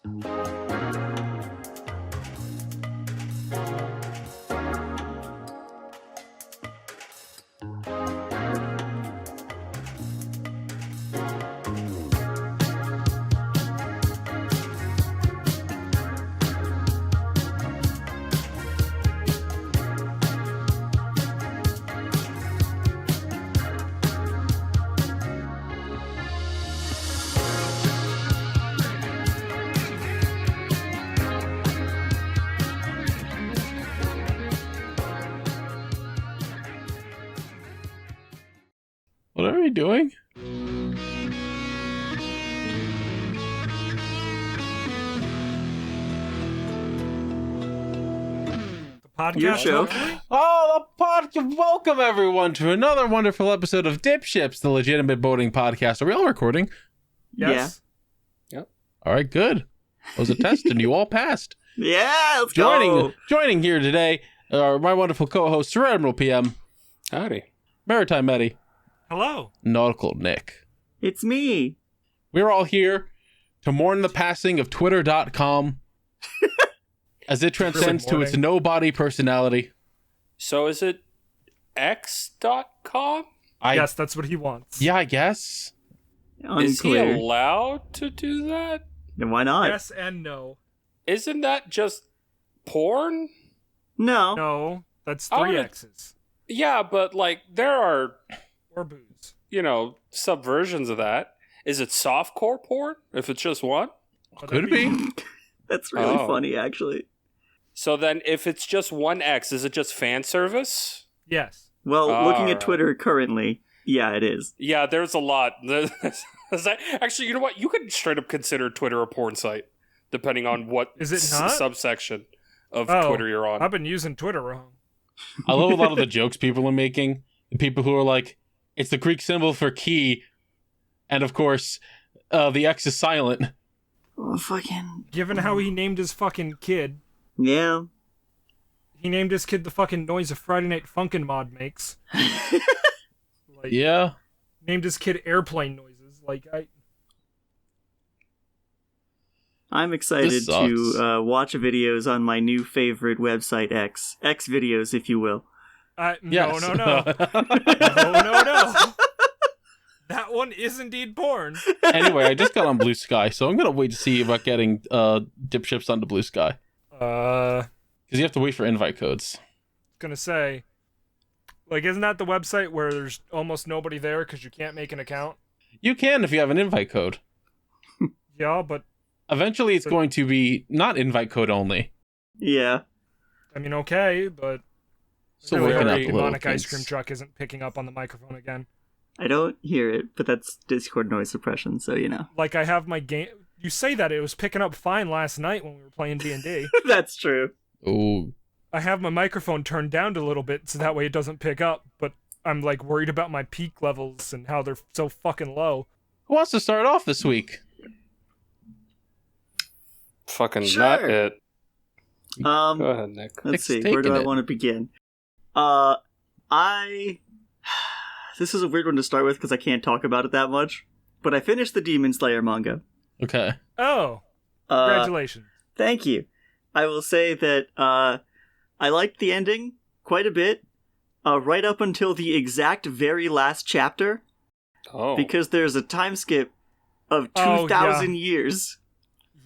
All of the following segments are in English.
What are we doing? Podcast Your show. Oh, the podcast! Welcome everyone to another wonderful episode of DipShips, the legitimate boating podcast. Are we all recording? Yes. All right, good. It was a test, and you all passed. Yeah, let's go. Joining here today are my wonderful co-hosts, Rear Admiral PM, Howdy. Maritime Eddie, Hello. Nautical Nick. It's me. We're all here to mourn the passing of Twitter.com as it transcends to its nobody personality. So is it x.com? Yes, that's what he wants. Yeah, I guess. Is he Unclear. allowed to do that? Then why not? Yes and no. Isn't that just porn? No. No, that's I 3 would- X's. Yeah, but like there are, Or booze. subversions of that. Is it softcore porn if it's just one? Could be. That's really Oh. funny, actually. So then if it's just one X, is it just fan service? Yes. Well, looking Alright. at Twitter currently, yeah, it is. Yeah, there's a lot. Actually, you know what? You could straight up consider Twitter a porn site, depending on what Is it not? subsection of Oh, Twitter you're on. I've been using Twitter wrong. I love a lot of the jokes people are making. The people who are like, it's the Greek symbol for key, and of course, the X is silent. Oh, fucking... Given how he named his fucking kid, Yeah. he named his kid the fucking noise a Friday Night Funkin' mod makes. Like, Yeah. named his kid airplane noises. Like, I'm excited This sucks. to watch videos on my new favorite website, X. X videos, if you will. no, Yes. no. No. That one is indeed porn. Anyway, I just got on Blue Sky, so I'm gonna wait to see about getting DipShips onto Blue Sky, because you have to wait for invite codes. Gonna say, like, isn't that the website where there's almost nobody there because you can't make an account? You can if you have an invite code. Yeah, but Eventually, it's So- going to be not invite code only. Yeah. I mean, okay, but So really working our out the little demonic ice things. cream truck isn't picking up on the microphone again. I don't hear it, but that's Discord noise suppression, so you know. Like, I have my game. You say that it was picking up fine last night when we were playing D&D. That's true. Ooh. I have my microphone turned down a little bit so that way it doesn't pick up, but I'm like worried about my peak levels and how they're so fucking low. Who wants to start off this week? Fucking Sure. not it. Go Um, ahead, Nick. let's Nick's see. Where do taking I it. want to begin? This is a weird one to start with because I can't talk about it that much. But I finished the Demon Slayer manga. Okay. Oh, Uh, congratulations. Thank you. I will say that I liked the ending quite a bit, right up until the exact very last chapter, Oh. because there's a time skip of Oh, 2,000 years.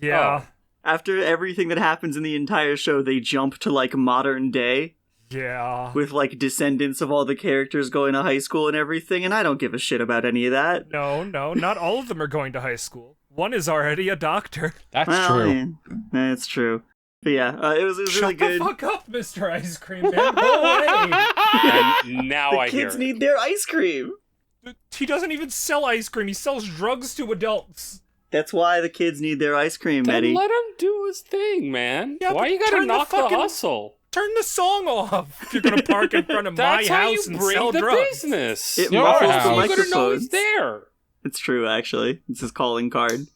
Yeah, After everything that happens in the entire show, they jump to, like, modern day, yeah. with, like, descendants of all the characters going to high school and everything, and I don't give a shit about any of that. No, not all of them are going to high school. One is already a doctor. That's Well, true. yeah, that's true. But yeah, it was really Shut good. the fuck up, Mr. Ice Cream Man. Go away. And now The I hear kids it. need their ice cream. He doesn't even sell ice cream. He sells drugs to adults. That's why the kids need their ice cream, Then Eddie. let him do his thing, man. Yeah, Why but you gotta turn the knock the fucking- hustle? Turn the song off if you're gonna park in front of my That's how you house and bring sell the drugs. business. It Your muffles house. the You gotta know microphones. he's there. It's true, actually. It's his calling card.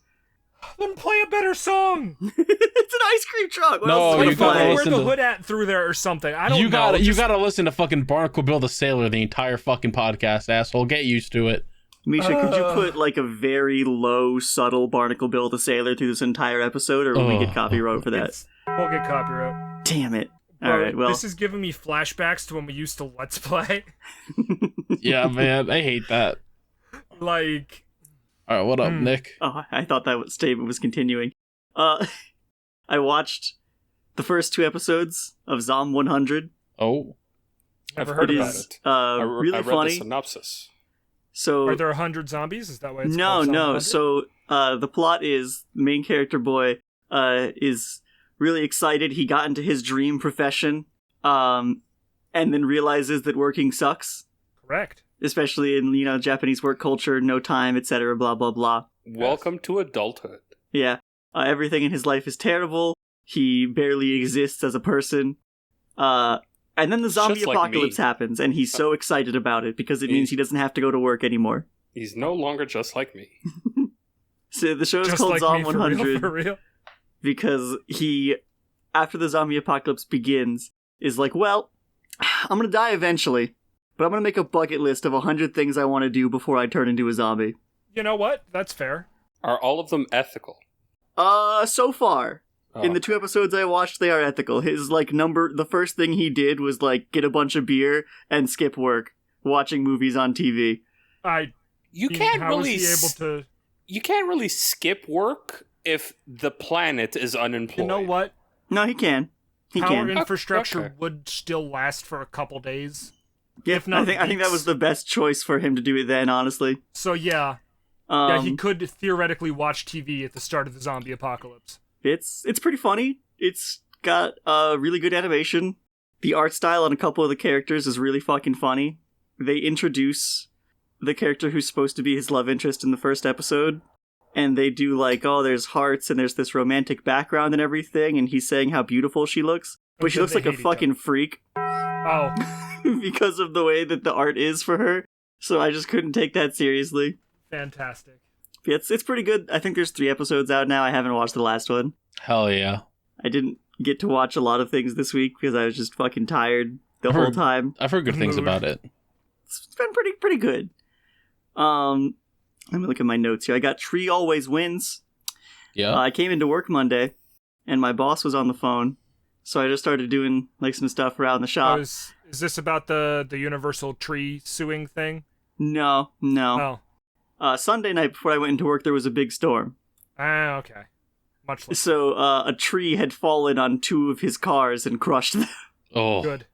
Then play a better song. It's an ice cream truck. What No, else do you we gotta Fucking play? wear listen the to- hood at through there or something. I don't You know. gotta Just- listen to fucking Barnacle Bill the Sailor the entire fucking podcast, asshole. Get used to it. Misha, could you put like a very low, subtle Barnacle Bill the Sailor through this entire episode, or will we get copyright for that? We'll get copyright. Damn it. Bro, Alright, well. This is giving me flashbacks to when we used to Let's Play. Yeah, man, I hate that. Like... Alright, what up, Nick? Oh, I thought that statement was continuing. I watched the first 2 episodes of Zom 100. Oh. I've heard about it. Really I read funny. the synopsis. So Are there 100 zombies? Is that why it's no, called Zom no. 100? So the plot is the main character boy is really excited. He got into his dream profession, and then realizes that working sucks. Correct. Especially in Japanese work culture, no time, etc. Blah blah blah. Welcome to adulthood. Yeah, everything in his life is terrible. He barely exists as a person. And then the zombie Just like apocalypse me. happens, and he's so excited about it because it means he doesn't have to go to work anymore. He's no longer just like me. So the show is Just called like Zom me, 100 for real. because he, after the zombie apocalypse begins, is like, well, I'm gonna die eventually, but I'm gonna make a bucket list of 100 things I want to do before I turn into a zombie. You know what? That's fair. Are all of them ethical? So far. Oh. In the 2 episodes I watched, they are ethical. His, the first thing he did was, get a bunch of beer and skip work, watching movies on TV. You can't how really is he able to... You can't really skip work if the planet is unemployed. You know what? No, he can. He Power can. infrastructure Okay. would still last for a couple days. Yeah, if not I think that weeks. was the best choice for him to do it then, honestly. So yeah. He could theoretically watch TV at the start of the zombie apocalypse. It's pretty funny. It's got really good animation. The art style on a couple of the characters is really fucking funny. They introduce the character who's supposed to be his love interest in the first episode, and they do there's hearts and there's this romantic background and everything, and he's saying how beautiful she looks, but And she then looks they like a hate each fucking freak Oh, because of the way that the art is for her. So I just couldn't take that seriously. fantastic. It's pretty good. I think there's 3 episodes out now. I haven't watched the last one. Hell yeah. I didn't get to watch a lot of things this week because I was just fucking tired the whole time. I've heard good things Mood. about it. It's been pretty good. Let me look at my notes here. I got Tree Always Wins. Yeah. I came into work Monday, and my boss was on the phone, so I just started doing some stuff around the shop. Is this about the universal tree suing thing? No. Oh. Sunday night before I went into work, there was a big storm. Ah, okay. Much less So a tree had fallen on 2 of his cars and crushed them. Oh. good.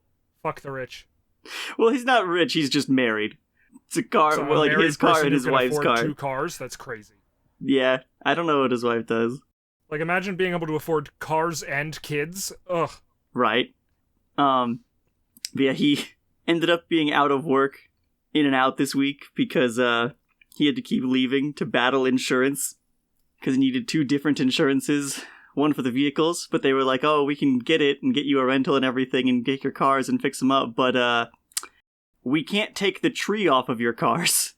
Fuck the rich. Well, he's not rich. He's just married. It's a car, So a well, married his car person and who his can wife's afford car. 2 cars? That's crazy. Yeah, I don't know what his wife does. Like, imagine being able to afford cars and kids. Ugh. Right. But yeah, he ended up being out of work in and out this week because he had to keep leaving to battle insurance because he needed 2 different insurances. One for the vehicles, but they were like, oh, we can get it and get you a rental and everything and get your cars and fix them up, but we can't take the tree off of your cars.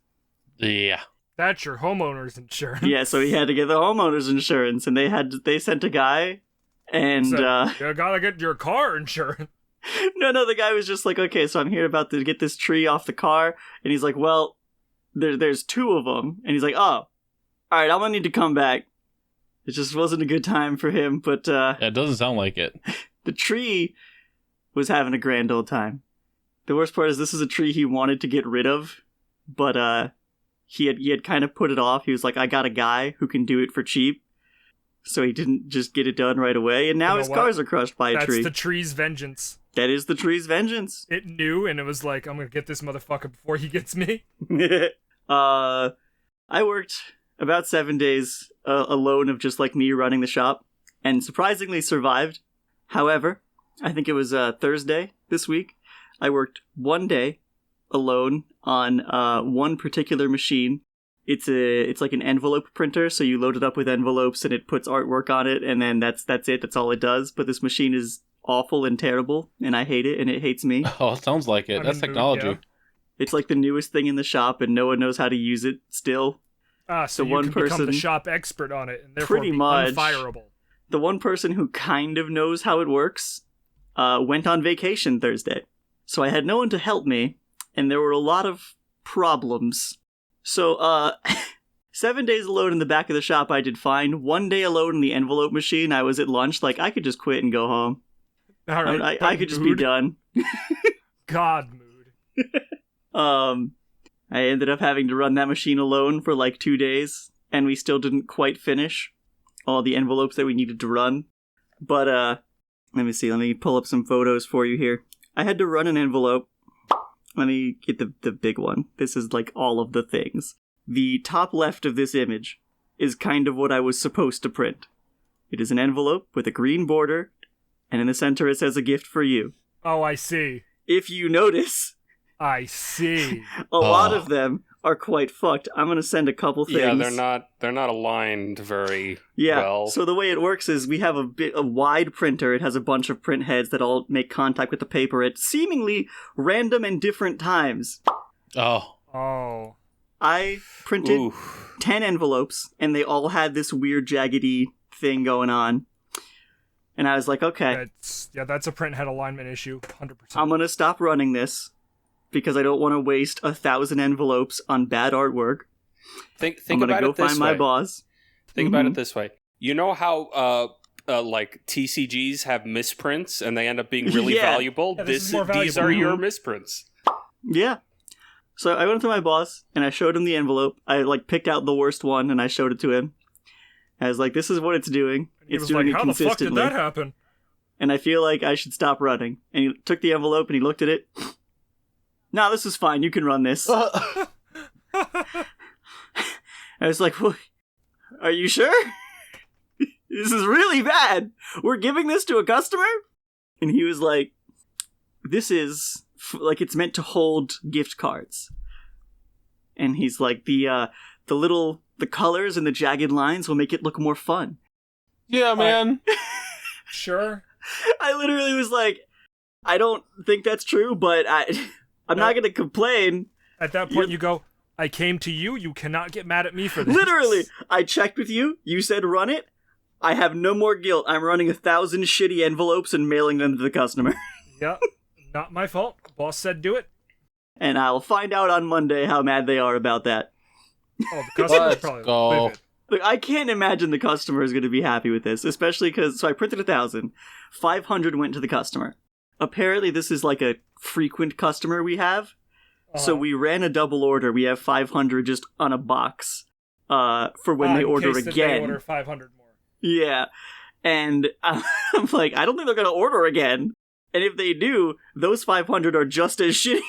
Yeah. That's your homeowner's insurance. Yeah, so he had to get the homeowner's insurance, and they sent a guy, and So, you gotta get your car insurance. no, the guy was just like, okay, so I'm here about to get this tree off the car, and he's like, well, there's 2 of them, and he's like, oh, alright, I'm gonna need to come back. It just wasn't a good time for him, but Yeah, it doesn't sound like it. the tree was having a grand old time. The worst part is this is a tree he wanted to get rid of, but he had kind of put it off. He was like, I got a guy who can do it for cheap. So he didn't just get it done right away, and now You know his what? cars are crushed by a That's tree. the tree's vengeance. That is the tree's vengeance. It knew, and it was like, I'm gonna get this motherfucker before he gets me. I worked about 7 days alone of just me running the shop, and surprisingly survived. However, I think it was Thursday this week, I worked 1 day alone on one particular machine. It's like an envelope printer, so you load it up with envelopes and it puts artwork on it, and then that's it. That's all it does. But this machine is awful and terrible, and I hate it, and it hates me. Oh, it sounds like it. I'm That's in the mood, technology. yeah. It's like the newest thing in the shop, and no one knows how to use it still. So The you one can become the person- shop expert on it, and therefore Pretty be much. unfireable. The one person who kind of knows how it works went on vacation Thursday. So I had no one to help me, and there were a lot of problems. So, 7 days alone in the back of the shop I did fine. 1 day alone in the envelope machine, I was at lunch. Like, I could just quit and go home. All right, I could just be done. God mood. I ended up having to run that machine alone for like 2 days, and we still didn't quite finish all the envelopes that we needed to run. But, let me see. Let me pull up some photos for you here. I had to run an envelope. Let me get the big one. This is like all of the things. The top left of this image is kind of what I was supposed to print. It is an envelope with a green border, and in the center it says a gift for you. Oh, I see. If you notice, I see. a lot of them are quite fucked. I'm gonna send a couple things. Yeah, they're not aligned very well. So the way it works is we have a wide printer. It has a bunch of print heads that all make contact with the paper at seemingly random and different times. Oh. I printed 10 envelopes, and they all had this weird jaggedy thing going on. And I was like, okay. That's a print head alignment issue, 100%. I'm gonna stop running this, because I don't want to waste 1,000 envelopes on bad artwork. Think I'm gonna about go it this find way. my boss. Think about it this way. You know how like TCGs have misprints and they end up being really valuable? Yeah, this is more valuable. These are your misprints. Yeah. So I went to my boss, and I showed him the envelope. I, like, picked out the worst one, and I showed it to him. I was like, this is what it's doing. It's doing it consistently. How the fuck did that happen? And I feel like I should stop running. And he took the envelope, and he looked at it. No, this is fine. You can run this. I was like, well, are you sure? This is really bad. We're giving this to a customer? And he was like, this is, like, it's meant to hold gift cards. And he's like, the colors and the jagged lines will make it look more fun. Yeah, man. Sure. I literally was like, I don't think that's true, but I'm not going to complain. At that point, you go, I came to you. You cannot get mad at me for this. Literally, I checked with you. You said run it. I have no more guilt. I'm running 1,000 shitty envelopes and mailing them to the customer. Yeah, not my fault. Boss said do it. And I'll find out on Monday how mad they are about that. Oh, the customer's Let's probably go. livid. Look, I can't imagine the customer is going to be happy with this, especially because, so I printed 1,000. 500 went to the customer. Apparently, this is like a frequent customer we have. So we ran a double order. We have 500 just on a box for when they order in case again. They order 500 more. Yeah. And I'm like, I don't think they're going to order again. And if they do, those 500 are just as shitty.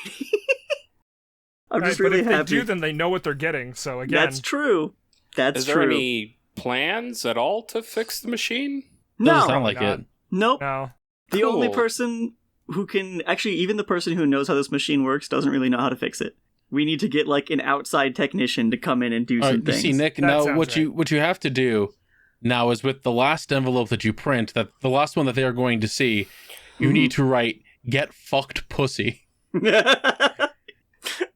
I'm just really happy. But if they do, then they know what they're getting. So again, That's true. That's true. Is there any plans at all to fix the machine? No. Doesn't sound like it. Nope. no. The Cool. only person who can... Actually, even the person who knows how this machine works doesn't really know how to fix it. We need to get, like, an outside technician to come in and do some You things. see, Nick, That now sounds what you have to do now is with the last envelope that you print, that the last one that they are going to see, you need to write, "Get fucked pussy."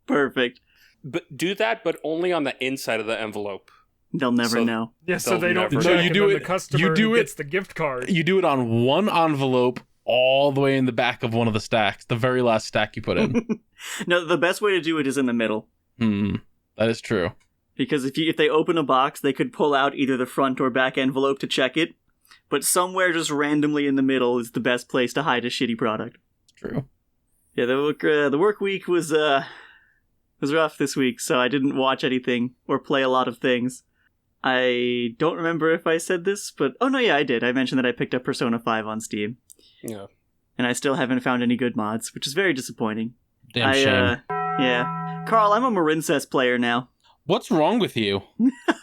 Perfect. But do that, but only on the inside of the envelope. They'll never know. Yeah, so They'll they don't never check, know. You and do then it- the customer you do it- gets the gift card. You do it on one envelope all the way in the back of one of the stacks, the very last stack you put in. No, the best way to do it is in the middle. That is true. Because if they open a box, they could pull out either the front or back envelope to check it. But somewhere just randomly in the middle is the best place to hide a shitty product. True. Yeah, the work week was rough this week, so I didn't watch anything or play a lot of things. I don't remember if I said this, but oh no, yeah, I did. I mentioned that I picked up Persona 5 on Steam. Yeah. And I still haven't found any good mods, which is very disappointing. Damn shame. Yeah. Carl, I'm a Marincess player now. What's wrong with you?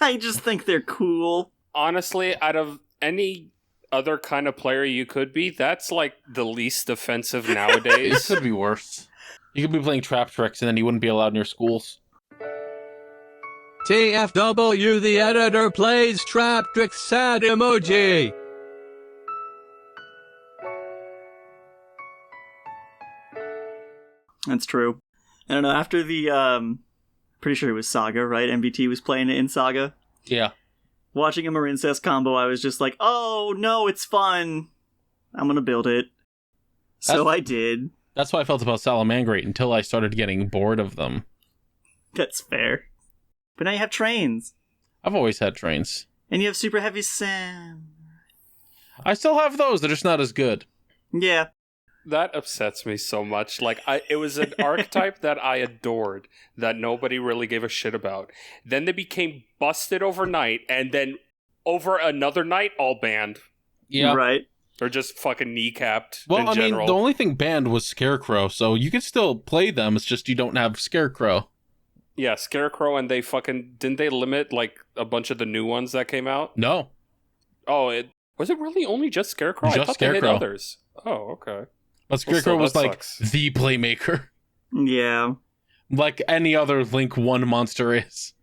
I just think they're cool. Honestly, out of any other kind of player you could be, that's like the least offensive It nowadays. could be worse. You could be playing Trap Tricks and then you wouldn't be allowed in your schools. TFW, the editor plays Trap Trick sad emoji. That's true. I don't know, after the, pretty sure it was Saga, right? MBT was playing it in Saga. Yeah. Watching a Marincess combo, I was just like, oh, no, it's fun. I'm gonna build it. So I did. That's how I felt about Salamangreat until I started getting bored of them. That's fair. But now you have trains. I've always had trains. And you have super heavy Sam. I still have those. They're just not as good. Yeah. That upsets me so much. Like, it was an archetype that I adored that nobody really gave a shit about. Then they became busted overnight, and then over another night, all banned. Yeah. Right. Or just fucking kneecapped Well, in I general. mean, the only thing banned was Scarecrow, so you can still play them. It's just you don't have Scarecrow. Yeah, Scarecrow, and they fucking... Didn't they limit, like, a bunch of the new ones that came out? No. Oh, was it really only just Scarecrow? I Just thought Scarecrow. they had others. Oh, okay. But Scarecrow Well, was that like sucks. the playmaker. Yeah. Like any other Link 1 monster is.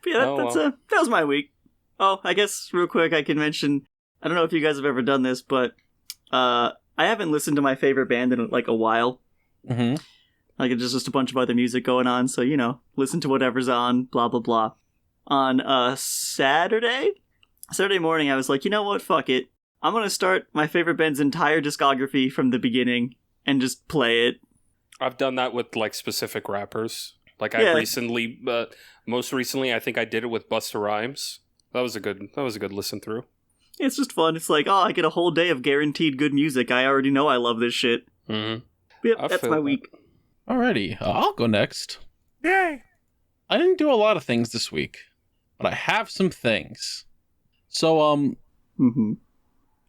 But yeah, Oh, that was my week. Oh, I guess real quick I can mention, I don't know if you guys have ever done this, but I haven't listened to my favorite band in like a while. Mm-hmm. Like it's just a bunch of other music going on, so listen to whatever's on, blah blah blah. On Saturday morning, I was like, you know what, fuck it. I'm gonna start my favorite band's entire discography from the beginning and just play it. I've done that with, like, specific rappers. Like, Yeah. I recently... most recently, I think I did it with Busta Rhymes. That was a good listen through. It's just fun. It's like, oh, I get a whole day of guaranteed good music. I already know I love this shit. Mm-hmm. Yep, I that's feel my that. week. Alrighty, I'll go next. Yay! I didn't do a lot of things this week, but I have some things. So, Mm-hmm.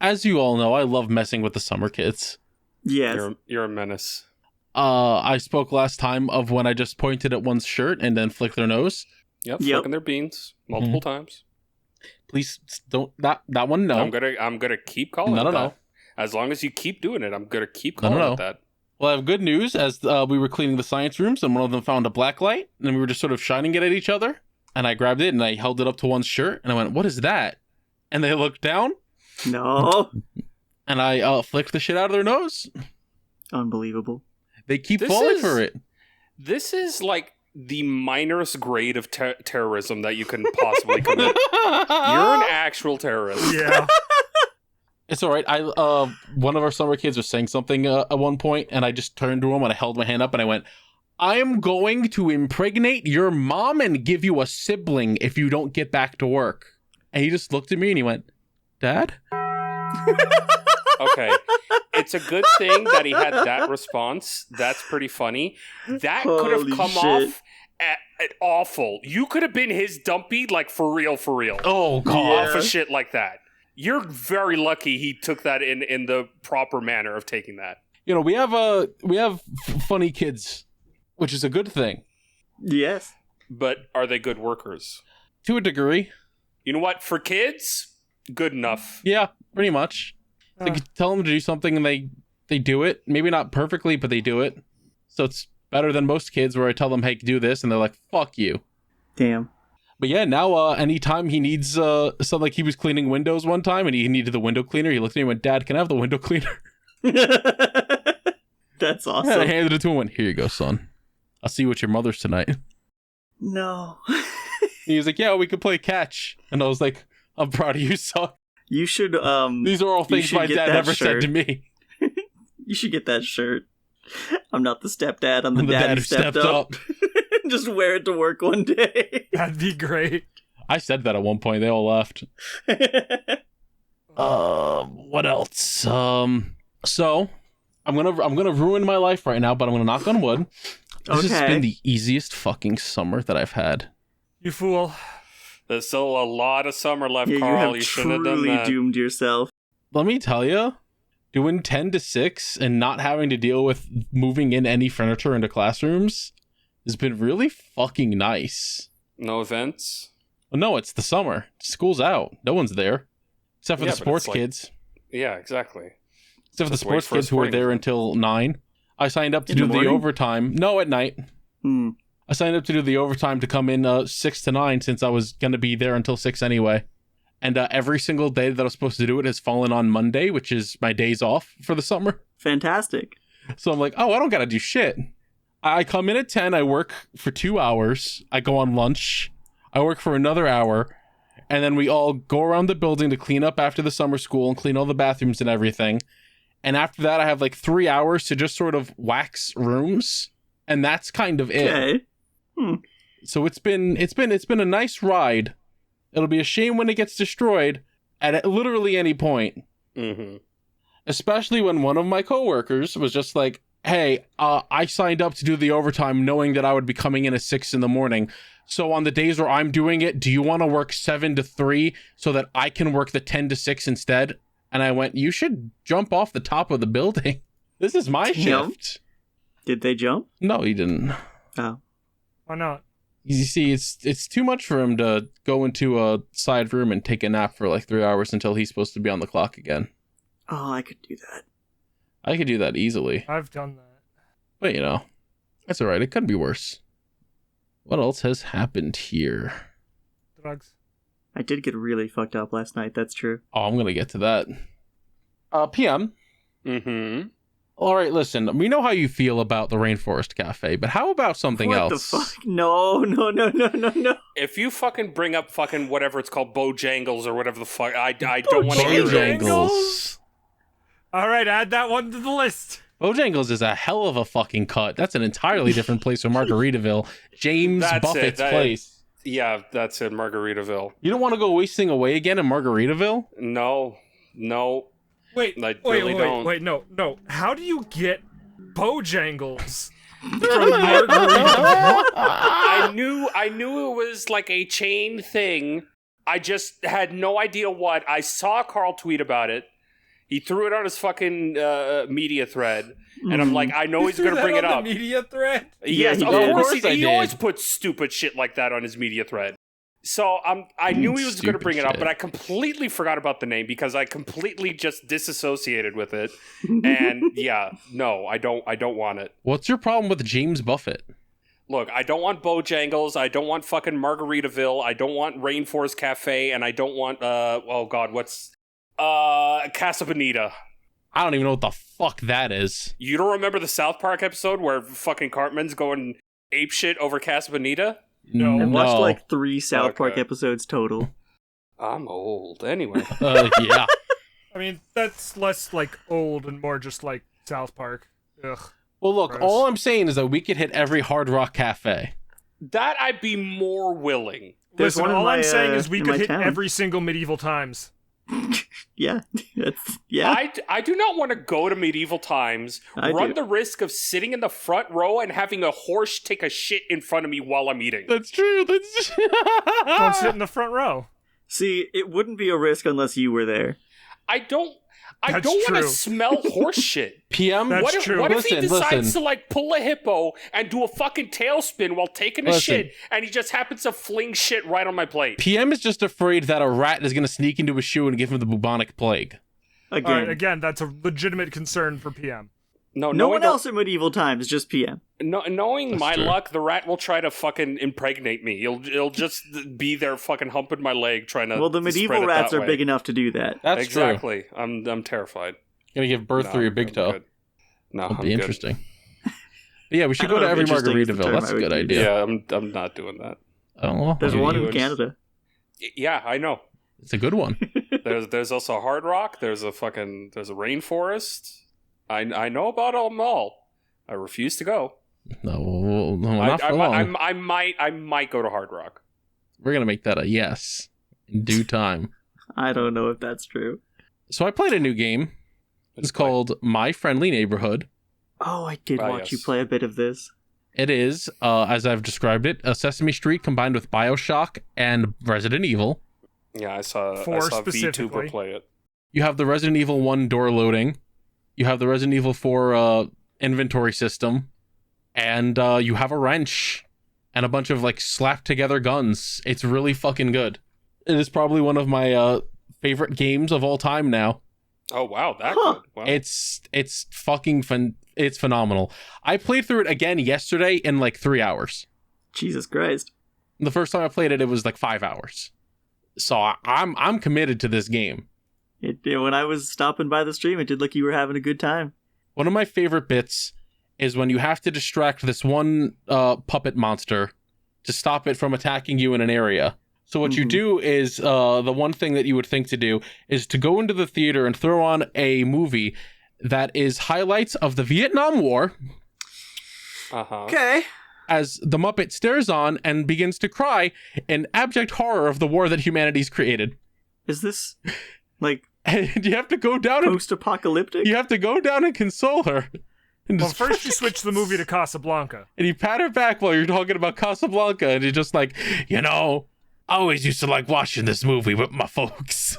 as you all know, I love messing with the summer kids. Yes. You're a menace. I spoke last time of when I just pointed at one's shirt and then flicked their nose. Yep, Yep. flicking their beans multiple times. Please don't that one. No, I'm gonna keep calling No, it no, that. no. As long as you keep doing it, I'm gonna keep No, calling no. it that. Well, I have good news. As we were cleaning the science rooms, and one of them found a black light, and we were just sort of shining it at each other. And I grabbed it and I held it up to one's shirt, and I went, "What is that?" And they looked down, No. and I flicked the shit out of their nose. Unbelievable. They keep This falling is- for it. This is like the minorest grade of terrorism that you can possibly commit. You're an actual terrorist. Yeah. It's all right. One of our summer kids was saying something at one point, and I just turned to him and I held my hand up and I went, "I am going to impregnate your mom and give you a sibling if you don't get back to work." And he just looked at me and he went, "Dad?" Okay. It's a good thing that he had that response. That's pretty funny. That could have Holy come shit. off at awful. You could have been his dumpy, like, for real. Oh God! Off of shit like that. You're very lucky he took that in the proper manner of taking that. You know, we have funny kids, which is a good thing Yes. But are they good workers? to a degree. You know what? For kids, good enough. Yeah, pretty much. Like, you tell them to do something and they do it. Maybe not perfectly, but they do it. So it's better than most kids where I tell them, "Hey, do this," and they're like, "Fuck you." Damn. But yeah, now anytime he needs something, like he was cleaning windows one time and he needed the window cleaner, he looked at me and went, "Dad, can I have the window cleaner?" That's And I awesome. handed it to him and went, "Here you go, son. I'll see you at your mother's tonight." No. And he was like, "Yeah, we could play catch." And I was like, "I'm proud of you, son." You should These are all You things should my get dad that never shirt. said to me. you should get that shirt. I'm not the stepdad, I'm the, I'm the dad dad who who stepped up. Just wear it to work one day. That'd be great. I said that at one point. They all laughed. What else? So I'm gonna ruin my life right now, but I'm gonna knock on wood. This has Okay. been the easiest fucking summer that I've had. You fool. There's still a lot of summer left, Yeah, you Carl. have You shouldn't have done truly that. doomed yourself. Let me tell you, doing 10 to 6 and not having to deal with moving in any furniture into classrooms has been really fucking nice. No events? Well, no, it's the summer. School's out. No one's there. Except for Yeah, the but sports it's like- kids. Yeah, exactly. Except for the Just wait sports for a kids who were sporting there event. until 9. I signed up to In do the the morning? overtime. No, at night. Hmm. I signed up to do the overtime to come in 6 to 9 since I was going to be there until 6 anyway. And every single day that I was supposed to do it has fallen on Monday, which is my days off for the summer. Fantastic. So I'm like, oh, I don't got to do shit. I come in at 10, I work for 2 hours, I go on lunch, I work for another hour, and then we all go around the building to clean up after the summer school and clean all the bathrooms and everything. And after that, I have like 3 hours to just sort of wax rooms, and that's kind of it. Okay. So it's been a nice ride. It'll be a shame when it gets destroyed at literally any point. Mm-hmm. Especially when one of my coworkers was just like, hey, I signed up to do the overtime knowing that I would be coming in at 6 a.m. So on the days where I'm doing it, do you want to work 7 to 3 so that I can work the 10 to 6 instead? And I went, you should jump off the top of the building. This is my shift. Did they jump? No, he didn't. Oh. Why not? You see, it's too much for him to go into a side room and take a nap for like 3 hours until he's supposed to be on the clock again. Oh, I could do that. I could do that easily. I've done that. But, you know, that's all right. It could be worse. What else has happened here? Drugs. I did get really fucked up last night, that's true. Oh, I'm going to get to that. PM. Mm-hmm. All right, listen, we know how you feel about the Rainforest Cafe, but how about something else? What the fuck? No. If you fucking bring up fucking whatever it's called, Bojangles or whatever the fuck, I don't want to hear it. Bojangles. All right, add that one to the list. Bojangles is a hell of a fucking cut. That's an entirely different place from Margaritaville. James Buffett's place. Yeah, that's in Margaritaville. You don't want to go wasting away again in Margaritaville? No. Wait, don't. No. How do you get Bojangles? I knew it was like a chain thing. I just had no idea what. I saw Carl tweet about it. He threw it on his fucking media thread, and I'm like, I know he's gonna bring it up. The media thread? Yes, Yeah, of course he did. always puts stupid shit like that on his media thread. So I knew he was going to bring it up, but I completely forgot about the name because I completely just disassociated with it. And yeah, no, I don't want it. What's your problem with James Buffett? Look, I don't want Bojangles. I don't want fucking Margaritaville. I don't want Rainforest Cafe, and I don't want oh god, what's Casa Bonita. I don't even know what the fuck that is. You don't remember the South Park episode where fucking Cartman's going apeshit over Casa Bonita? No. I watched like 3 South Park episodes total. I'm old. Anyway. Yeah. I mean, that's less like old and more just like South Park. Ugh. Well, look, Gross. all I'm saying is that we could hit every Hard Rock Cafe. That I'd be more willing. There's Listen, one in all I'm my, saying is we in could my hit town. every single Medieval Times. Yeah, yeah. I do not want to go to medieval times, I run do. the risk of sitting in the front row and having a horse take a shit in front of me while I'm eating. That's true. Don't sit in the front row. See, it wouldn't be a risk unless you were there. I don't That's want to true. smell horse shit. PM, That's What if, true. what if he Listen. decides to like pull a hippo and do a fucking tailspin while taking a Listen. shit, and he just happens to fling shit right on my plate? PM is just afraid that a rat is going to sneak into his shoe and give him the bubonic plague. Again, All right, again, that's a legitimate concern for PM. no knowing one the- else in medieval times, just PM. knowing That's my true. luck, the rat will try to fucking impregnate me. He'll just be there fucking humping my leg trying to. Well, the spread medieval it rats that are way. big enough to do that. That's true. Exactly. I'm terrified. Going to give birth No, through your I'm big toe. good. No, That'll I'm be good. interesting. But yeah, we should I go don't to know if every interesting is the Margaritaville. term That's I a would good use. idea. Yeah, I'm not doing that. Oh, well, There's maybe one you in would. Canada. Yeah, I know. It's a good one. There's also Hard Rock. There's a rainforest. I know about them all. I refuse to go. No, not for long. I might go to Hard Rock. We're going to make that a yes in due time. I don't know if that's true. So I played a new game. It's called My Friendly Neighborhood. Oh, I did Ah, watch you yes. play a bit of this. It is, as I've described it, a Sesame Street combined with BioShock and Resident Evil. Yeah, I saw Four VTuber specifically. play it. You have the Resident Evil 1 door loading. You have the Resident Evil 4 inventory system. And you have a wrench and a bunch of like slapped together guns. It's really fucking good. It is probably one of my favorite games of all time now. Oh wow, that Huh. good. Wow. It's fucking fun. It's phenomenal. I played through it again yesterday in like 3 hours. Jesus Christ. The first time I played it, it was like 5 hours. So I'm committed to this game. When I was stopping by the stream, it did look you were having a good time. One of my favorite bits is when you have to distract this one puppet monster to stop it from attacking you in an area. So what you do is, the one thing that you would think to do is to go into the theater and throw on a movie that is highlights of the Vietnam War. Uh-huh. Okay. as the Muppet stares on and begins to cry in abject horror of the war that humanity's created. Is this like And you have to go down and post-apocalyptic? you have to go down and console her. And Well, just- first you switch the movie to Casablanca. and you pat her back while you're talking about Casablanca, and you're just like, I always used to like watching this movie with my folks.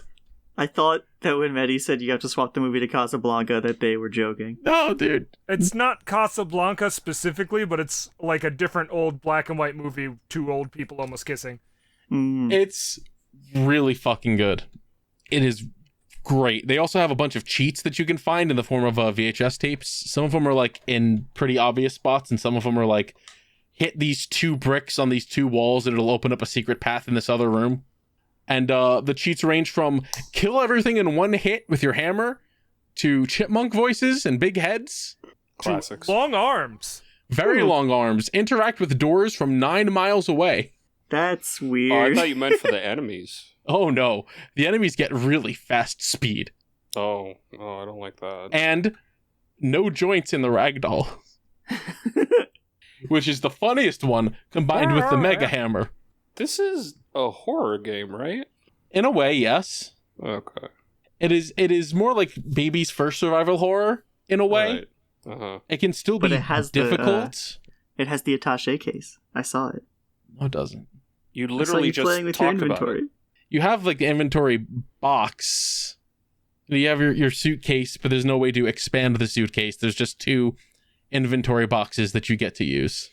I thought that when Mehdi said you have to swap the movie to Casablanca that they were joking. No, dude. It's not Casablanca specifically, but it's like a different old black and white movie, two old people almost kissing. Mm. It's really fucking good. It is great. They also have a bunch of cheats that you can find in the form of VHS tapes. Some of them are like in pretty obvious spots, and some of them are like, hit these 2 bricks on these 2 walls and it'll open up a secret path in this other room. And the cheats range from kill everything in one hit with your hammer to chipmunk voices and big heads. Classics. Long arms. Very long arms. Interact with doors from 9 miles away. That's Oh, I weird. thought you meant for the enemies. Oh no. The enemies get really fast speed. Oh, I don't like that. And no joints in the ragdoll. Which is the funniest one combined with the Mega Hammer. This is a horror game, right? In a way, yes. Okay. It is more like baby's first survival horror, in a way. Right. Uh-huh. It can still But be it has the, difficult. It has the attache case. I saw it. No, it doesn't. You I saw literally you just playing with your talked about inventory. it. You have like the inventory box. You have your suitcase, but there's no way to expand the suitcase. There's just 2 inventory boxes that you get to use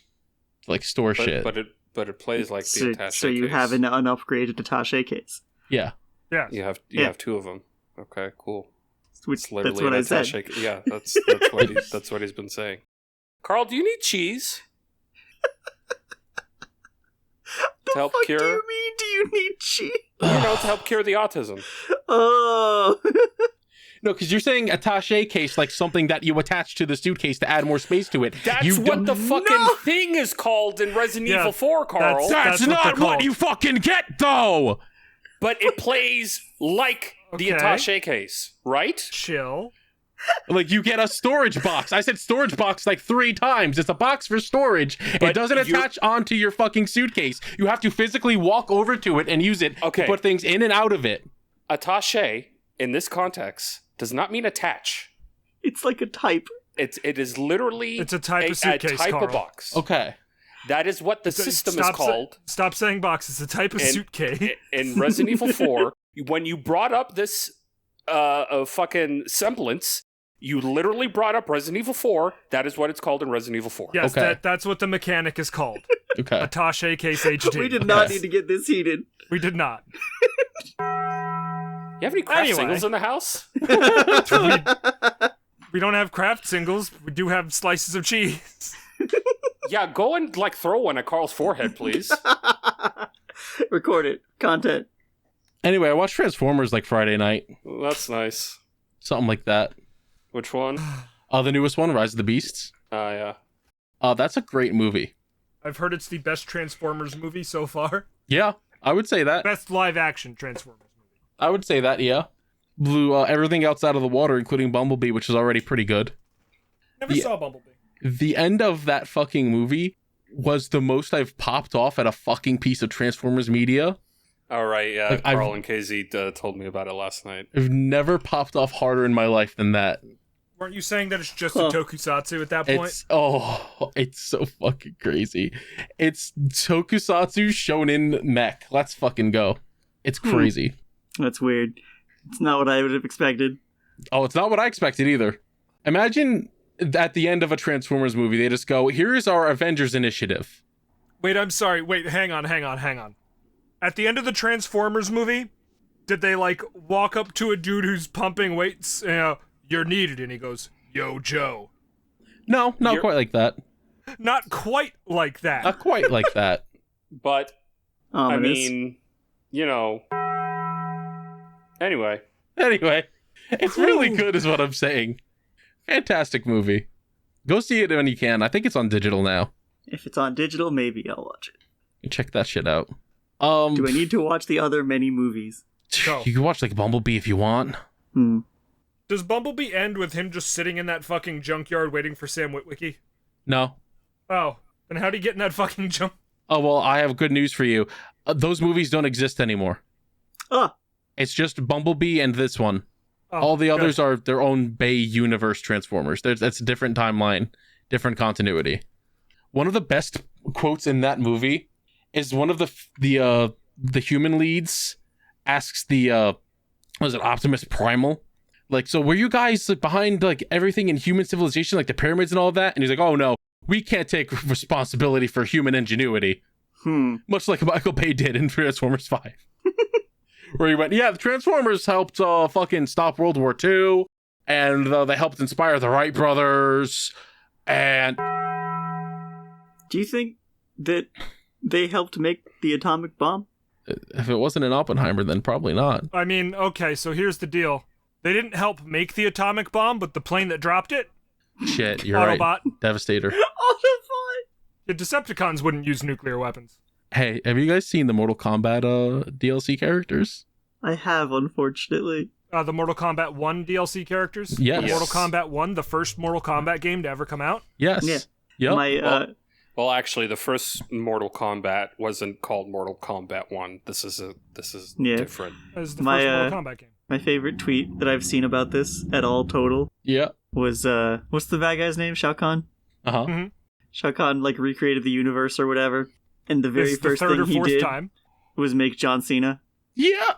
to like store shit. But it plays like the So, attache so you case. have an upgraded attache case. Yeah. Yeah. You have Yeah. 2 of them. Okay, cool. Which, It's literally that's what an I said. attache. Yeah, that's what he's been saying. Carl, do you need cheese to help What cure? do you mean? Do you need cheese? To help cure the autism. Oh. No, because you're saying attache case like something that you attach to the suitcase to add more space to it. That's you what don't- the fucking No! thing is called in Resident Yeah, Evil 4, Carl. That's That's what not they're what called. you fucking get, though. But it plays like the Okay. attache case, right? Chill. Like, you get a storage box. I said storage box like 3 times. It's a box for storage. It But doesn't you're- attach onto your fucking suitcase. You have to physically walk over to it and use it Okay. to put things in and out of it. Attache, in this context, does not mean attach. It's like a type. It is literally It's a type of suitcase, a type Carl. of box. Okay. That is what the system is Stop called. Stop saying box. It's a type of And- suitcase. In Resident Evil 4, when you brought up this fucking semblance, you literally brought up Resident Evil 4. That is what it's called in Resident Evil 4. Yes, Okay. that's what the mechanic is called. Okay. Attache case HD. We did not Yes. need to get this heated. We did not. You have any craft Anyway. singles in the house? We don't have craft singles. We do have slices of cheese. Yeah, go and throw one at Carl's forehead, please. Record it. Content. Anyway, I watched Transformers like Friday night. That's nice. Something like that. Which one? The newest one, Rise of the Beasts. Yeah. That's a great movie. I've heard it's the best Transformers movie so far. Yeah, I would say that. Best live action Transformers movie. I would say that, yeah. Blew everything outside of the water, including Bumblebee, which is already pretty good. Never Yeah. saw Bumblebee. The end of that fucking movie was the most I've popped off at a fucking piece of Transformers media. All right, yeah. Like, Carl and KZ told me about it last night. I've never popped off harder in my life than that. Weren't you saying that it's just Huh. a tokusatsu at that point? It's so fucking crazy. It's tokusatsu shonen mech. Let's fucking go. It's crazy. That's weird. It's not what I would have expected. Oh, it's not what I expected either. Imagine at the end of a Transformers movie, they just go, here's our Avengers initiative. Wait, I'm sorry. Wait, hang on. At the end of the Transformers movie, did they walk up to a dude who's pumping weights? You're needed, and he goes, "Yo, Joe." No, not You're- quite like that. Not quite like that. Not quite like that. But, I Ominous. mean, Anyway. Anyway, it's really good is what I'm saying. Fantastic movie. Go see it when you can. I think it's on digital now. If it's on digital, maybe I'll watch it. Check that shit out. Do I need to watch the other many movies? Go. You can watch like Bumblebee if you want. Does Bumblebee end with him just sitting in that fucking junkyard waiting for Sam Witwicky? No. Oh, Then how'd he get in that fucking jump? Oh, well, I have good news for you. Those movies don't exist anymore. Oh, It's just Bumblebee and this one. Oh, All the good. others are their own Bay universe Transformers. That's a different timeline, different continuity. One of the best quotes in that movie is one of the human leads asks the was it Optimus Primal? Like, so were you guys like behind like everything in human civilization, like the pyramids and all that? And he's like, oh no, we can't take responsibility for human ingenuity. Much like Michael Bay did in Transformers 5. Where he went, yeah, the Transformers helped fucking stop World War II, and they helped inspire the Wright brothers, and... do you think that they helped make the atomic bomb? If it wasn't an Oppenheimer, then probably not. I mean, okay, so here's the deal. They didn't help make the atomic bomb, but the plane that dropped it? Shit, you're Autobot. right. Devastator. Autobot! The Decepticons wouldn't use nuclear weapons. Hey, have you guys seen the Mortal Kombat DLC characters? I have, unfortunately. The Mortal Kombat 1 DLC characters? Yes. The Mortal Kombat 1, the first Mortal Kombat game to ever come out? Yes. Yeah. Yep. My Well, actually, the first Mortal Kombat wasn't called Mortal Kombat 1. This is Yeah. different. That was the My, first Mortal Kombat game. my favorite tweet that I've seen about this at all total Yeah. was what's the bad guy's name? Shao Kahn? Uh-huh. Mhm. Shao Kahn like recreated the universe or whatever. And the very This is the first third thing or he fourth did time. was make John Cena. Yeah.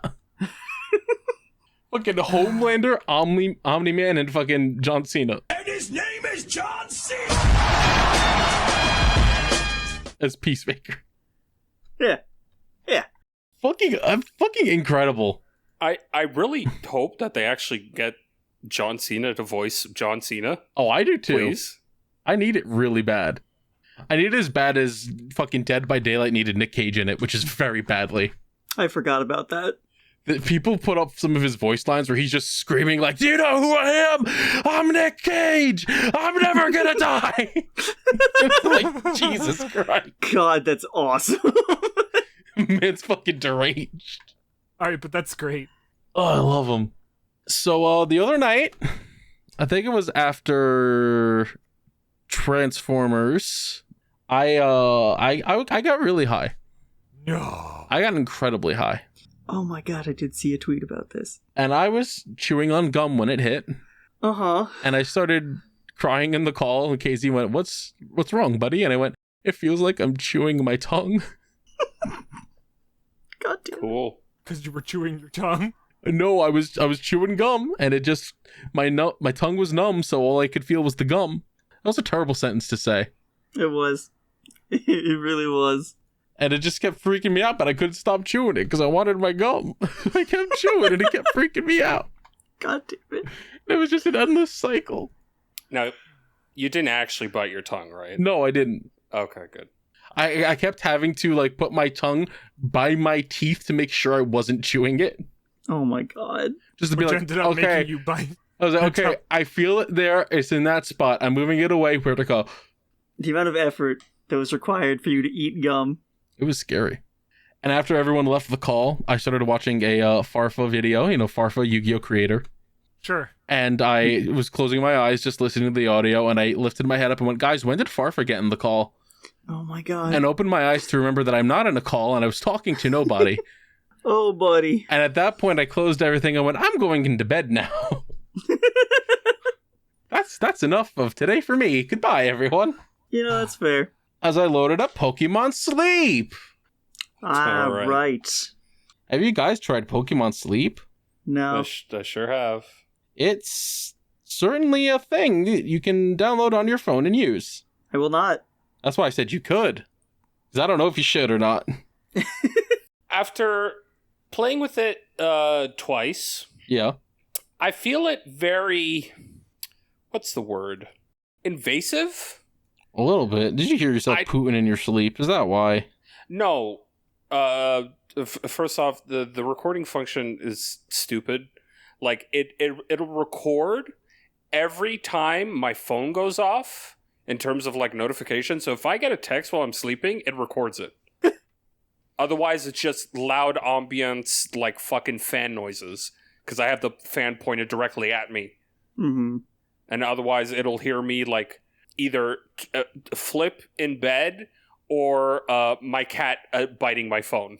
Fucking Homelander, Omni-Man, and fucking John Cena. And his name is John Cena! As Peacemaker. Yeah. Yeah. Fucking incredible. I really hope that they actually get John Cena to voice John Cena. Oh, I do too. Please. I need it really bad. I need it as bad as fucking Dead by Daylight needed Nick Cage in it, which is very badly. I forgot about that. People put up some of his voice lines where he's just screaming like, do you know who I am? I'm Nick Cage! I'm never gonna die! Like, Jesus Christ. God, that's awesome. Man's fucking deranged. Alright, but that's great. Oh, I love him. So, the other night, I think it was after Transformers, I got really high. No. I got incredibly high. Oh my god, I did see a tweet about this. And I was chewing on gum when it hit, Uh-huh. and I started crying in the call, and Casey went, what's wrong, buddy? And I went, it feels like I'm chewing my tongue. God damn it. Cool. Because you were chewing your tongue? No, I was chewing gum, and it just, my tongue was numb, so all I could feel was the gum. That was a terrible sentence to say. It was. It really was. And it just kept freaking me out, but I couldn't stop chewing it because I wanted my gum. I kept chewing and it kept freaking me out. God damn it. It was just an endless cycle. Now, you didn't actually bite your tongue, right? No, I didn't. Okay, good. I kept having to like put my tongue by my teeth to make sure I wasn't chewing it. Oh my god. Just to be Which like, ended up okay. making you bite. I was like, That's okay, how- I feel it there. It's in that spot. I'm moving it away. Where to go? The amount of effort that was required for you to eat gum. It was scary. And after everyone left the call, I started watching a Farfa video. You know, Farfa, Yu-Gi-Oh creator. Sure. And I was closing my eyes, just listening to the audio, and I lifted my head up and went, guys, when did Farfa get in the call? Oh my god. And opened my eyes to remember that I'm not in a call and I was talking to nobody. Oh, buddy. And at that point, I closed everything and went, I'm going into bed now. That's enough of today for me. Goodbye, everyone. You know, that's fair. As I loaded up Pokemon Sleep. Ah, all right. right. Have you guys tried Pokemon Sleep? No. I sure have. It's certainly a thing that you can download on your phone and use. I will not. That's why I said you could. Because I don't know if you should or not. After playing with it twice, Yeah. I feel it very... What's the word? Invasive? A little bit. Did you hear yourself pooting in your sleep? Is that why? No. First off, the recording function is stupid. Like, it'll record every time my phone goes off in terms of, like, notifications. So if I get a text while I'm sleeping, it records it. Otherwise, it's just loud ambience, like, fucking fan noises. Because I have the fan pointed directly at me. Mm-hmm. And otherwise, it'll hear me, like, either flip in bed or my cat biting my phone.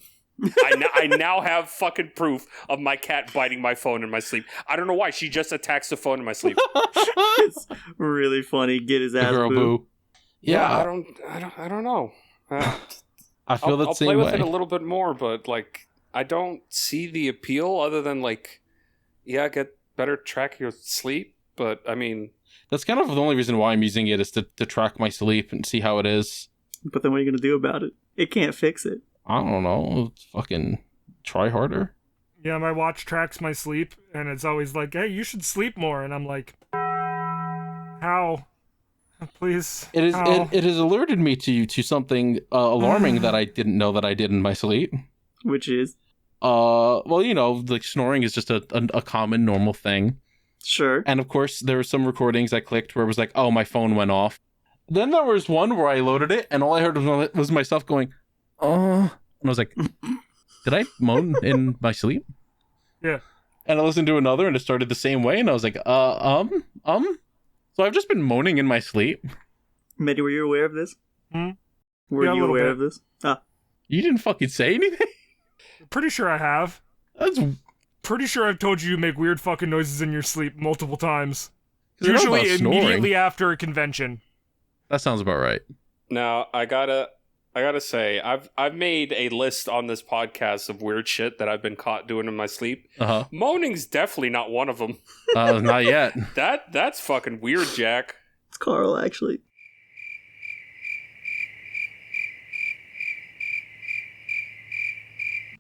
I now have fucking proof of my cat biting my phone in my sleep. I don't know why. She just attacks the phone in my sleep. It's really funny. Get his ass Girl boo. boo. Yeah, I don't know. I feel that I'll same play with way. it a little bit more, but like I don't see the appeal other than like, yeah, get better track your sleep. But I mean, That's kind of the only reason why I'm using it is to track my sleep and see how it is. But then what are you going to do about it? It can't fix it. I don't know. Fucking try harder. Yeah, my watch tracks my sleep, and it's always like, hey, you should sleep more. And I'm like, how? Please. It is. how? It has alerted me to something alarming that I didn't know that I did in my sleep. Which is? Well, you know, like snoring is just a common normal thing. Sure. And of course, there were some recordings I clicked where it was like, oh, my phone went off. Then there was one where I loaded it, and all I heard was myself going, and I was like, did I moan in my sleep? Yeah. And I listened to another, and it started the same way, and I was like, So I've just been moaning in my sleep. Mehdi, were you aware of this? Hmm? Were Yeah, a you little aware bit. of this? Ah. You didn't fucking say anything? Pretty sure I have. That's Pretty sure I've told you make weird fucking noises in your sleep multiple times. They're not Usually about snoring. immediately after a convention. That sounds about right. now I gotta say I've made a list on this podcast of weird shit that I've been caught doing in my sleep. Uh-huh. Moaning's definitely not one of them. Not yet. That's fucking weird, Jack. It's Carl, actually.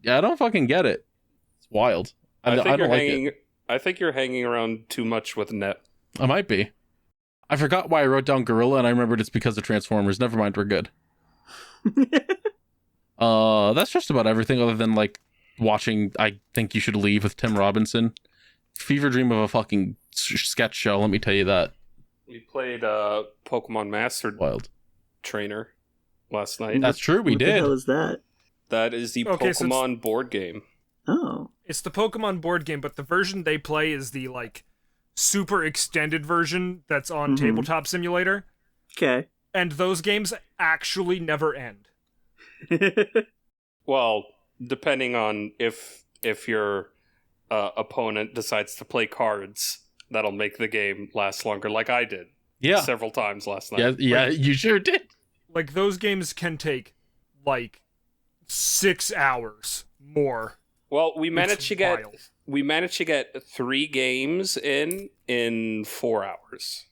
Yeah, I don't fucking get it. It's wild. I think don't you're like hanging. it. I think you're hanging around too much with Net. I might be. I forgot why I wrote down gorilla, and I remembered it's because of Transformers. Never mind, we're good. That's just about everything other than, like, watching I Think You Should Leave with Tim Robinson. Fever dream of a fucking sketch show, let me tell you that. We played Pokemon Master Wild. Trainer last night. That's true, we What the did. hell is that? That is the Okay, so Pokemon board game. Oh. It's the Pokemon board game, but the version they play is the, like, super extended version that's on Mhm. Tabletop Simulator. Okay. And those games actually never end. Well, depending on if your opponent decides to play cards, that'll make the game last longer, like I did Yeah. several times last night. Yeah, you sure did. Like, those games can take, like, 6 hours more. Well, we It's managed to get 3 games in 4 hours.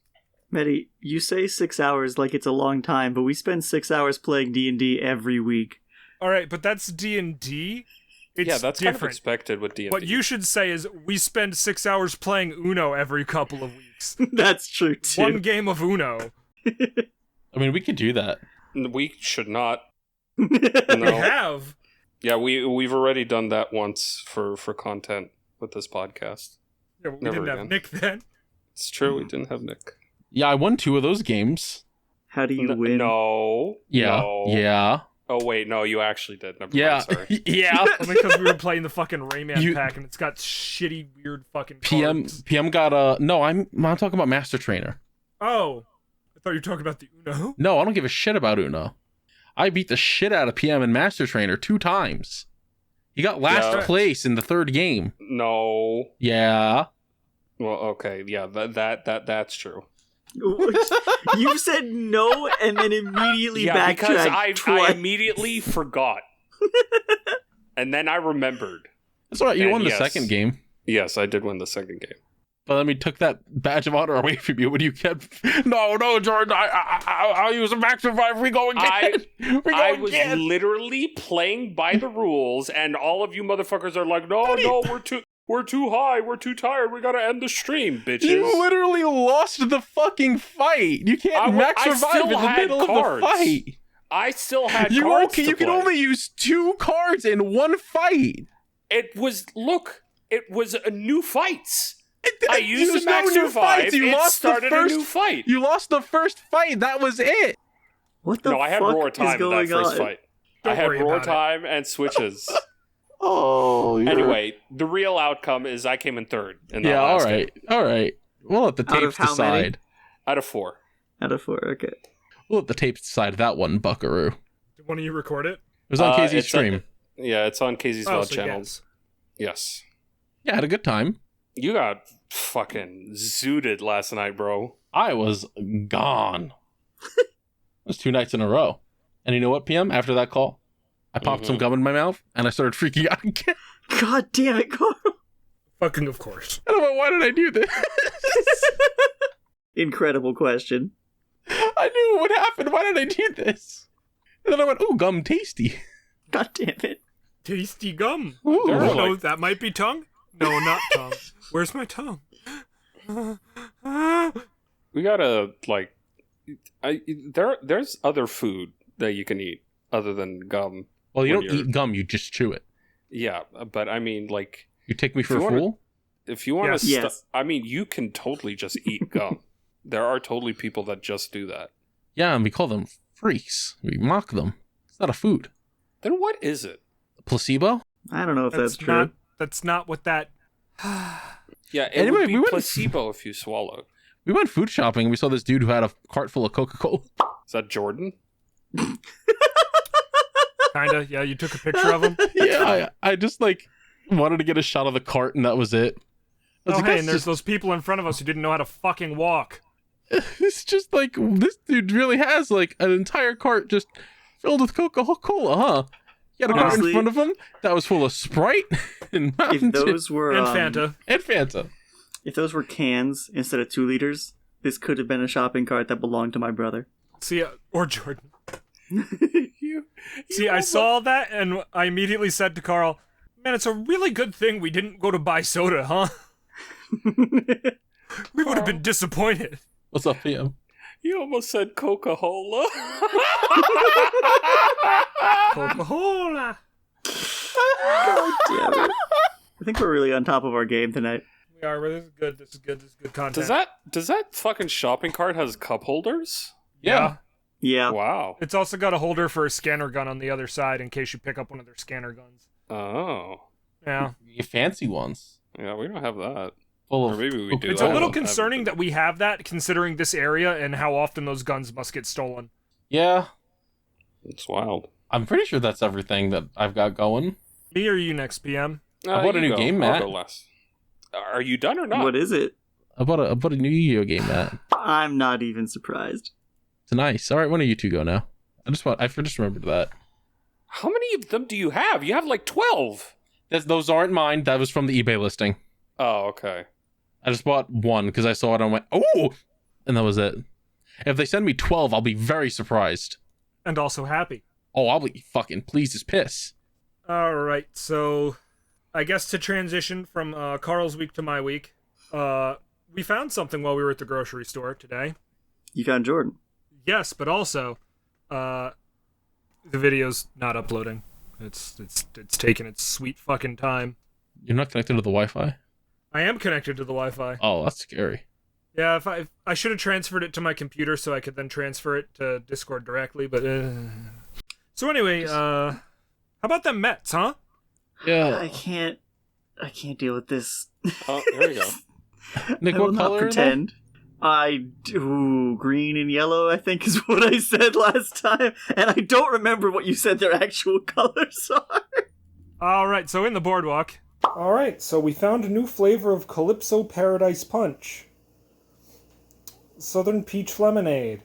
Mehdi, you say 6 hours like it's a long time, but we spend 6 hours playing D&D every week. All right, but that's D&D. It's Yeah, that's kind of different. expected with D&D. What you should say is we spend 6 hours playing Uno every couple of weeks. That's true, too. One game of Uno. I mean, we could do that. We should not. We No. have. Yeah, we've already done that once for content with this podcast. Yeah, but we Never didn't have again. Nick then. It's true, we didn't have Nick. Yeah, I won 2 of those games. How do you win? No. Yeah. No. Yeah. Oh wait, no, you actually did. Never Yeah. mind, sorry. Yeah. Only because we were playing the fucking Rayman You- pack and it's got shitty, weird fucking PM cards. got a no. I'm talking about Master Trainer. Oh. I thought you were talking about the Uno. No, I don't give a shit about Uno. I beat the shit out of PM and Master Trainer 2 times. He got last Yeah. place in the 3rd game. No. Yeah. Well, okay, yeah, that's true. You said no and then immediately Yeah, because backtracked I twice. immediately forgot. And then I remembered. That's all right. You And won the yes. 2nd game. Yes, I did win the 2nd game. But let me took that badge of honor away from you when you kept. No, Jordan. I'll use a max survive. We go again. I was literally playing by the rules, and all of you motherfuckers are like, no, we're too high, we're too tired, we gotta end the stream, bitches. You literally lost the fucking fight. You can't max I survive still in the had middle cards. of the fight. I still had You cards to you can play. only use 2 cards in one fight. It was a new fights. I used There's the max no new survive. fights. You It lost the started first a new fight. You lost the first fight. That was it. What the No, I had fuck roar is time in that going first on? fight. Don't I had worry roar about it. time and switches. Oh. Anyway, the real outcome is I came in 3rd in that Yeah. All last right. game. All right. We'll let the Out of tapes how many? decide. Out of 4. Out of 4, okay. We'll let the tape decide that one, buckaroo. Did one of you record it? It was on KZ's it's stream. It's on KZ's VOD so channel. yes. Yes. Yeah, I had a good time. You got fucking zooted last night, bro. I was gone. It was 2 nights in a row. And you know what, PM? After that call, I popped some gum in my mouth, and I started freaking out again. God damn it, Carl. Fucking of course. I don't know, why did I do this? Incredible question. I knew it would happen. Why did I do this? And then I went, ooh, gum tasty. God damn it. Tasty gum. Ooh. There Oh, are, no, like- that might be tongue. No, not tongue. Where's my tongue? We gotta there's other food that you can eat other than gum. Well, you when don't eat gum, you just chew it. Yeah, but I mean, like, You take me for If a you wanna- fool? if you want to, Yes. I mean, you can totally just eat gum. There are totally people that just do that. Yeah, and we call them freaks. We mock them. It's not a food. Then what is it? Placebo? I don't know if that's true. Not, that's not what that... Yeah, it Anyway, would be we went- placebo if you swallowed. We went food shopping and we saw this dude who had a cart full of Coca-Cola. Is that Jordan? Kinda, yeah, you took a picture of him. Yeah, I just wanted to get a shot of the cart and that was it. I was Oh, like, hey, that's and there's just- those people in front of us who didn't know how to fucking walk. It's just this dude really has an entire cart just filled with Coca-Cola, huh? He had a cart in Honestly- front of him that was full of Sprite and Mountain If those were And Fanta. and Fanta. if those were cans instead of 2 liters, this could have been a shopping cart that belonged to my brother. See, or Jordan. You See, I saw that and I immediately said to Carl, man, it's a really good thing we didn't go to buy soda, huh? We would have been disappointed. What's up, PM? You almost said Coca-Cola. Coca-Cola. God damn it. I think we're really on top of our game tonight. We are, this is good, this is good, this is good content. Does that fucking shopping cart has cup holders? Yeah. Yeah. Wow. It's also got a holder for a scanner gun on the other side in case you pick up one of their scanner guns. Oh. Yeah. You fancy ones. Yeah, we don't have that. Full Or of maybe we do. It's I a don't little know. concerning that we have that, considering this area and how often those guns must get stolen. Yeah, It's wild. I'm pretty sure that's everything that I've got going. Me or you next, PM? I bought a you new go. game, I'll Matt. go last. Are you done or not? What is it? I bought a new Yu-Gi-Oh game, Matt. I'm not even surprised. It's nice. All right, one of you two go now. I just remembered that. How many of them do you have? You have like 12. Those aren't mine. That was from the eBay listing. Oh, okay. I just bought one because I saw it and I went, oh! And that was it. If they send me 12, I'll be very surprised. And also happy. Oh, I'll be fucking pleased as piss. Alright, so I guess to transition from Carl's week to my week, we found something while we were at the grocery store today. You found Jordan. Yes, but also, the video's not uploading. It's taking its sweet fucking time. You're not connected to the Wi-Fi? I am connected to the Wi-Fi. Oh, that's scary. Yeah, if I should have transferred it to my computer so I could then transfer it to Discord directly, but So anyway, how about them Mets, huh? Yeah. I can't deal with this. Oh, there we go. Nick, I will what not color are they? pretend. I do green and yellow, I think is what I said last time, and I don't remember what you said their actual colors are. Alright, so in the boardwalk. Alright, so we found a new flavor of Calypso Paradise Punch. Southern Peach Lemonade.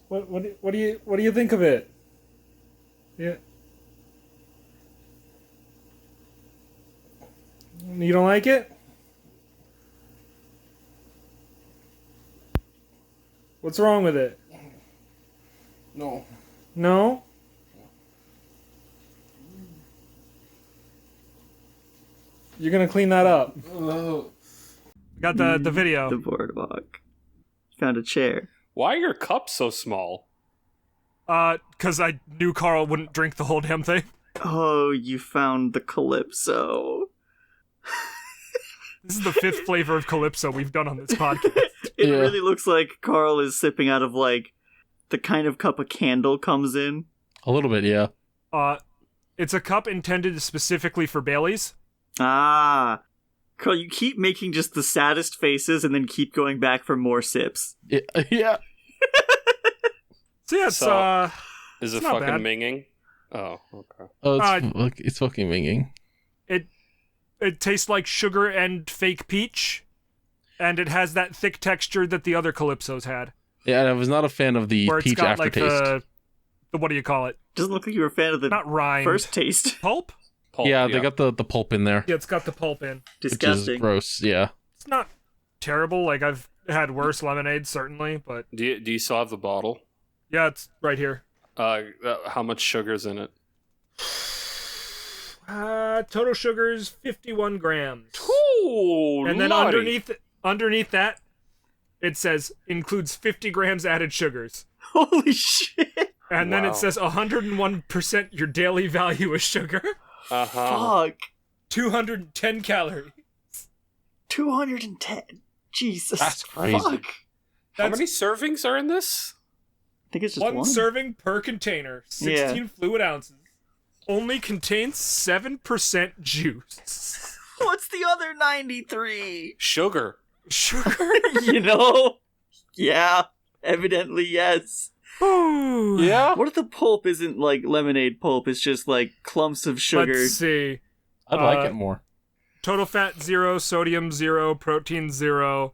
What do you think of it? Yeah. You don't like it? What's wrong with it? No. No? You're gonna clean that up. Got the video. The boardwalk. Found a chair. Why are your cups so small? 'Cause I knew Carl wouldn't drink the whole damn thing. Oh, you found the Calypso. This is the 5th flavor of Calypso we've done on this podcast. It Yeah. really looks like Carl is sipping out of, like, the kind of cup a candle comes in. A little bit, yeah. It's a cup intended specifically for Baileys. Ah. Carl, you keep making just the saddest faces and then keep going back for more sips. Yeah. So yeah, is it not fucking bad. minging? Oh, okay. Oh, it's fucking minging. It tastes like sugar and fake peach, and it has that thick texture that the other Calypsos had. Yeah, and I was not a fan of the Where it's peach got like aftertaste. the what do you call it? Doesn't look like you were a fan of the Not rind. first taste. Pulp? Pulp, Yeah, they got the pulp in there, Yeah, it's got the pulp in. which is Disgusting. gross. Yeah. It's not terrible. Like I've had worse lemonade certainly, but Do you still have the bottle? yeah, it's right here. How much sugar's in it? Total sugar's 51 grams. Ooh, And then lordy. underneath that, it says includes 50 grams added sugars. Holy shit. And then Wow. it says 101% your daily value is sugar. Uh-huh. Fuck. 210 calories. 210. Jesus. That's crazy. Fuck. How That's many servings are in this? I think it's just one one. serving per container. 16 fluid ounces. Only contains 7% juice. What's the other 93? Sugar. Sugar? You know? Yeah. Evidently, yes. Ooh. Yeah. What if the pulp isn't like lemonade pulp? It's just like clumps of sugar. Let's see. I'd like it more. Total fat 0, sodium 0, protein 0,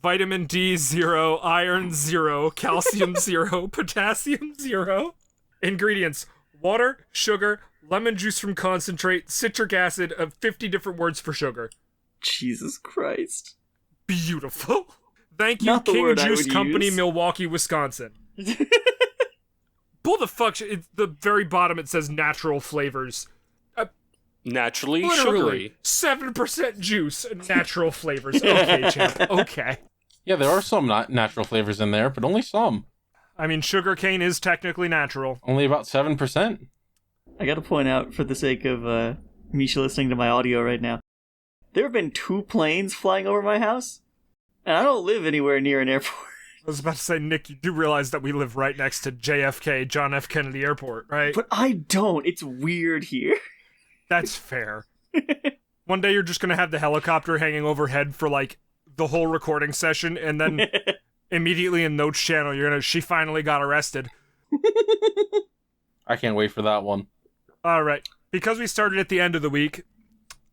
vitamin D 0, iron 0, calcium 0, potassium 0. Ingredients: water, sugar, lemon juice from concentrate, citric acid, of 50 different words for sugar. Jesus Christ. Beautiful. Thank you, Not the King word I Juice would Company, use. Milwaukee, Wisconsin. Pull the fuck. It's the very bottom. It says natural flavors. Naturally Literally, sugary. 7% juice, natural flavors. Okay, champ. Okay. Yeah, there are some natural flavors in there, but only some. I mean, sugarcane is technically natural. Only about 7%. I gotta point out, for the sake of Misha listening to my audio right now, there have been 2 planes flying over my house, and I don't live anywhere near an airport. I was about to say, Nick, you do realize that we live right next to JFK, John F. Kennedy Airport, right? But I don't. It's weird here. That's fair. One day you're just gonna have the helicopter hanging overhead for, like, the whole recording session, and then immediately in Notes channel, she finally got arrested. I can't wait for that one. Alright, because we started at the end of the week,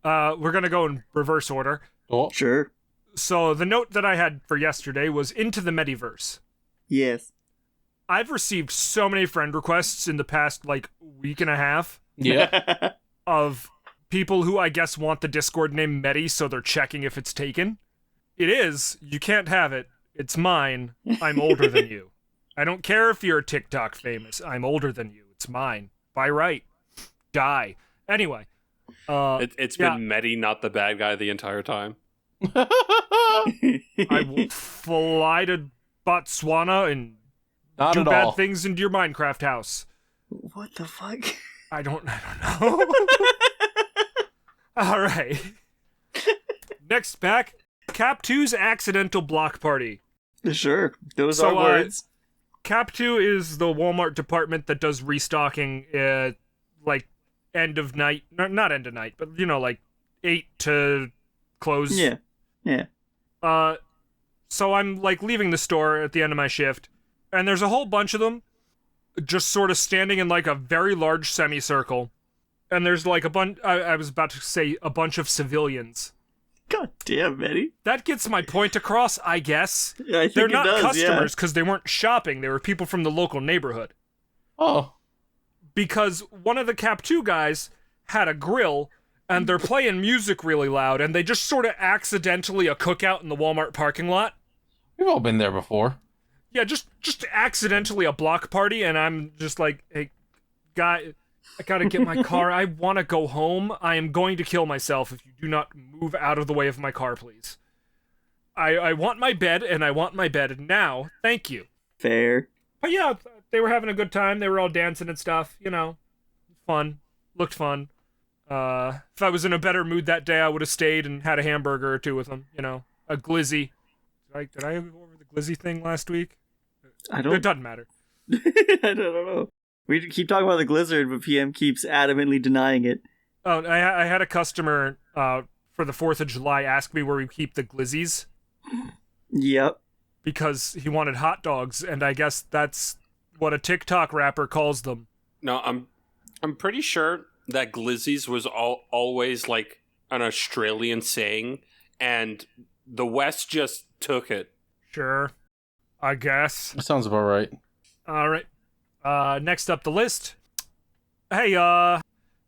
we're gonna go in reverse order. Oh, Sure. So the note that I had for yesterday was Into the Mediverse. Yes. I've received so many friend requests in the past, like, week and a half yeah. of people who I guess want the Discord name Medi, so they're checking if it's taken. It is. You can't have it. It's mine. I'm older than you. I don't care if you're TikTok famous. I'm older than you. It's mine. By right. Die. Anyway. It's been Medi, not the bad guy, the entire time. I will fly to Botswana and Not do at bad all. things into your Minecraft house. What the fuck? I don't know. All right. Next back, Cap 2's accidental block party. Sure. Those So, are words. Cap 2 is the Walmart department that does restocking like end of night, not end of night, but like 8 to close. Yeah. Yeah. So I'm like leaving the store at the end of my shift, and there's a whole bunch of them just sort of standing in like a very large semicircle. And there's like a bunch, I was about to say a bunch of civilians. God damn, Eddie. That gets my point across, I guess. Yeah, I think They're it not does, customers because they weren't shopping. They were people from the local neighborhood. Oh. Because one of the Cap 2 guys had a grill, and they're playing music really loud, and they just sort of accidentally a cookout in the Walmart parking lot. We've all been there before. Yeah, just accidentally a block party, and I'm just like, hey, guy, I gotta get my car. I want to go home. I am going to kill myself if you do not move out of the way of my car, please. I want my bed, and I want my bed now. Thank you. Fair. But yeah, they were having a good time. They were all dancing and stuff, Fun. Looked fun. If I was in a better mood that day, I would have stayed and had a hamburger or two with them, a glizzy. Did I go over the glizzy thing last week? I don't. It doesn't matter. I don't know. We keep talking about the Blizzard, but PM keeps adamantly denying it. Oh, I had a customer from for the 4th of July ask me where we keep the glizzies Yep. because he wanted hot dogs, and I guess that's what a TikTok rapper calls them. No, I'm pretty sure that glizzies was always like an Australian saying, and the West just took it. Sure, I guess. That sounds about right. All right. Next up the list. Hey, know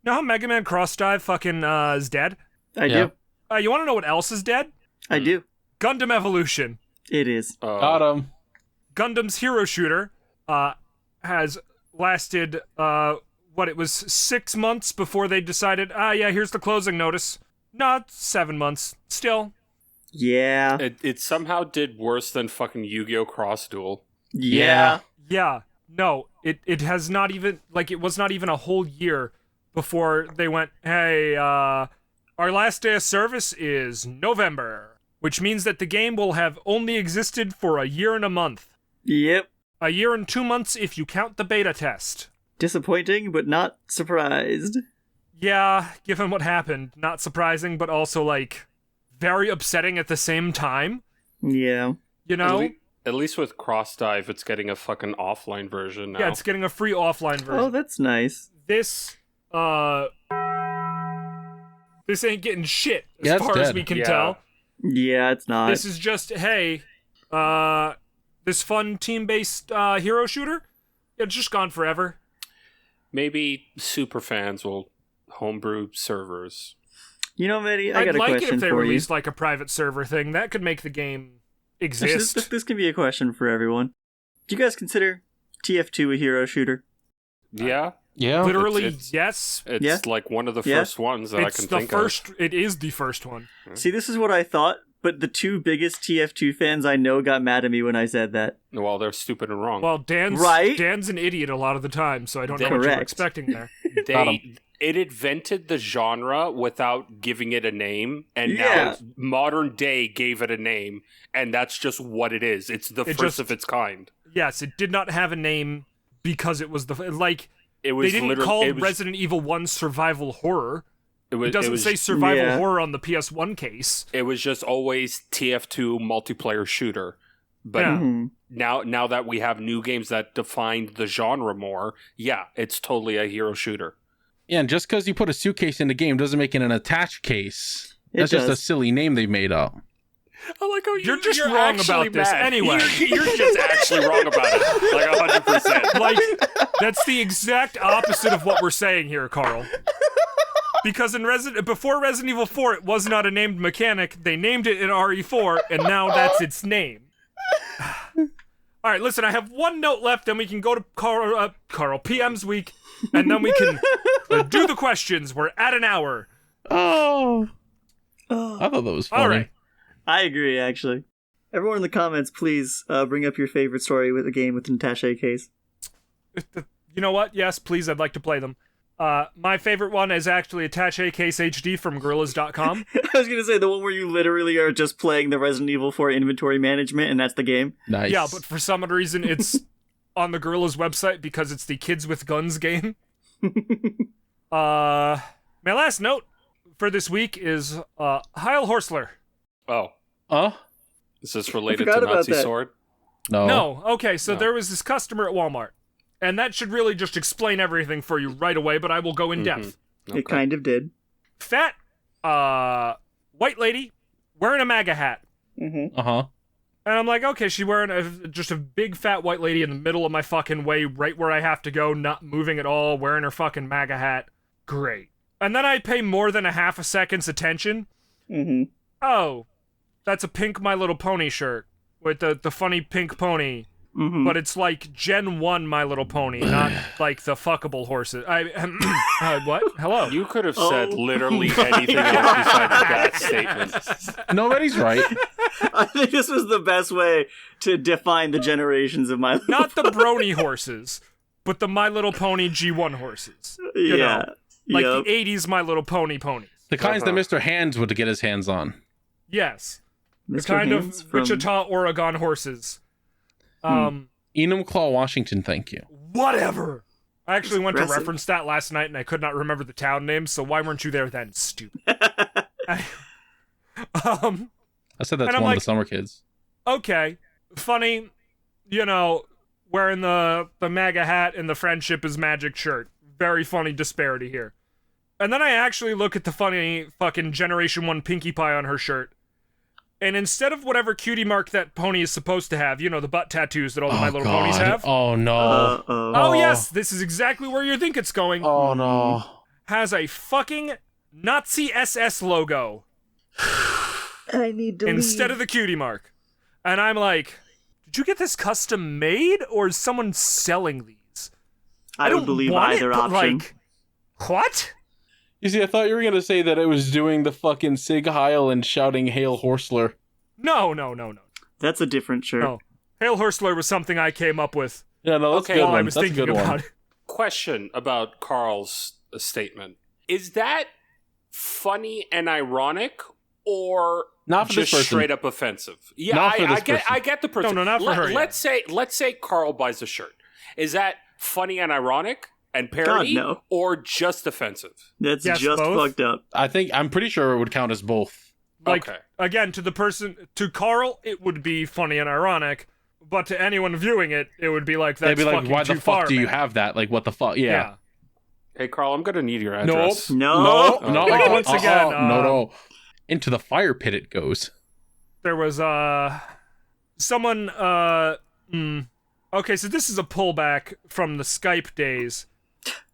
how Mega Man Cross Dive fucking is dead? I Yeah. do. You want to know what else is dead? I do. Gundam Evolution. It is. Got him. Gundam's hero shooter has lasted it was 6 months before they decided, yeah, here's the closing notice. Not 7 months. Still. Yeah. It somehow did worse than fucking Yu-Gi-Oh! Cross Duel. Yeah. Yeah. No, it has not even, it was not even a whole year before they went, hey, our last day of service is November, which means that the game will have only existed for a year and a month. Yep. A year and 2 months if you count the beta test. Disappointing, but not surprised. Yeah, given what happened, not surprising, but also, very upsetting at the same time. Yeah. You know? At least with Cross Dive, it's getting a fucking offline version now. Yeah, it's getting a free offline version. Oh, that's nice. This ain't getting shit, as Yeah, it's far as dead. we can Yeah. tell. Yeah, it's not. This is just, hey, this fun team-based hero shooter, it's just gone forever. Maybe super fans will homebrew servers. You know, Maddie, I I'd got a like it question if they for you. released a private server thing. That could make the game exist. This can be a question for everyone. Do you guys consider TF2 a hero shooter? Yeah, Yeah. Literally, it's- yes. it's Yeah. like one of the Yeah. first ones that It's I can the think first. of. It is the first one. See, this is what I thought, but the two biggest TF2 fans I know got mad at me when I said that. Well, they're stupid and wrong. Well, Dan's Right? Dan's an idiot a lot of the time, so I don't know what you're Correct. expecting there. Got It invented the genre without giving it a name, and Yeah. now modern day gave it a name, and that's just what it is. It's the It first just- of its kind. Yes, it did not have a name because it was It they was didn't literally call it was, Resident Evil 1 survival horror. it was, It doesn't was, say survival Yeah. horror on the PS1 case. It was just always TF2 multiplayer shooter. But Yeah. Mhm. now that we have new games that defined the genre more, yeah, it's totally a hero shooter. Yeah, and just because you put a suitcase in the game doesn't make it an attach case. It That's just a does. silly name they've made up. I like how You're just wrong actually about this mad. anyway. You're just actually wrong about it, like 100%. Like, that's the exact opposite of what we're saying here, Carl. Because before Resident Evil 4, it was not a named mechanic. They named it in RE4, and now that's its name. All right, listen, I have one note left, then we can go to Carl PM's week, and then we can do the questions. We're at an hour. Oh. I thought that was funny. All right. I agree, actually. Everyone in the comments, please bring up your favorite story with a game with an attaché case. You know what? Yes, please, I'd like to play them. My favorite one is actually Attache Case HD from Gorillas.com. I was gonna say the one where you literally are just playing the Resident Evil 4 inventory management, and that's the game. Nice. Yeah, but for some odd reason, it's on the Gorillas website because it's the Kids with Guns game. My last note for this week is Heil Horsler. Oh, is this related forgot to about Nazi that. sword? No. No, okay, so No. there was this customer at Walmart, and that should really just explain everything for you right away, but I will go in depth. It kind of did. Fat, white lady wearing a MAGA hat. Mm-hmm. Uh-huh. And I'm like, okay, she's wearing just a big fat white lady in the middle of my fucking way, right where I have to go, not moving at all, wearing her fucking MAGA hat. Great. And then I pay more than a half a second's attention. Mm-hmm. Oh, that's a pink My Little Pony shirt with the funny pink pony. Mm-hmm. But it's like Gen 1 My Little Pony, not like the fuckable horses. What? Hello? You could have said Oh. literally anything else besides that statement. Nobody's right. I think this was the best way to define the generations of my. Not the brony horses, but the My Little Pony G1 horses. You Yeah. know, like Yup. the 80s My Little Pony ponies. The kinds that Uh-huh. Mr. Hands would get his hands on. Yes. The Mr. kind Hands of from- Wichita, Oregon horses. Enumclaw, Washington, thank you. Whatever. I actually went to Expressive. reference that last night and I could not remember the town name, so why weren't you there then, stupid? I said that's And I'm one of like, the summer kids. okay, funny, wearing the MAGA hat and the friendship is magic shirt. Very funny disparity here. And then I actually look at the funny fucking Generation 1 Pinkie Pie on her shirt. And instead of whatever cutie mark that pony is supposed to have, the butt tattoos that all the My Little Ponies have. Oh no. Oh yes, this is exactly where you think it's going. Oh no. Has a fucking Nazi SS logo. I need to instead of the cutie mark. And I'm like, did you get this custom made or is someone selling these? I would believe either option. Like, what? You see, I thought you were going to say that it was doing the fucking Sig Heil and shouting Hail Horsler. No. That's a different shirt. No. Hail Horsler was something I came up with. Yeah, no, that's Okay, a good while one. I was That's a thinking good about one. it. Question about Carl's statement. Is that funny and ironic or Not for this just person. straight up offensive? Yeah, Not for this I get person. I get the person. No, not for her, Let's say Carl buys a shirt. Is that funny and ironic and parody God, no. or just offensive? That's Yes, just both. fucked up. I'm pretty sure it would count as both. Like, Okay. again, to Carl, it would be funny and ironic, but to anyone viewing it, it would be like, that's They'd be like, fucking why too the far, fuck do you man." have that? Like, what the fuck? Yeah. Hey Carl, I'm gonna need your Nope. address. No. No. Like, once again, no. Into the fire pit it goes. There was, someone, okay, so this is a pullback from the Skype days,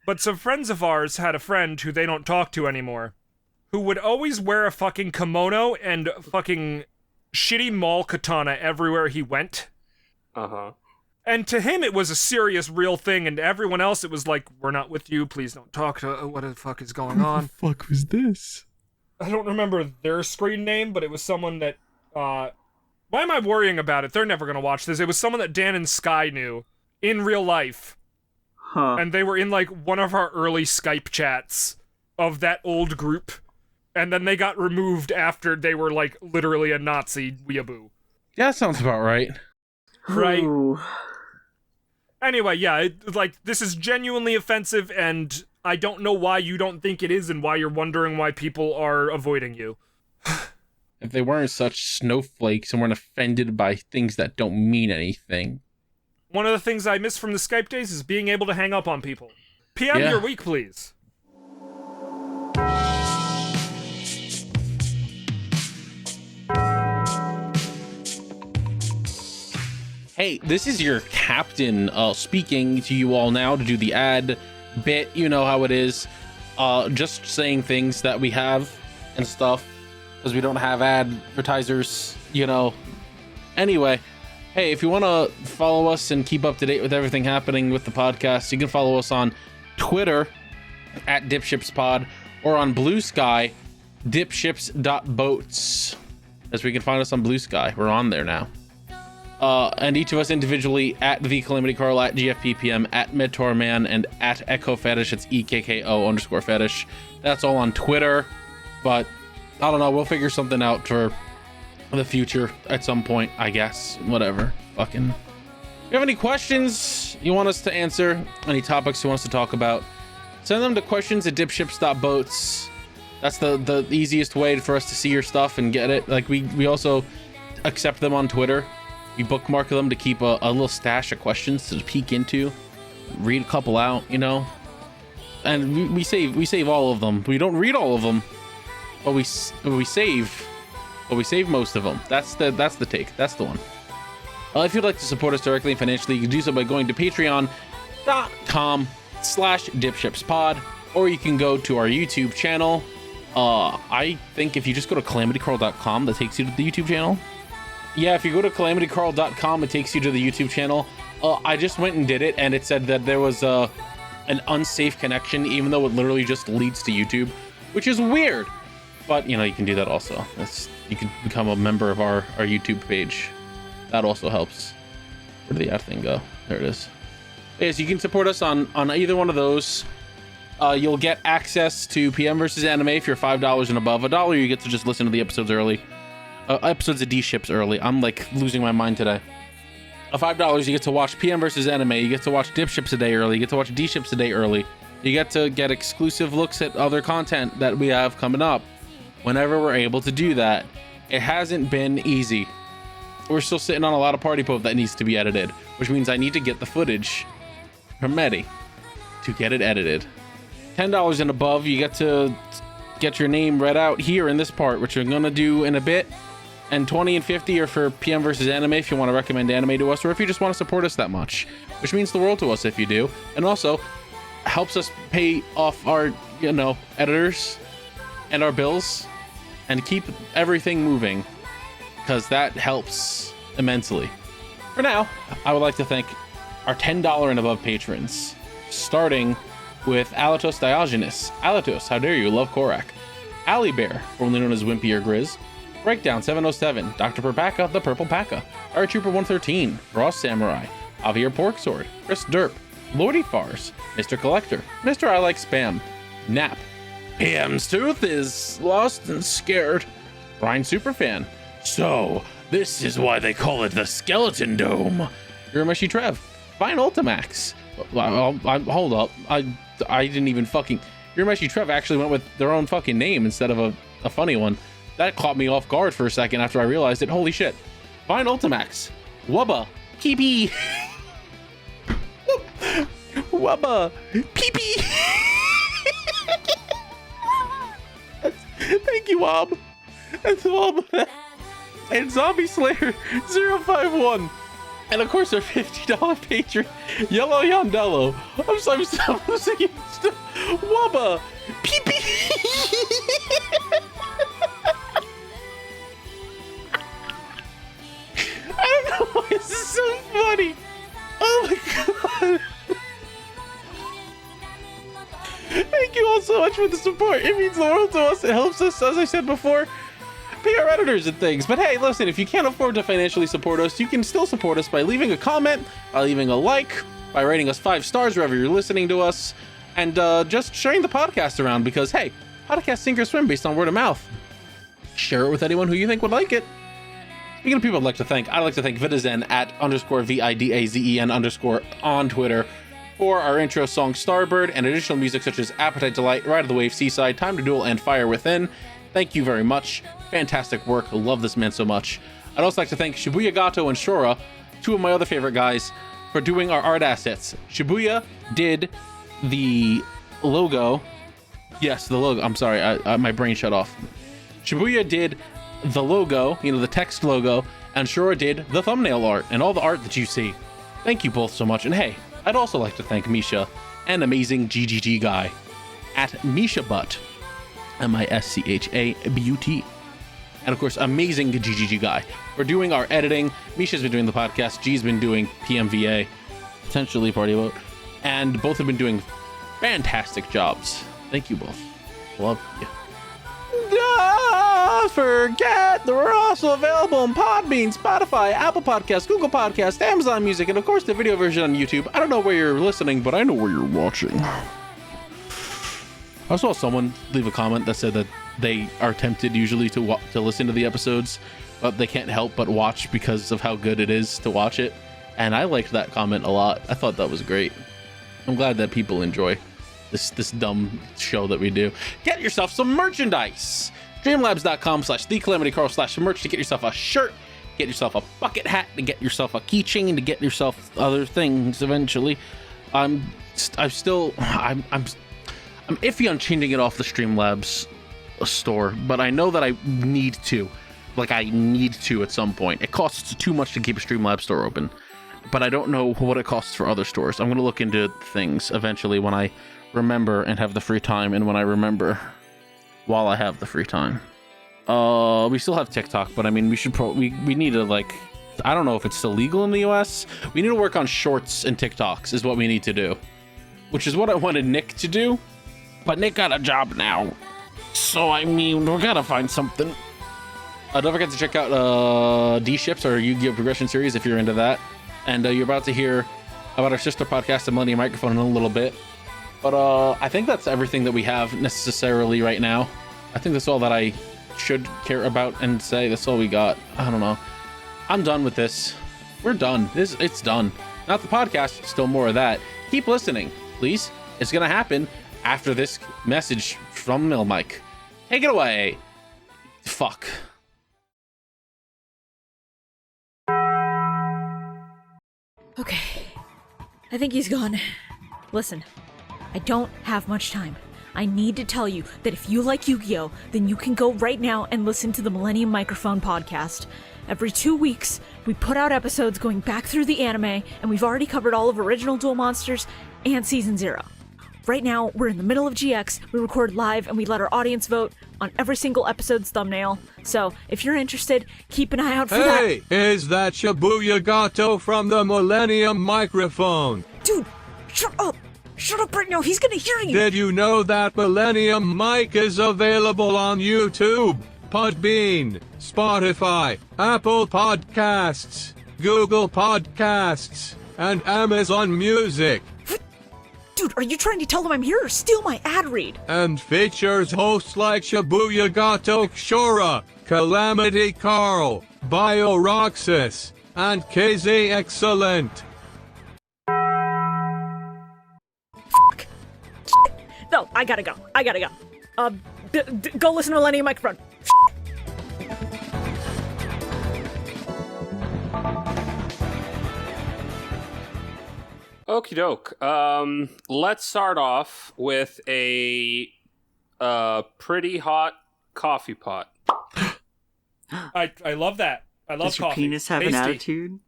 but some friends of ours had a friend who they don't talk to anymore, who would always wear a fucking kimono and fucking shitty mall katana everywhere he went. Uh-huh. And to him, it was a serious, real thing, and to everyone else, it was like, we're not with you, please don't talk to what the fuck is going on. Fuck was this? I don't remember their screen name, but it was someone that, why am I worrying about it? They're never gonna watch this. It was someone that Dan and Sky knew in real life. Huh. And they were in, like, one of our early Skype chats of that old group. And then they got removed after they were, like, literally a Nazi weeaboo. Yeah, that sounds about right. Right. Ooh. Anyway, yeah, this is genuinely offensive, and I don't know why you don't think it is and why you're wondering why people are avoiding you. If they weren't such snowflakes and weren't offended by things that don't mean anything. One of the things I miss from the Skype days is being able to hang up on people. PM Yeah. your week, please. Hey, this is your captain speaking to you all now to do the ad bit. You know how it is. Just saying things that we have and stuff because we don't have advertisers, Anyway, hey, if you want to follow us and keep up to date with everything happening with the podcast, you can follow us on Twitter at DipShipsPod or on Blue Sky, dipships.boats. As we can find us on Blue Sky. We're on there now. And each of us individually at The Calamity Carl, at GFPPM, at MedTorman, and at Echo Fetish. It's EKKO_fetish. That's all on Twitter. But I don't know. We'll figure something out for the future at some point, I guess. Whatever. Fucking. If you have any questions you want us to answer, any topics you want us to talk about, send them to questions@dipships.boats. That's the easiest way for us to see your stuff and get it. Like, we also accept them on Twitter. We bookmark them to keep a little stash of questions to peek into, read a couple out, and we save all of them. We don't read all of them, but we save most of them. That's the take. That's the one. If you'd like to support us directly and financially, you can do so by going to patreon.com/dipshipspod, or you can go to our YouTube channel. I think if you just go to calamitycarl.com, that takes you to the YouTube channel. Yeah, if you go to calamitycarl.com, it takes you to the YouTube channel. I just went and did it, and it said that there was an unsafe connection, even though it literally just leads to YouTube, which is weird. But, you can do that also. You can become a member of our YouTube page. That also helps. Where did the ad thing go? There it is. Yes, you can support us on either one of those. You'll get access to PM versus Anime if you're $5 and above. $1, you get to just listen to the episodes early. Episodes of D-Ships early. I'm like losing my mind today. $5, you get to watch PM versus Anime. You get to watch DipShips a day early. You get to watch D-Ships a day early. You get to get exclusive looks at other content that we have coming up whenever we're able to do that. It hasn't been easy. We're still sitting on a lot of party pop that needs to be edited, which means I need to get the footage from Medi to get it edited. $10 and above, you get to get your name read out here in this part, which I'm gonna do in a bit. And 20 and 50 are for PM versus anime if you want to recommend anime to us, or if you just want to support us that much, which means the world to us if you do, and also helps us pay off our, editors and our bills and keep everything moving, because that helps immensely. For now, I would like to thank our $10 and above patrons, starting with Alatos Diogenes. Alatos, how dare you, love Korak. Ali Bear, formerly known as Wimpy or Grizz. Breakdown 707, Dr. Perpaka, the Purple Paka, Air Trooper 113, Ross Samurai, Javier Porksword, Chris Derp, Lordy Fars, Mr. Collector, Mr. I Like Spam, Nap, PM's Tooth is lost and scared, Brian Superfan. So, this is why they call it the Skeleton Dome. Urameshi Trev, Fine Ultimax. Hold up, I didn't even fucking... Urameshi Trev actually went with their own fucking name instead of a funny one. That caught me off guard for a second after I realized it. Holy shit. Fine Ultimax. Wubba. Pee-pee. Wubba. Pee-pee. Thank you, Wob. That's Wob. And Zombie Slayer 051. And of course our $50 patron, Yellow Yondello. I'm singing stuff. Wubba. Pee-pee. I don't know why this is so funny. Oh my god. Thank you all so much for the support. It means the world to us. It helps us, as I said before, pay our editors and things. But hey, listen, if you can't afford to financially support us, you can still support us by leaving a comment, by leaving a like, by rating us 5 stars wherever you're listening to us, and just sharing the podcast around, because hey, podcasts sink or swim based on word of mouth. Share it with anyone who you think would like it. Speaking of people I'd like to thank Vidazen at _VIDAZEN_ on Twitter for our intro song Starbird and additional music such as Appetite Delight, Ride of the Wave, Seaside, Time to Duel, and Fire Within. Thank you very much. Fantastic work. Love this man so much. I'd also like to thank Shibuya Gato and Shora, 2 of my other favorite guys, for doing our art assets. Shibuya did the logo. Yes, the logo. I'm sorry. My brain shut off. Shibuya did the logo, the text logo, and Shora did the thumbnail art and all the art that you see. Thank you both so much. And hey, I'd also like to thank Misha and amazing GGG guy at Misha Butt, MISCHABUT, and of course amazing GGG guy for doing our editing. Misha's been doing the podcast, G's been doing PMVA, potentially Party Vote, and both have been doing fantastic jobs. Thank you both. Love you. Don't forget that we're also available on Podbean, Spotify, Apple Podcasts, Google Podcasts, Amazon Music, and of course the video version on YouTube. I don't know where you're listening, but I know where you're watching. I saw someone leave a comment that said that they are tempted usually to listen to the episodes, but they can't help but watch because of how good it is to watch it. And I liked that comment a lot. I thought that was great. I'm glad that people enjoy this dumb show that we do. Get yourself some merchandise. Streamlabs.com/TheCalamityCarl/merch to get yourself a shirt, get yourself a bucket hat, to get yourself a keychain, to get yourself other things eventually. I'm iffy on changing it off the Streamlabs store, but I know that I need to. I need to at some point. It costs too much to keep a Streamlabs store open, but I don't know what it costs for other stores. I'm going to look into things eventually when I remember and have the free time, and when I remember while I have the free time. We still have TikTok, but I mean, we need to I don't know if it's still legal in the US. We need to work on shorts and TikToks is what we need to do, which is what I wanted Nick to do, but Nick got a job now. So, I mean, we gotta find something. Don't forget to check out DipShips, our Yu-Gi-Oh! Progression series if you're into that. And you're about to hear about our sister podcast, the Millennium Microphone, in a little bit. But I think that's everything that we have necessarily right now. I think that's all that I should care about and say. That's all we got. I don't know. I'm done with this. We're done. It's done. Not the podcast, still more of that. Keep listening, please. It's gonna happen after this message from Mil Mike. Take it away. Fuck. I think he's gone. Listen, I don't have much time. I need to tell you that if you like Yu-Gi-Oh, then you can go right now and listen to the Millennium Microphone podcast. Every 2 weeks, we put out episodes going back through the anime, and we've already covered all of Original Duel Monsters and Season 0. Right now, we're in the middle of GX, we record live, and we let our audience vote on every single episode's thumbnail. So, if you're interested, keep an eye out for that. Hey, is that Shibuya Gato from the Millennium Microphone? Dude, shut up! Shut up right now, he's gonna hear you! Did you know that Millennium Mic is available on YouTube, Podbean, Spotify, Apple Podcasts, Google Podcasts, and Amazon Music? Dude, are you trying to tell them I'm here or steal my ad read? And features hosts like Shibuya Gato Shora, Calamity Carl, BioRoxas, and KZ Excellent. Fuck. No, I gotta go. Go listen to Millennium Microphone. Okie doke. Let's start off with a pretty hot coffee pot. I love that. I love Does your coffee. penis have Tasty. an attitude?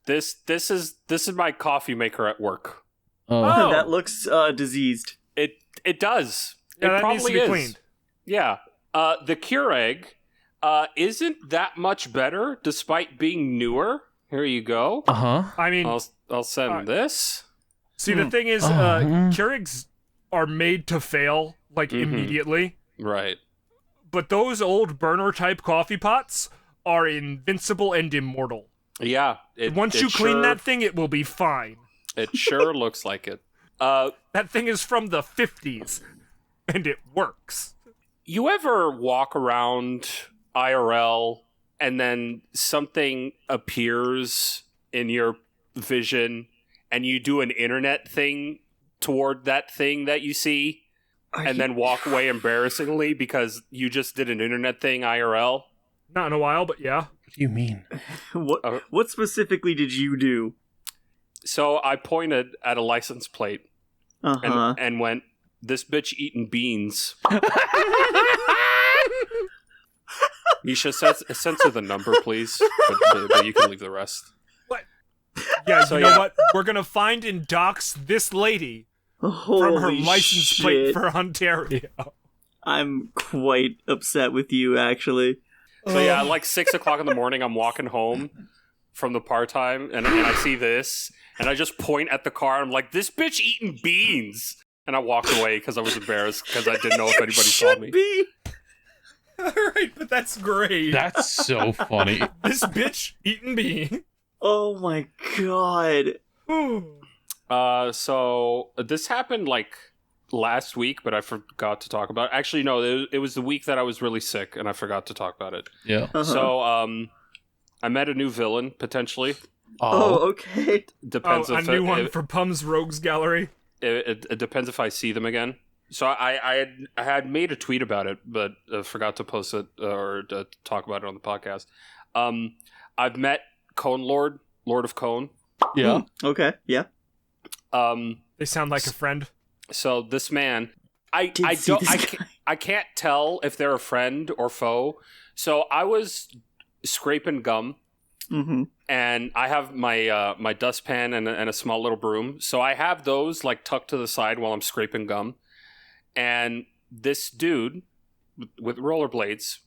This is my coffee maker at work. Oh. That looks diseased. It does. Yeah, it that probably needs to be is. cleaned. Yeah. The Keurig isn't that much better despite being newer. Here you go. Uh-huh. I mean, I'll send this. see, the thing is, Keurigs are made to fail, like, immediately. Right. But those old burner-type coffee pots are invincible and immortal. Yeah. Once you clean that thing, it will be fine. It sure looks like it. That thing is from the 50s, and it works. You ever walk around IRL and then something appears in your vision and you do an internet thing toward that thing that you see and then walk away embarrassingly because you just did an internet thing IRL? Not in a while, but yeah. What do you mean? What specifically did you do? So I pointed at a license plate and went, "This bitch eating beans." Misha, censor the number, please, but you can leave the rest. What? Yeah, So, you know yeah. what? We're gonna find and dox this lady from her Holy license plate shit. for Ontario. I'm quite upset with you, actually. So yeah, like 6 o'clock in the morning, I'm walking home from the part-time, and I see this, and I just point at the car, and I'm like, "This bitch eating beans!" And I walked away because I was embarrassed because I didn't know if anybody saw me. Be. Alright, but that's great. That's so funny. This bitch eating bean. Oh my god. So this happened like last week, but I forgot to talk about it. Actually, no, it was the week that I was really sick, and I forgot to talk about it. Yeah. Uh-huh. So, I met a new villain, potentially. Oh, okay. Depends a if new one for Pum's Rogues Gallery. It depends if I see them again. So I had made a tweet about it, but forgot to post it or to talk about it on the podcast. I've met Cone Lord of Cone. Yeah. Okay, yeah. They sound like a friend. So this man, I can't tell if they're a friend or foe. So I was scraping gum. Mm-hmm. And I have my my dustpan and a small little broom. So I have those like tucked to the side while I'm scraping gum. And this dude with rollerblades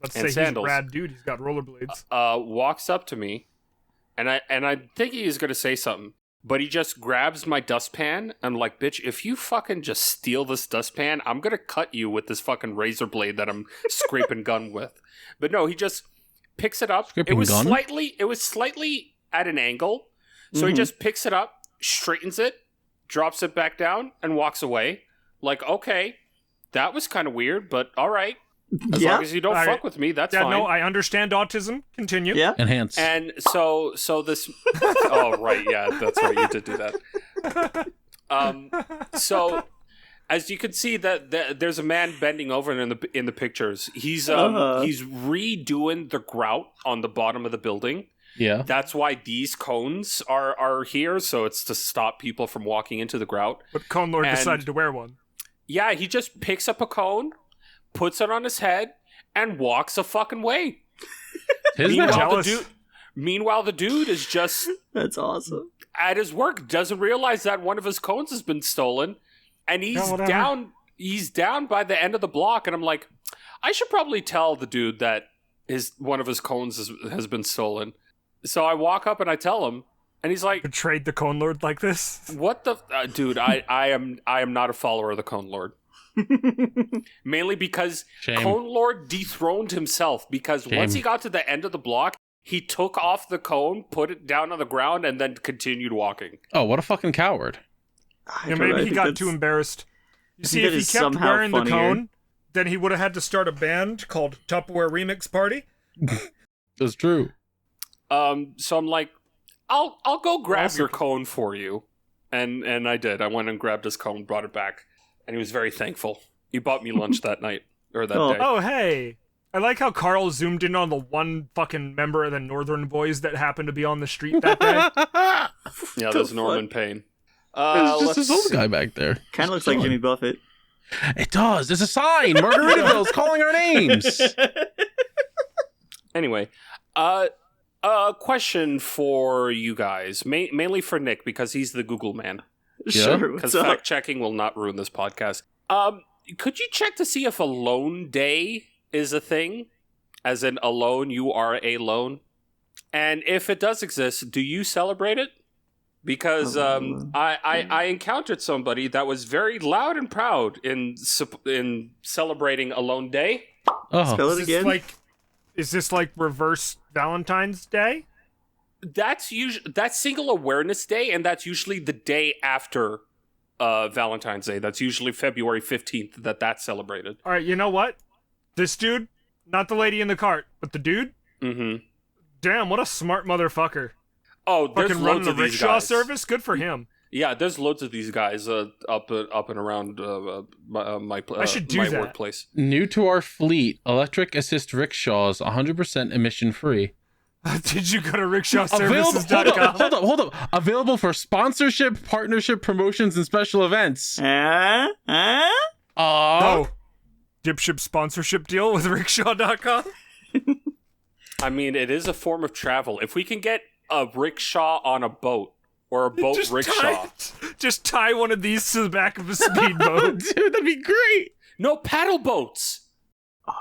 Let's and say sandals he's a rad dude. He's got rollerblades. walks up to me, and I think he's gonna say something, but he just grabs my dustpan. I'm like, "Bitch, if you fucking just steal this dustpan, I'm gonna cut you with this fucking razor blade that I'm scraping gun with." But no, he just picks it up. Scraping gun? It was slightly at an angle, so he just picks it up, straightens it, drops it back down, and walks away. Like, okay, that was kind of weird, but all right. As long as you don't fuck with me, that's yeah, fine. no, I understand autism. Continue. Yeah. Enhance. And so this. Oh right, yeah, that's right. You did do that. So as you can see, that there's a man bending over in the pictures. He's redoing the grout on the bottom of the building. Yeah. That's why these cones are here. So it's to stop people from walking into the grout. But Cone Lord And- decided to wear one. Yeah, he just picks up a cone, puts it on his head, and walks a fucking way. His Meanwhile, the dude is just That's awesome. at his work, doesn't realize that one of his cones has been stolen, and he's whatever. down. He's down by the end of the block, and I'm like, I should probably tell the dude that one of his cones has been stolen. So I walk up and I tell him, and he's like, Betrayed the Cone Lord like this? "What the dude? I am not a follower of the Cone Lord." Mainly because Shame. Cone Lord dethroned himself because once he got to the end of the block, he took off the cone, put it down on the ground, and then continued walking. Oh, what a fucking coward. Yeah, maybe he got too embarrassed. You see, if he kept wearing the cone, then he would have had to start a band called Tupperware Remix Party. That's true. So I'm like, I'll go grab your cone for you, and I did. I went and grabbed his cone, brought it back, and he was very thankful. He bought me lunch that night or that day. Oh, hey. I like how Carl zoomed in on the one fucking member of the Northern Boys that happened to be on the street that day. Yeah, there's Norman Payne. There's just this old guy back there. Kind of looks like Jimmy Buffett. It does. There's a sign. Margaritaville's calling our names. Anyway, question for you guys, mainly for Nick because he's the Google man. Sure, Because what's up? fact checking will not ruin this podcast. Could you check to see if Alone Day is a thing? As in alone, you are alone? And if it does exist, do you celebrate it? Because I encountered somebody that was very loud and proud in celebrating Alone Day. Oh, Spell it again. Is this like reverse Valentine's Day? That's Single Awareness Day, and that's usually the day after Valentine's Day. That's usually February 15th that's celebrated. All right, you know what? This dude, not the lady in the cart, but the dude. Mm-hmm. Damn, what a smart motherfucker! Oh, there's Fucking running loads the of these rickshaw guys. service. Good for him. Yeah, there's loads of these guys up and around my I should do my that. workplace. new to our fleet, electric assist rickshaws, 100% emission free. Did you go to Available. rickshawservices.com? Hold up. Available for sponsorship, partnership, promotions, and special events. Oh, DipShips sponsorship deal with rickshaw.com? I mean, it is a form of travel. If we can get a rickshaw on a boat or a boat rickshaw. Just tie one of these to the back of a speedboat. Dude, that'd be great. No, paddle boats.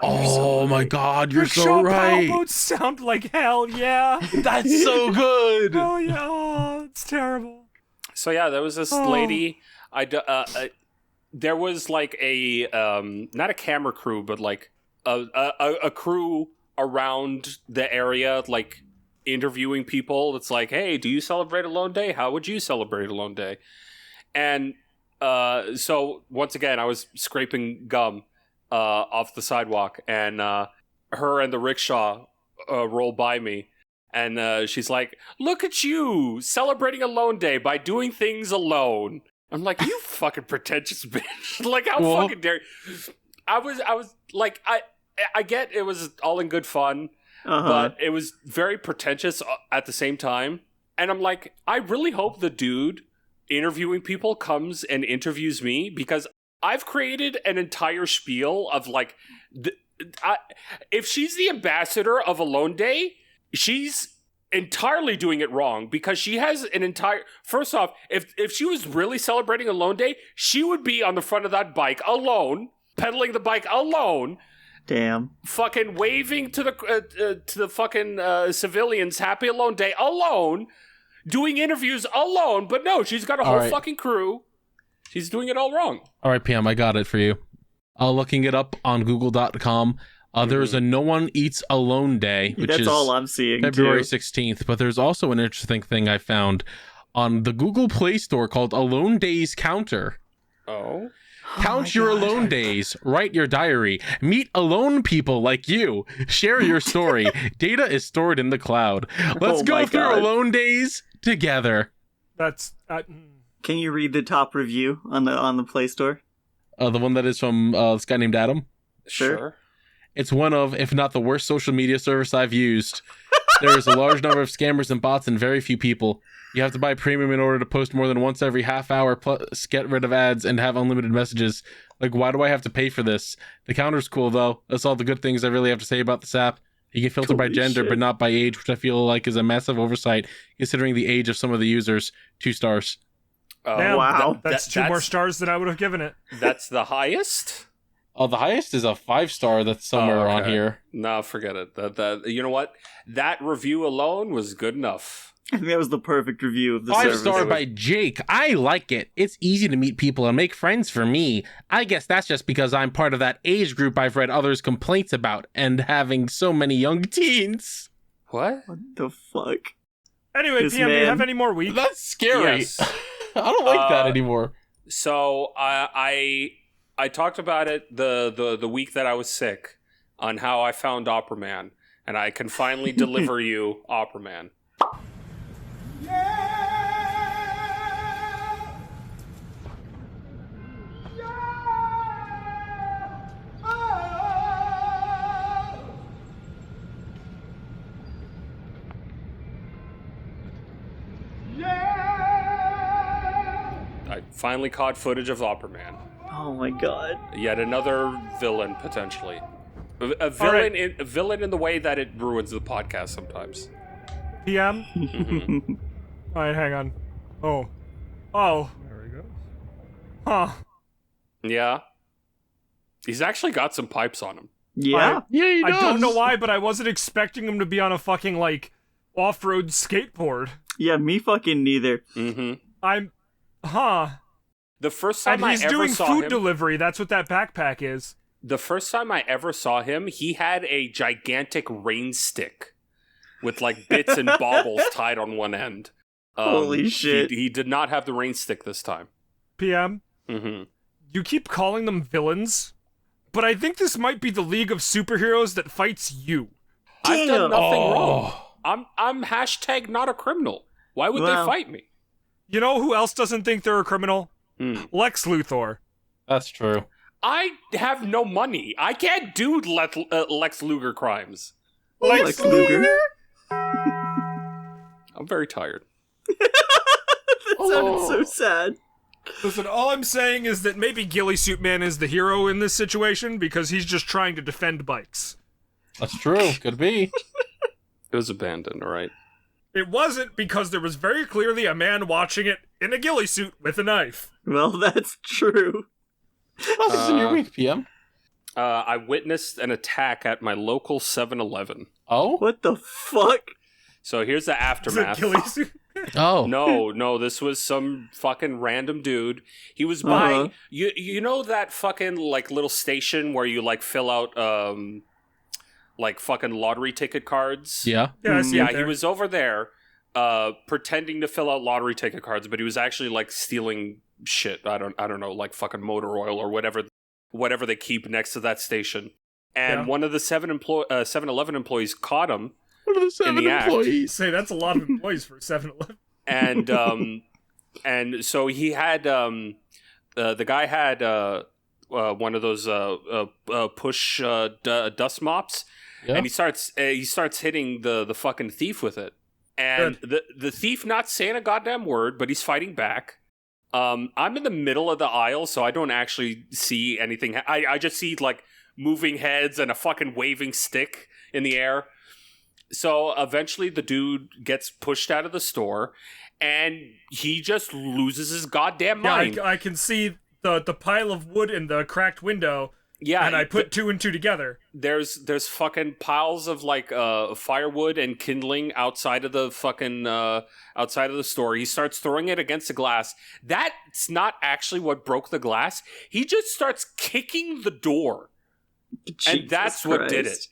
Oh my god, you're Rickshaw so right. paddle boats sound like hell, yeah. That's so good. Oh, yeah. Oh, it's terrible. So yeah, there was this lady. There was like a not a camera crew, but like a crew around the area, like interviewing people. It's like, hey, do you celebrate Alone Day? How would you celebrate Alone Day? And so once again, I was scraping gum off the sidewalk, and her and the rickshaw roll by me. And she's like, look at you celebrating Alone Day by doing things alone. I'm like, you fucking pretentious bitch. Like, how fucking dare you? I was like, I get it was all in good fun, but it was very pretentious at the same time. And I'm like, I really hope the dude interviewing people comes and interviews me, because I've created an entire spiel of like, if she's the ambassador of Alone Day, she's entirely doing it wrong, because she has an entire... First off, if she was really celebrating Alone Day, she would be on the front of that bike alone, pedaling the bike alone. Damn. Fucking waving to the fucking civilians, happy Alone Day, alone, doing interviews alone. But no, she's got a whole fucking crew. She's doing it all wrong. All right, PM, I got it for you. Looking it up on Google.com. There's a No One Eats Alone Day, which That's is all I'm seeing, February too. 16th. But there's also an interesting thing I found on the Google Play Store called Alone Days Counter. Oh. Count your alone days. Write your diary. Meet alone people like you. Share your story. Data is stored in the cloud. Let's go through alone days together. That's... Can you read the top review on the Play Store? The one that is from this guy named Adam. Sure. It's one of, if not the worst social media service I've used. There is a large number of scammers and bots and very few people. You have to buy premium in order to post more than once every half hour, plus get rid of ads and have unlimited messages. Like, why do I have to pay for this? The counter's cool, though. That's all the good things I really have to say about this app. You can filter by Holy gender, shit. but not by age, which I feel like is a massive oversight, considering the age of some of the users. 2 stars. Damn, Wow. That's two more stars than I would have given it. That's the highest? Oh, the highest is a 5-star that's somewhere on here. No, forget it. That you know what? That review alone was good enough. I think that was the perfect review of the 5-star service. by Jake. I like it. It's easy to meet people and make friends for me. I guess that's just because I'm part of that age group I've read others' complaints about and having so many young teens. What? What the fuck? Anyway, This PM, do you man- have any more week? That's scary. Yes. I don't like that anymore. So I talked about it the week that I was sick on how I found Opera Man, and I can finally deliver you Opera Man. I finally caught footage of Opera Man. Oh my god. Yet another villain, potentially. A villain in the way that it ruins the podcast sometimes. PM? Alright, hang on. Oh. There we go. Huh. Yeah. He's actually got some pipes on him. Yeah. Yeah, he I does. don't know why, but I wasn't expecting him to be on a fucking, like, off-road skateboard. Yeah, me fucking neither. Mm-hmm. Huh. The first time And he's I ever doing saw food him, delivery, that's what that backpack is. the first time I ever saw him, he had a gigantic rain stick with like bits and baubles tied on one end. Holy shit. He did not have the rain stick this time. PM, Mm-hmm. you keep calling them villains, but I think this might be the League of Superheroes that fights you. I've done nothing Oh. wrong. I'm hashtag not a criminal. Why would Well. they fight me? You know who else doesn't think they're a criminal? Hmm. Lex Luthor. That's true. I have no money. I can't do Lex Luger crimes. Lex Luger. I'm very tired. That sounded so sad. Listen, all I'm saying is that maybe Ghillie Suit Man is the hero in this situation because he's just trying to defend bikes. That's true. Could be. It was abandoned, all right? It wasn't because there was very clearly a man watching it in a ghillie suit with a knife. Well, that's true. What else is in your week, PM? I witnessed an attack at my local 7-Eleven. Oh? What the fuck? So here's the Is it aftermath. ghillie suit? Oh. No, this was some fucking random dude. He was buying Uh-huh. you know that fucking like little station where you like fill out like fucking lottery ticket cards? Yeah. Yeah, I see Yeah, it there. he was over there pretending to fill out lottery ticket cards, but he was actually like stealing shit. I don't know, like fucking motor oil or whatever they keep next to that station. And Yeah. one of the 7-Eleven employees caught him, What are the 7 the act. employees? Say, that's a lot of employees for 7-Eleven. and so he had the guy had one of those push dust mops, Yeah. and he starts hitting the fucking thief with it, and the thief not saying a goddamn word, but he's fighting back. I'm in the middle of the aisle, so I don't actually see anything. I just see like moving heads and a fucking waving stick in the air. So eventually the dude gets pushed out of the store and he just loses his goddamn mind. Yeah, I can see the pile of wood in the cracked window, Yeah, and I put 2 and 2 together. there's fucking piles of like firewood and kindling outside of the fucking outside of the store. He starts throwing it against the glass. That's not actually what broke the glass. He just starts kicking the door. And that's Jesus what did it. Christ.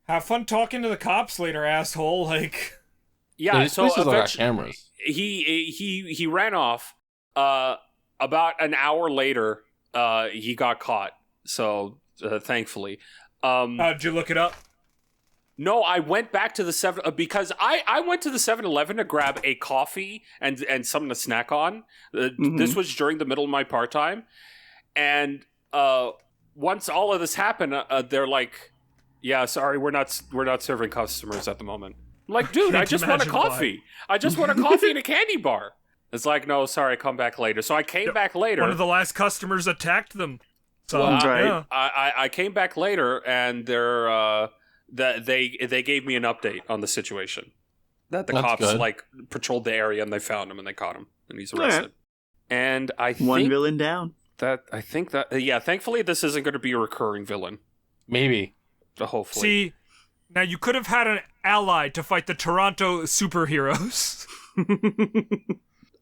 Have fun talking to the cops later, asshole. Like, Yeah, These so places all got eventually cameras. he ran off. About an hour later, he got caught. So thankfully, did you look it up? no, I went back to the 7 because I went to the 7-Eleven to grab a coffee and something to snack on. This was during the middle of my part time, and once all of this happened, they're like, "Yeah, sorry, we're not serving customers at the moment." I'm like, dude, I Can't just want a imagine why. coffee. I just want a coffee and a candy bar. It's like, no, sorry, come back later. So I came back later. One of the last customers attacked them. So, Well, right. yeah. I came back later, and they gave me an update on the situation. That the That's cops good. like patrolled the area and they found him and they caught him and he's All right. arrested. And I One think villain down. thankfully this isn't going to be a recurring villain. Maybe. Hopefully. See, now you could have had an ally to fight the Toronto superheroes.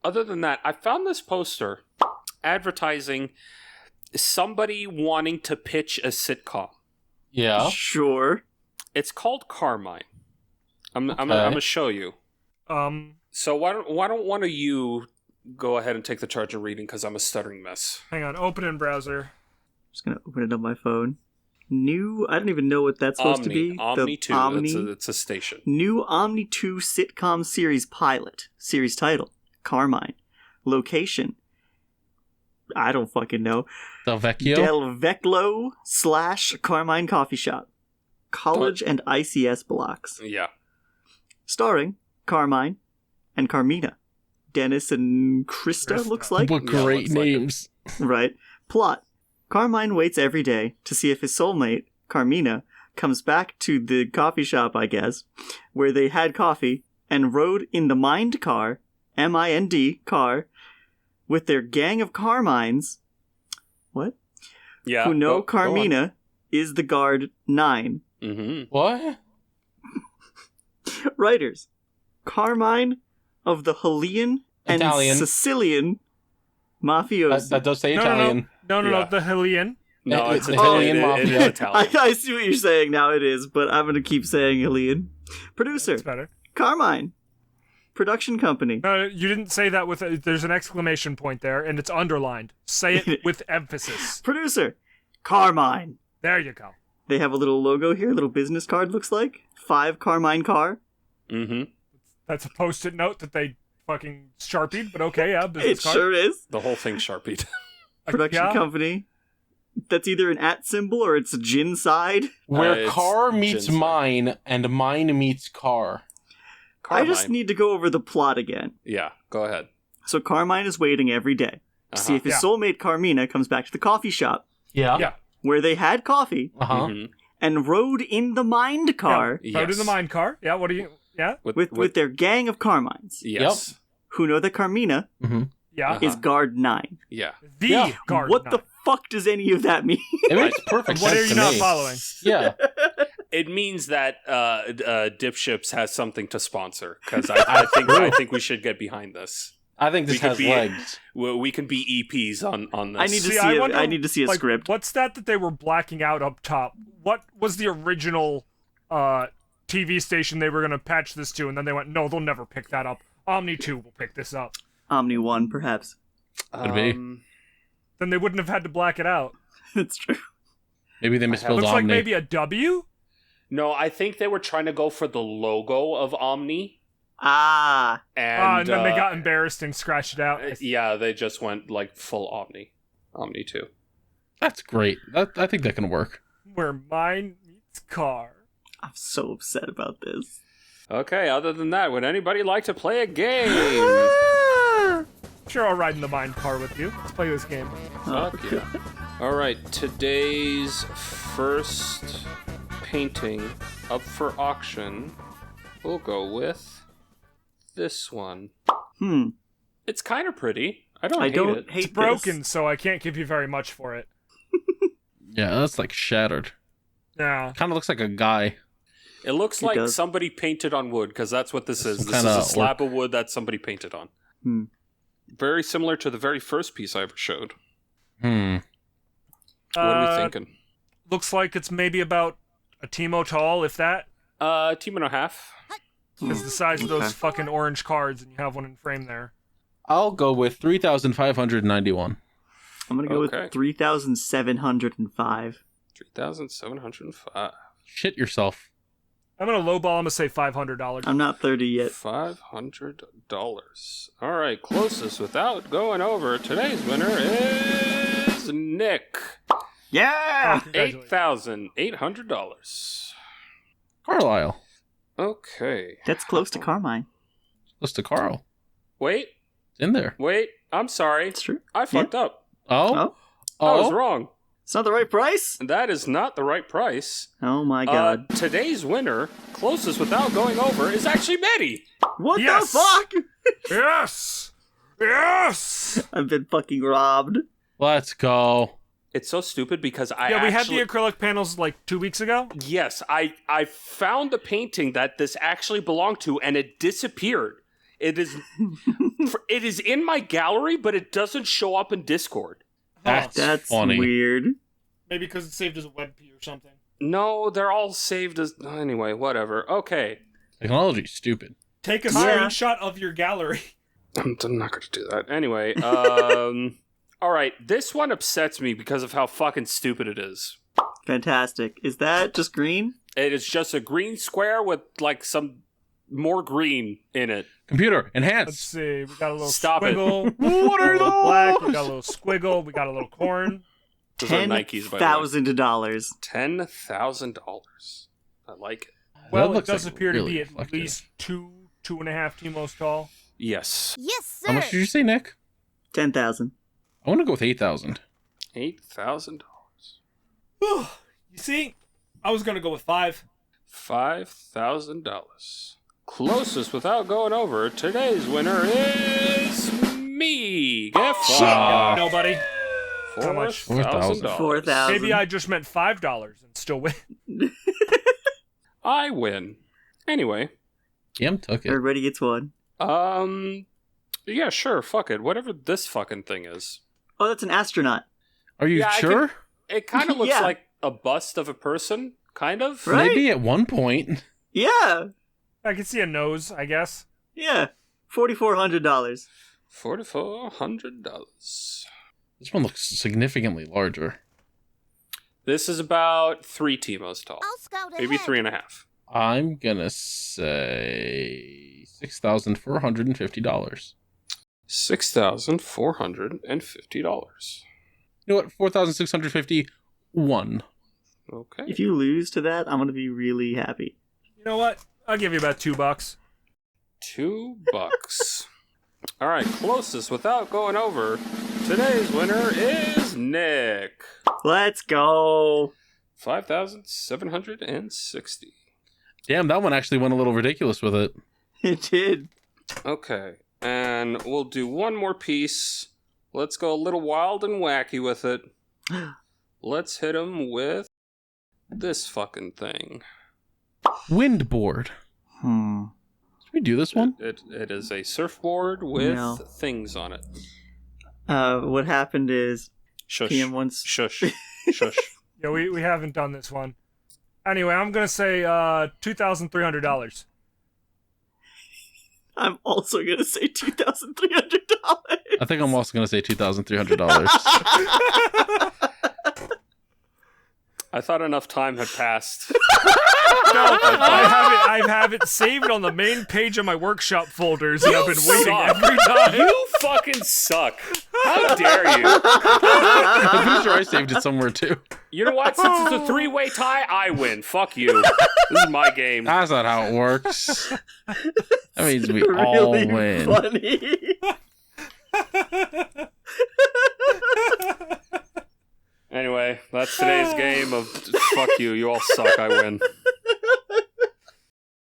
Other than that, I found this poster advertising somebody wanting to pitch a sitcom. Yeah. Sure. It's called Carmine. I'm Okay. gonna show you. Hang So why don't one of you go ahead and take the charge of reading because I'm a stuttering mess. on, open in browser. Just gonna open it on my phone. New. I don't even know what that's supposed to be. Omni The 2. Omni. It's a station. New Omni 2 sitcom series pilot. Series title: Carmine. Location: I don't fucking know. Del Vecchio. Del Veclo / Carmine Coffee Shop. College and ICS blocks. Yeah. Starring Carmine and Carmina. Dennis and Krista, Krista. looks like. What Yeah, great looks like it. names. Right. Plot: Carmine waits every day to see if his soulmate, Carmina, comes back to the coffee shop, I guess, where they had coffee, and rode in the Mind car, M-I-N-D, car, with their gang of Carmines, what? Yeah. Who know Carmina is the guard 9. Mm-hmm. What? Writers: Carmine of the Hellean and Italian. Sicilian mafiosi. That does say No, Italian. no, Yeah. the Hellion. No, it's The Italian. Italian It is mafia. Italian. I see what you're saying now, it is, but I'm going to keep saying Hellean. Producer: That's better. Carmine. Production company: No, you didn't say that with there's an exclamation point there, and it's underlined. Say it with emphasis. Producer: Carmine. There you go. They have a little logo here, a little business card looks like. 5 Carmine car. Mm-hmm. That's a post-it note that they fucking sharpied, but okay, yeah, It business card. sure is. The whole thing sharpied. Production Yeah. company. That's either an @ symbol or it's a gin side. Where It's car meets Jensen. mine and mine meets car. I just Carmine. need to go over the plot again. Yeah, go ahead. So Carmine is waiting every day to see if his Yeah. soulmate Carmina comes back to the coffee shop Yeah. Yeah. where they had coffee Uh-huh. Mhm. and rode in the Mind car Yeah. Out in the Yes. mine car. Yeah, what do you... Yeah? with their gang of Carmines Yes. who know that Carmina Mm-hmm. Yeah. Uh-huh. is guard 9. Yeah. The Yeah. guard. What nine. the fuck does any of that mean? It makes perfect What sense are you to not me. following? Yeah. It means that DipShips has something to sponsor because I think we should get behind this. I think this We could has be- legs. We can be EPs on this. I need to See, see. I wonder, I need to see a like, script. What's that they were blacking out up top? What was the original TV station they were going to patch this to, and then they went, no, they'll never pick that up. Omni 2 will pick this up. Omni 1, perhaps. Could be. Then they wouldn't have had to black it out. That's true. Maybe they misspelled Looks like Omni. maybe a W? No, I think they were trying to go for the logo of Omni, Ah, and, And then they got embarrassed and scratched it out. yeah, they just went like full Omni 2. That's great. I think that can work. Where mine meets car. I'm so upset about this. Okay, other than that, would anybody like to play a game? Sure, I'll ride in the mine car with you. Let's play this game. Fuck yeah. All right, today's first painting up for auction, we'll go with this one. It's kind of pretty. I don't hate it. hate It's broken, so I can't give you very much for it. Yeah, that's like shattered. Yeah. Kind of looks like a guy. It looks It like does. somebody painted on wood, because that's what this is. Some This is kinda a slab of wood that somebody painted on. Very similar to the very first piece I ever showed. What are we thinking? Looks like it's maybe about a Timo tall, if that. Team and a half. Is the size of those Okay. fucking orange cards, and you have one in frame there. I'll go with 3,591. I'm gonna go Okay. with 3,705. 3,705. Shit yourself. I'm gonna lowball. I'm gonna say $500. I'm not 30 yet. $500. All right, closest without going over. Today's winner is Nick. Yeah! Congratulations. $8,800. Carlisle. Okay. That's close to Carmine. Close to Carl. Wait. It's in there. Wait. I'm sorry. It's true. I fucked up. Oh? I was wrong. It's not the right price? That is not the right price. Oh my god. Today's winner, closest without going over, is actually Betty. What Yes! the fuck? Yes! Yes! I've been fucking robbed. Let's go. It's so stupid because We had the acrylic panels like 2 weeks ago. Yes, I found the painting that this actually belonged to, and it disappeared. It is in my gallery, but it doesn't show up in Discord. That's funny. weird. Maybe because it's saved as a WebP or something. No, they're all saved as... Anyway, whatever. Okay. Technology's stupid. Take a Yeah. screenshot of your gallery. I'm not going to do that. Anyway, all right. This one upsets me because of how fucking stupid it is. Fantastic. Is that just green? It is just a green square with, like, some more green in it. Computer, Let's enhance. see. We got a little Stop it. squiggle. What are a little black. We those? got a little squiggle. We got a little corn. Those are Nikes, by the way. $10,000. $10,000. I like it. Well, That it looks does like appear really to be at reflective. least 2.5 T-most tall. Yes. Yes, sir. How much did you say, Nick? 10,000. I want to go with 8,000. $8,000. You see, I was gonna go with 5. $5,000. Closest without going over. Today's winner is me. Get fucked. Nobody. How much? $4,000. 4,000. Maybe I just meant $5 and still win. I win. Anyway. Kim took it. Everybody gets one. Yeah, sure. Fuck it. Whatever this fucking thing is. Oh, that's an astronaut. Are you Yeah, sure? It kind of looks Yeah. like a bust of a person. Kind of. Right? Maybe at one point. Yeah. I can see a nose, I guess. Yeah. $4,400. $4,400. This one looks significantly larger. This is about 3 T-most tall. I'll scout Maybe ahead. 3.5. I'm gonna say $6,450. $6,450. You know what? 4,651. Okay. If you lose to that, I'm going to be really happy. You know what? I'll give you about $2. $2. All right, closest without going over. Today's winner is Nick. Let's go. 5,760. Damn, that one actually went a little ridiculous with it. It did. Okay, and we'll do one more piece. Let's go a little wild and wacky with it. Let's hit him with this fucking thing. Windboard. Did we do this one? It is a surfboard with No. things on it. What happened is Shush. PM once. Shush. Shush. Yeah, we haven't done this one. Anyway, I'm gonna say $2,300. I'm also going to say $2,300. I think I'm also gonna say $2,300. I thought enough time had passed. No, I have it saved on the main page of my workshop folders, and I've been waiting suck. every time. You fucking suck. How dare you? I'm pretty sure I saved it somewhere too. You know what? Since it's a 3-way tie, I win. Fuck you. This is my game. That's not how it works. That means we all Really win. funny. Anyway, that's today's game of fuck you. You all suck. I win.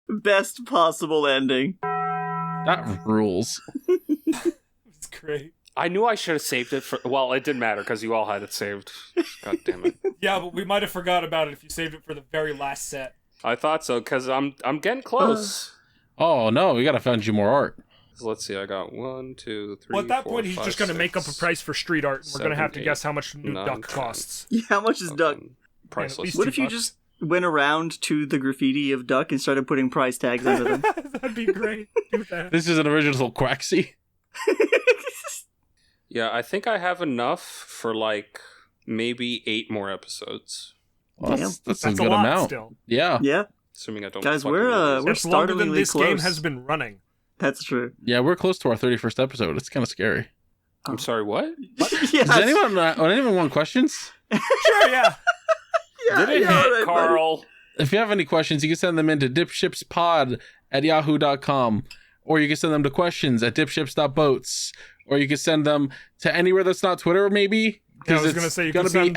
Best possible ending. That rules. It's great. I knew I should have saved it for. Well, it didn't matter because you all had it saved. God damn it. Yeah, but we might have forgot about it if you saved it for the very last set. I thought so because I'm getting close. Oh no, we gotta find you more art. So let's see. I got 1, 2, 3. Well, at that 4, point, he's 5, just going to make up a 6, price for street art, and we're going to have to 7, guess how much new 9, duck 10. costs. Yeah, how much is Duck? Priceless. least- What if you $2? just went around to the graffiti of Duck and started putting price tags under them? That'd be great. Do that. This is an original Quaxy. Yeah, I think I have enough for like maybe 8 more episodes. Well, Damn. that's a That's good a lot amount. still. Yeah. Yeah, Assuming I don't. guys, fucking we're lose. we're It's longer than startlingly this close. game has been running. That's true. Yeah, we're close to our 31st episode. It's kind of scary. I'm sorry. What? Yeah, Does anyone want questions? Sure, yeah. yeah, Did it yeah, hit, right, Carl? if you have any questions, you can send them into dipshipspod@yahoo.com, or you can send them to questions@dipships.boats, or you can send them to anywhere that's not Twitter, maybe. Yeah, I was going to say you can send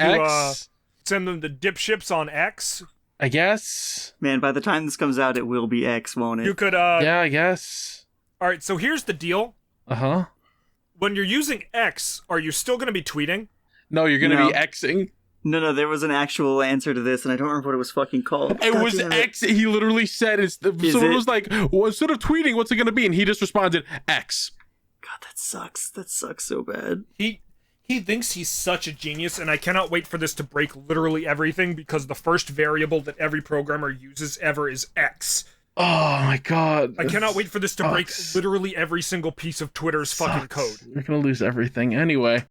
them to DipShips on X. I guess. Man, by the time this comes out, it will be X, won't it? You could. Yeah, I guess. All right, so here's the deal. Uh-huh. When you're using X, are you still going to be tweeting? No, you're going to be Xing. No, there was an actual answer to this, and I don't remember what it was fucking called. It was X. He literally said, someone was like, well, instead of tweeting, what's it going to be? And he just responded, X. God, that sucks. That sucks so bad. He thinks he's such a genius, and I cannot wait for this to break literally everything, because the first variable that every programmer uses ever is X. Oh my god. I cannot wait for this to break literally every single piece of Twitter's fucking code. You're gonna lose everything. Anyway.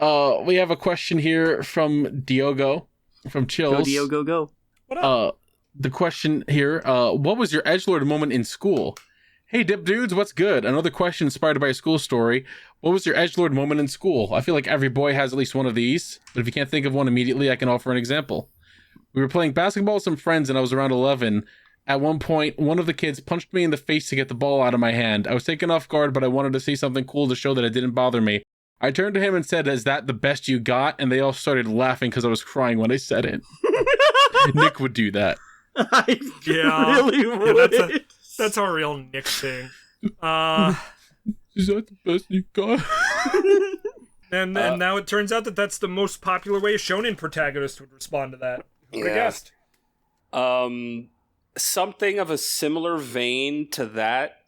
We have a question here from Diogo from Chills. Go Diogo, go. What up? The question here, what was your edgelord moment in school? Hey, Dip Dudes, what's good? Another question inspired by a school story. What was your edgelord moment in school? I feel like every boy has at least one of these, but if you can't think of one immediately, I can offer an example. We were playing basketball with some friends, and I was around 11. At one point, one of the kids punched me in the face to get the ball out of my hand. I was taken off guard, but I wanted to say something cool to show that it didn't bother me. I turned to him and said, "Is that the best you got?" And they all started laughing because I was crying when I said it. Nick would do that. I really would. Yeah, that's a real Nick thing. Is that the best you got? And now it turns out that that's the most popular way a shonen protagonist would respond to that. Who would have guessed? Something of a similar vein to that.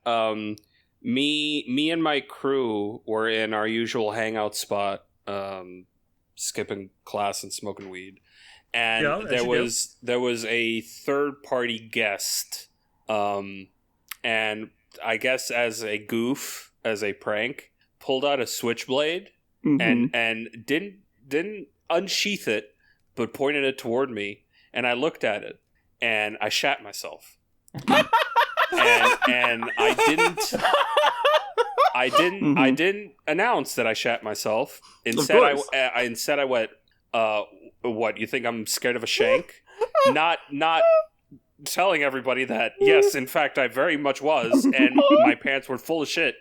Me and my crew were in our usual hangout spot, skipping class and smoking weed, and there was a third party guest, and I guess as a goof, as a prank, pulled out a switchblade and didn't unsheath it, but pointed it toward me, and I looked at it and I shat myself. and I didn't announce that I shat myself. Instead I went, what, you think I'm scared of a shank? Not telling everybody that, yes, in fact, I very much was, and my pants were full of shit.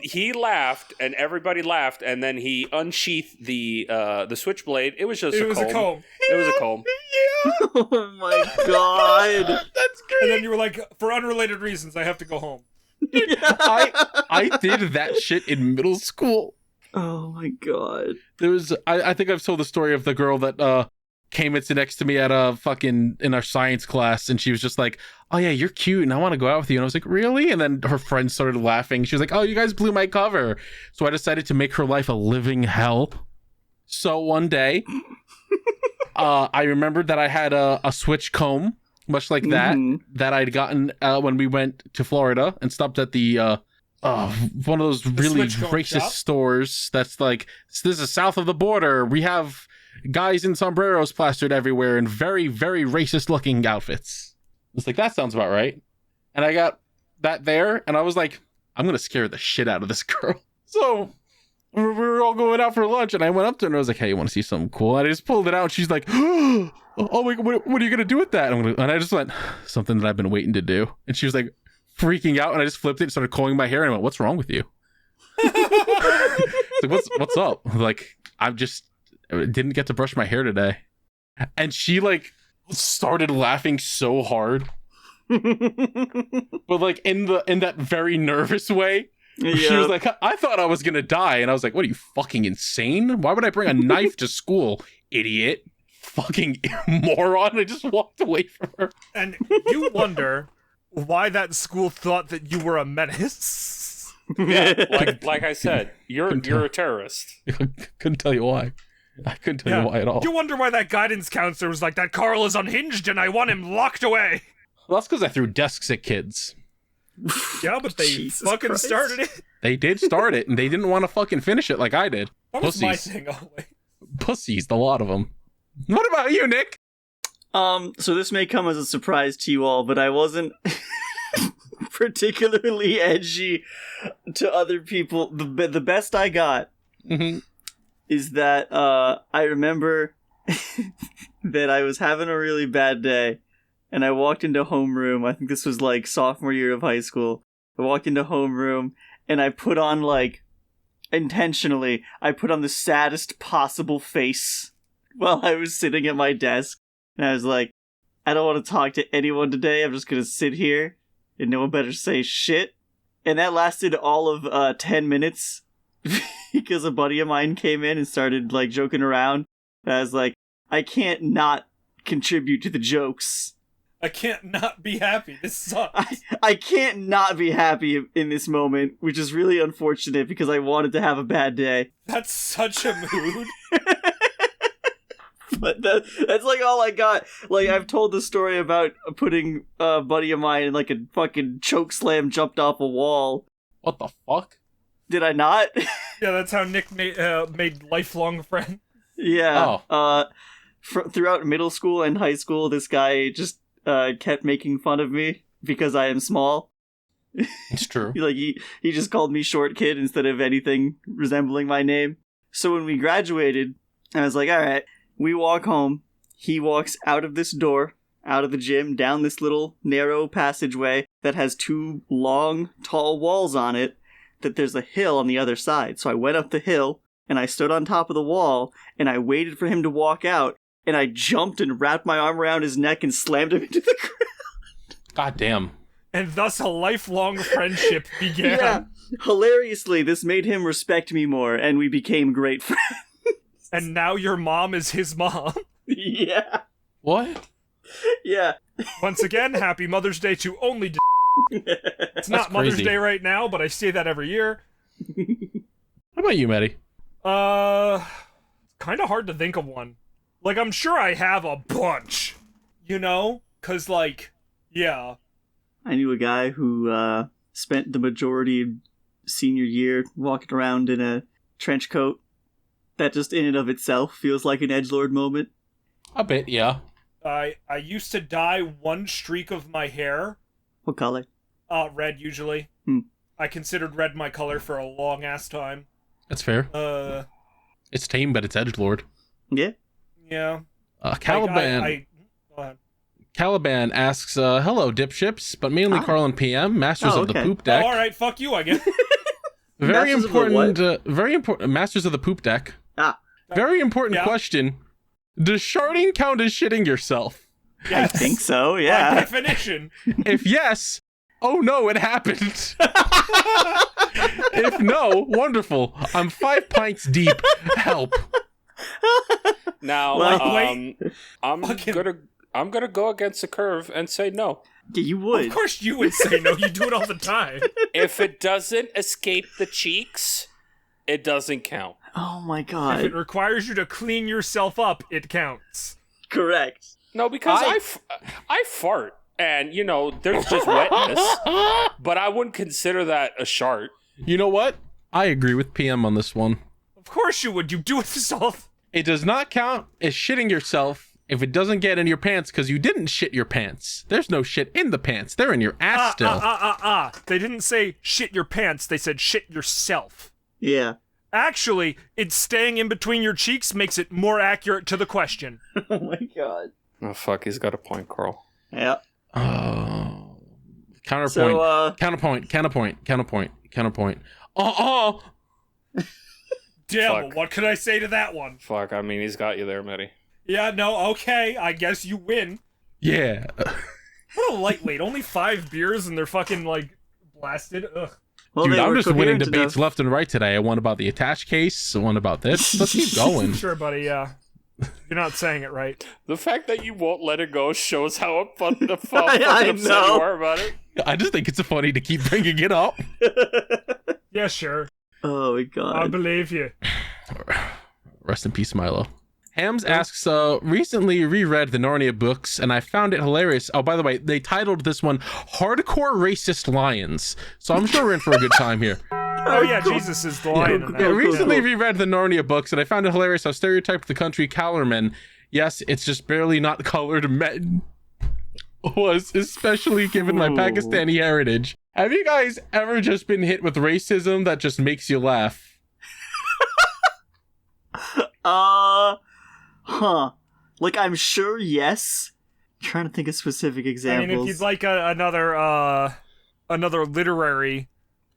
He laughed, and everybody laughed, and then he unsheathed the switchblade. It was just a comb. It was a comb. Oh my god. That's great. And then you were like, for unrelated reasons, I have to go home. I did that shit in middle school. Oh my god. There was I think I've told the story of the girl that came and sit next to me at in our science class, and she was just like, "Oh yeah, you're cute and I want to go out with you." And I was like, "Really?" And then her friends started laughing. She was like, "Oh, you guys blew my cover." So I decided to make her life a living hell. So one day I remembered that I had a switch comb, much like that I'd gotten when we went to Florida and stopped at the one of those really racist stores that's like, "This is south of the border. We have guys in sombreros plastered everywhere in very, very racist looking outfits." It's like, that sounds about right. And I got that there, and I was like, I'm gonna scare the shit out of this girl. So we were all going out for lunch, and I went up to her and I was like, "Hey, you want to see something cool?" And I just pulled it out, and she's like, "Oh my, what are you gonna do with that?" And I just went, "Something that I've been waiting to do." And she was like freaking out, and I just flipped it and started combing my hair, and I went, "What's wrong with you?" Like, what's up? Like, I didn't get to brush my hair today. And she like started laughing so hard. But like in that very nervous way. Yeah. She was like, "I thought I was gonna die." And I was like, "What, are you fucking insane? Why would I bring a knife to school, idiot? Fucking moron." I just walked away from her. And you wonder why that school thought that you were a menace. Yeah, like I said, you're a terrorist. Couldn't tell you why. I couldn't tell you why at all. You wonder why that guidance counselor was like, "That Carl is unhinged and I want him locked away." Well, that's because I threw desks at kids. Yeah, but they fucking started it. They did start it, and they didn't want to fucking finish it like I did. That was my thing always. Pussies, a lot of them. What about you, Nick? So this may come as a surprise to you all, but I wasn't particularly edgy to other people. The best I got is that I remember that I was having a really bad day, and I walked into homeroom. I think this was like sophomore year of high school. I walked into homeroom, and I put on intentionally, I put on the saddest possible face while I was sitting at my desk. And I was like, I don't want to talk to anyone today. I'm just going to sit here, and no one better say shit. And that lasted all of 10 minutes because a buddy of mine came in and started like joking around. And I was like, I can't not contribute to the jokes. I can't not be happy. This sucks. I can't not be happy in this moment, which is really unfortunate because I wanted to have a bad day. That's such a mood. But that's like all I got. Like, I've told the story about putting a buddy of mine in like a fucking choke slam, jumped off a wall. What the fuck? Did I not? Yeah, that's how Nick made lifelong friends. Yeah. Oh. Throughout middle school and high school, this guy just kept making fun of me because I am small. It's true. Like, he just called me short kid instead of anything resembling my name. So when we graduated, I was like, all right, we walk home. He walks out of this door, out of the gym, down this little narrow passageway that has two long, tall walls on it, that there's a hill on the other side. So I went up the hill, and I stood on top of the wall, and I waited for him to walk out, and I jumped and wrapped my arm around his neck and slammed him into the ground. God damn. And thus a lifelong friendship began. Yeah. Hilariously, this made him respect me more, and we became great friends. And now your mom is his mom. Yeah. What? Yeah. Once again, happy Mother's Day to only It's not Mother's crazy. Day right now, but I say that every year. How about you, Maddie? Kind of hard to think of one. Like, I'm sure I have a bunch, you know? 'Cause, like, yeah. I knew a guy who spent the majority of senior year walking around in a trench coat. That just in and of itself feels like an edgelord moment. A bit, yeah. I used to dye one streak of my hair. What color? Red, usually. I considered red my color for a long-ass time. That's fair. It's tame, but it's edgelord. Yeah. Yeah. Caliban. Go ahead. Caliban asks, hello, DipShips, but mainly Carl and PM, masters of the poop deck. Oh, alright, fuck you, I guess. Very Masters of the important, very important, masters of the poop deck. Very important question. Does sharding count as shitting yourself? Yes. I think so, By yeah. definition. If yes, oh no, it happened. If no, wonderful. I'm 5 pints deep. Help. Now, Well, I'm gonna go against the curve and say no. Yeah, you would. Of course you would say no, you do it all the time. If it doesn't escape the cheeks, it doesn't count. Oh my If it god. requires you to clean yourself up, it counts. Correct. No, because I fart, and you know there's just wetness, but I wouldn't consider that a shart. You know what? I agree with PM on this one. Of course you would, you do it yourself. It does not count as shitting yourself if it doesn't get in your pants because you didn't shit your pants. There's no shit in the pants. They're in your ass still. They didn't say shit your pants, they said shit yourself. Yeah. Actually, it's staying in between your cheeks makes it more accurate to the question. Oh my god. Oh fuck, he's got a point, Carl. Yeah. Oh. Counterpoint. So, Counterpoint. Damn, Fuck. what could I say to that one? Fuck, I mean he's got you there, Mitty. Yeah, no, okay, I guess you win. Yeah. What a lightweight, only 5 beers and they're fucking, like, blasted. Ugh. well, Dude, they I'm were just winning coherent debates enough. left and right today. I won about the Attache case. I won about this. Let's keep going. Sure, buddy, yeah. You're not saying it right. The fact that you won't let it go shows how upset you know. are about it. I just think it's funny to keep bringing it up. Yeah, sure. Oh my I god. believe you. Rest in peace, Milo. Hams asks, recently reread the Narnia books, and I found it hilarious. Oh, by the way, they titled this one Hardcore Racist Lions. So I'm sure we're in for a good time here. Oh yeah, Jesus is the lion in that. Yeah, recently cool. reread the Narnia books, and I found it hilarious how stereotyped the country Calormen, yes, it's just barely not colored men, was, especially given my Ooh. Pakistani heritage. Have you guys ever just been hit with racism that just makes you laugh? Huh. Like, I'm sure, yes. I'm trying to think of specific examples. I mean, if you'd like another literary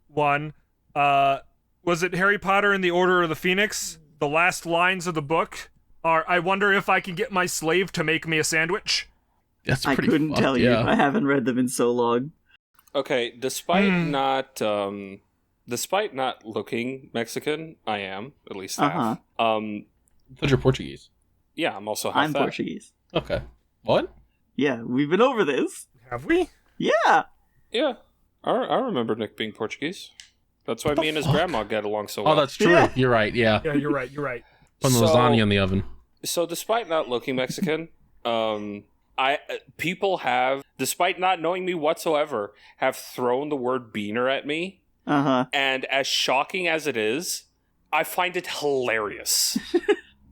one, was it Harry Potter and the Order of the Phoenix? The last lines of the book are, "I wonder if I can get my slave to make me a sandwich." That's I pretty couldn't fucked, tell you. yeah. I haven't read them in so long. Okay, despite not looking Mexican, I am at least half. I thought you're Portuguese. Yeah, I'm also half I'm that. Portuguese. Okay. What? Yeah, we've been over this. Have we? Yeah. Yeah, I remember Nick being Portuguese. That's why me and his grandma get along so well. Oh, that's true. Yeah. You're right. Yeah. Yeah, you're right. Putting the lasagna in the oven. So despite not looking Mexican, people have, despite not knowing me whatsoever, have thrown the word beaner at me. And as shocking as it is, I find it hilarious.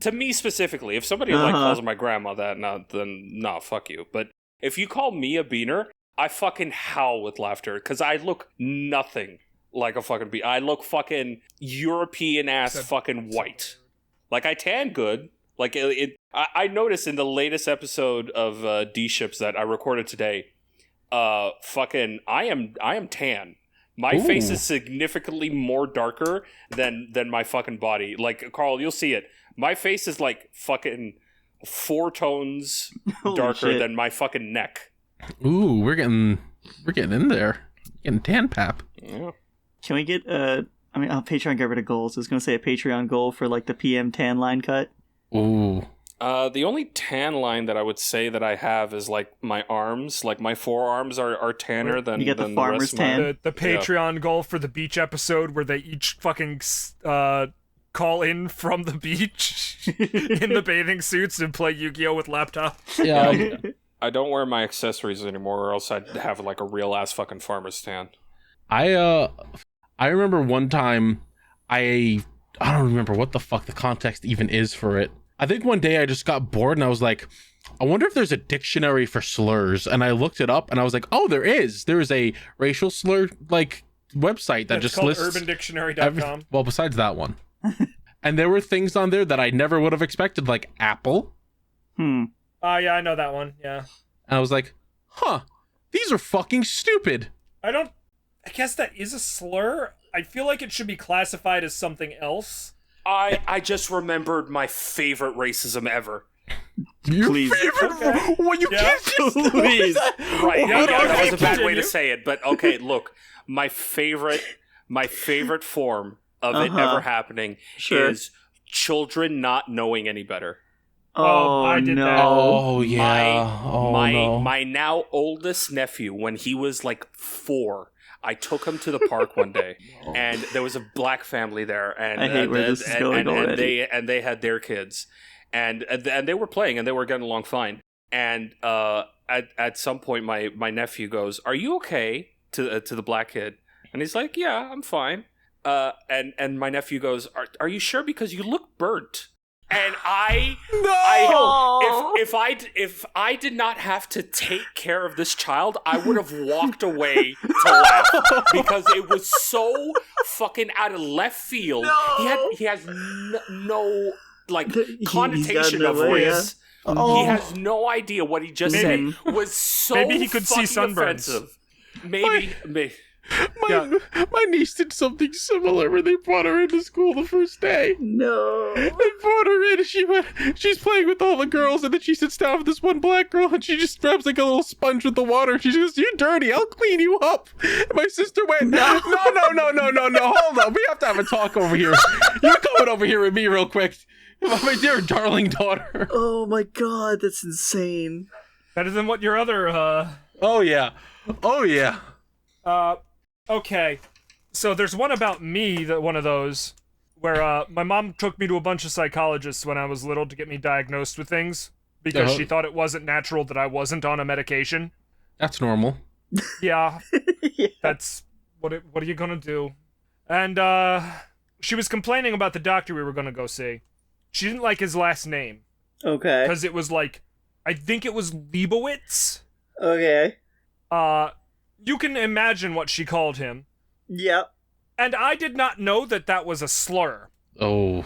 To me specifically, if somebody like calls my grandma that, then no, fuck you. But if you call me a beaner, I fucking howl with laughter because I look nothing like a fucking beaner. I look fucking European ass fucking white. Like I tan good. Like I noticed in the latest episode of DipShips that I recorded today, fucking I am tan. My face is significantly more darker than my fucking body. Like Carl, you'll see it. My face is like fucking 4 tones darker than my fucking neck. Ooh, we're getting in there. Getting tan pap. Yeah. Can we get Patreon got rid of goals. I was gonna say a Patreon goal for like the PM tan line cut. Ooh. The only tan line that I would say that I have is like my arms. Like my forearms are tanner than You get the farmer's rest of my- tan. The Patreon goal for the beach episode where they each fucking call in from the beach in the bathing suits and play Yu-Gi-Oh with laptop. Yeah. I don't wear my accessories anymore, or else I'd have like a real ass fucking farmer's tan. I remember one time I don't remember what the fuck the context even is for it. I think one day I just got bored and I was like, I wonder if there's a dictionary for slurs. And I looked it up and I was like, oh, there is. There is a racial slur like website that just called lists UrbanDictionary.com. well, besides that one. And there were things on there that I never would have expected, like apple. Oh, yeah, I know that one. Yeah. And I was like, huh, these are fucking stupid. I guess that is a slur. I feel like it should be classified as something else. I just remembered my favorite racism ever. Your Please. favorite? Okay. Well, you Yeah. can't just Please. Right, Yeah, that was a bad continue. way to say it, but okay, look, my favorite form of it ever happening Sure. is children not knowing any better. Oh, I did no. that. Oh yeah. My now oldest nephew, when he was like 4, I took him to the park one day, and there was a black family there, and I hate where this is going already. they had their kids, and they were playing, and they were getting along fine. And at some point, my nephew goes, "Are you okay?" to the black kid, and he's like, "Yeah, I'm fine." And my nephew goes, "Are you sure? Because you look burnt." And if I did not have to take care of this child, I would have walked away to laugh because it was so fucking out of left field. No. He has no like He's connotation got of no way, race. Oh. He has no idea what he just said was so Maybe he could see fucking sunburns. offensive. Maybe. My niece did something similar when they brought her into school the first day. No. They brought her in and she's playing with all the girls, and then she sits down with this one black girl and she just grabs like a little sponge with the water and she goes, "You're dirty, I'll clean you up." And my sister went, no, hold on, we have to have a talk over here. You're coming over here with me real quick. My dear darling daughter. Oh my god, that's insane. Better than what your other, Oh yeah. Okay, so there's one about me, one of those, where my mom took me to a bunch of psychologists when I was little to get me diagnosed with things, because she thought it wasn't natural that I wasn't on a medication. That's normal. Yeah, Yeah. that's, what are you gonna do? And, she was complaining about the doctor we were gonna go see. She didn't like his last name, Okay. because it was like, I think it was Leibowitz? Okay. You can imagine what she called him. Yep. And I did not know that that was a slur. Oh.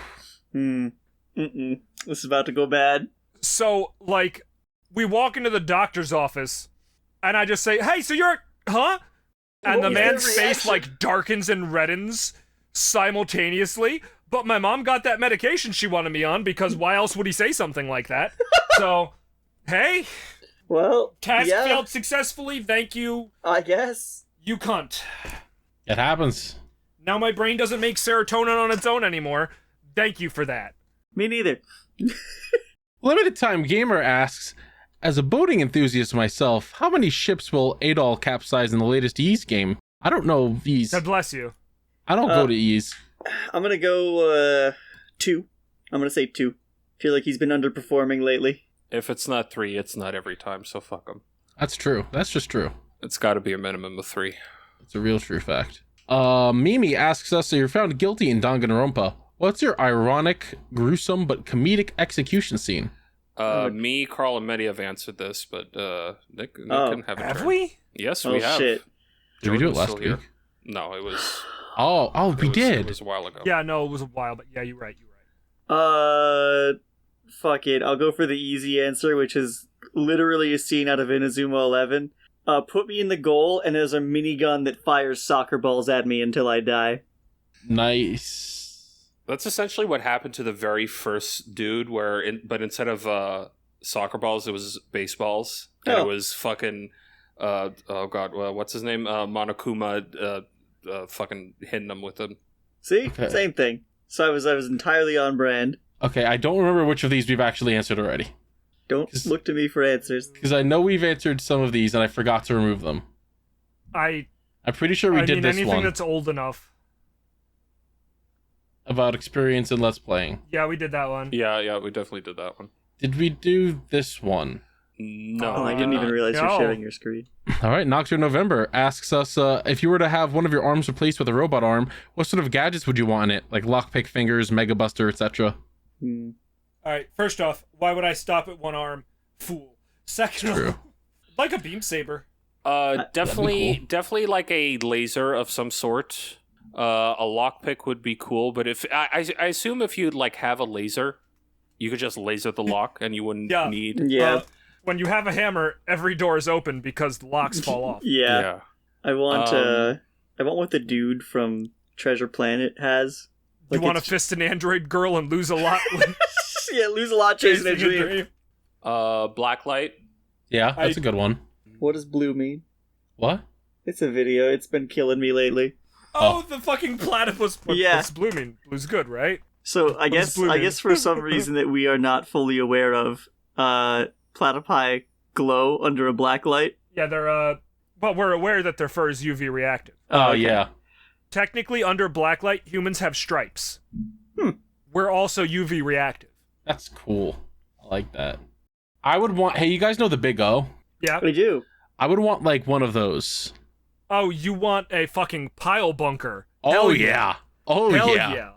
This is about to go bad. So, like, we walk into the doctor's office, and I just say, hey, so you're, huh? And the man's face, like, darkens and reddens simultaneously. But my mom got that medication she wanted me on, because why else would he say something like that? So, hey, Well, task yeah, failed successfully, thank you, I guess. you cunt. It happens. Now my brain doesn't make serotonin on its own anymore. Thank you for that. Me neither. Limited Time Gamer asks, as a boating enthusiast myself, how many ships will Adol capsize in the latest Ys game? I don't know Ys. God bless you. I don't go to Ys. I'm gonna go 2. I'm gonna say 2. Feel like he's been underperforming lately. If it's not 3, it's not every time, so fuck him. That's true. That's just true. It's got to be a minimum of 3. It's a real true fact. Mimi asks us, so you're found guilty in Danganronpa. What's your ironic, gruesome, but comedic execution scene? Me, Carl, and Mehdi have answered this, but Nick can have a Have turn. we? Yes, Oh we have. shit. Did we do it Jordan's last still here. week? No, it was. Oh, we It did. was a while ago. Yeah, no, it was a while, but yeah, you're right. Fuck it. I'll go for the easy answer, which is literally a scene out of Inazuma 11. Put me in the goal, and there's a minigun that fires soccer balls at me until I die. Nice. That's essentially what happened to the very first dude, but instead of soccer balls, it was baseballs. And Oh. it was fucking, oh god, what's his name? Monokuma, fucking hitting him with them. See? Okay. Same thing. So I was entirely on brand. Okay, I don't remember which of these we've actually answered already. Don't look to me for answers. Because I know we've answered some of these and I forgot to remove them. I'm pretty sure we did this anything one that's old enough. about experience in Let's Playing. Yeah, we did that one. Yeah, we definitely did that one. Did we do this one? No, Oh, I we didn't did even not. realize you're No. sharing your screen. All right, Nocturne November asks us, if you were to have one of your arms replaced with a robot arm, what sort of gadgets would you want in it? Like lockpick fingers, Mega Buster, etc. Alright, first off, why would I stop at one arm? Fool. Second True. off, like a beam saber. Definitely like a laser of some sort. A lockpick would be cool, but if I assume if you'd like have a laser, you could just laser the lock and you wouldn't Yeah. need. Yeah. When you have a hammer, every door is open because the locks fall off. Yeah. I want what the dude from Treasure Planet has. You Like, want to it's- fist an android girl and lose a lot Yeah, lose a lot chasing a dream. Blacklight. Yeah, that's a good one. What does blue mean? What? It's a video. It's been killing me lately. Oh, the fucking platypus. Yeah. What's blue mean? Blue's good, right? So I does guess blue mean? for some reason that we are not fully aware of, platypi glow under a black light. Yeah, they're, but we're aware that their fur is UV reactive. Oh, okay. yeah. Technically, under blacklight, humans have stripes. We're also UV reactive. That's cool. I like that. I would want, hey, you guys know the Big O? Yeah. We do. I would want, like, one of those. Oh, you want a fucking pile bunker? Oh, Hell yeah. Oh, Hell yeah. yeah.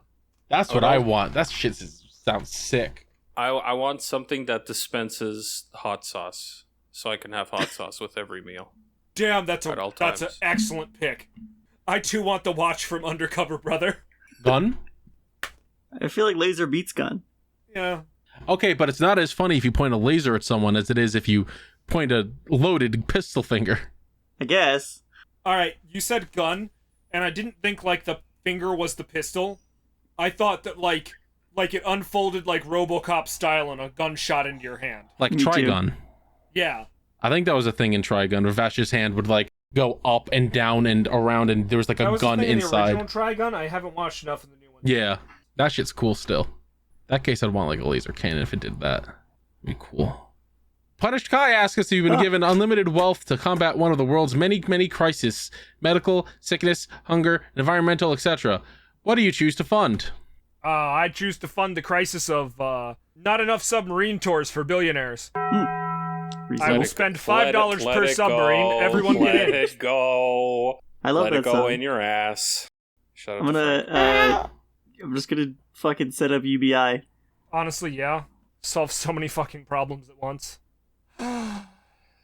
That's what I want. That shit sounds sick. I want something that dispenses hot sauce, so I can have hot sauce with every meal. Damn, that's At all an times. excellent pick. I too want the watch from Undercover Brother. Gun? I feel like laser beats gun. Yeah. Okay, but it's not as funny if you point a laser at someone as it is if you point a loaded pistol finger. I guess. All right, you said gun, and I didn't think like the finger was the pistol. I thought that like it unfolded like RoboCop style and a gun shot into your hand. Like Me too. Trigun. Yeah. I think that was a thing in Trigun where Vash's hand would like go up and down and around and there was like That a was gun the thing inside. In the original Trigun, I haven't watched enough of the new one. Yeah. That shit's cool still. That case I'd want like a laser cannon if it did that. Be cool. Punished Kai asks us if you've been given unlimited wealth to combat one of the world's many crises: medical, sickness, hunger, environmental, etc. What do you choose to fund? I choose to fund the crisis of not enough submarine tours for billionaires. I will spend $5 per submarine. Everyone get in. Let it go. I love Let that it go song. in your ass. Shut up. I'm just gonna fucking set up UBI. Honestly, yeah. Solve so many fucking problems at once.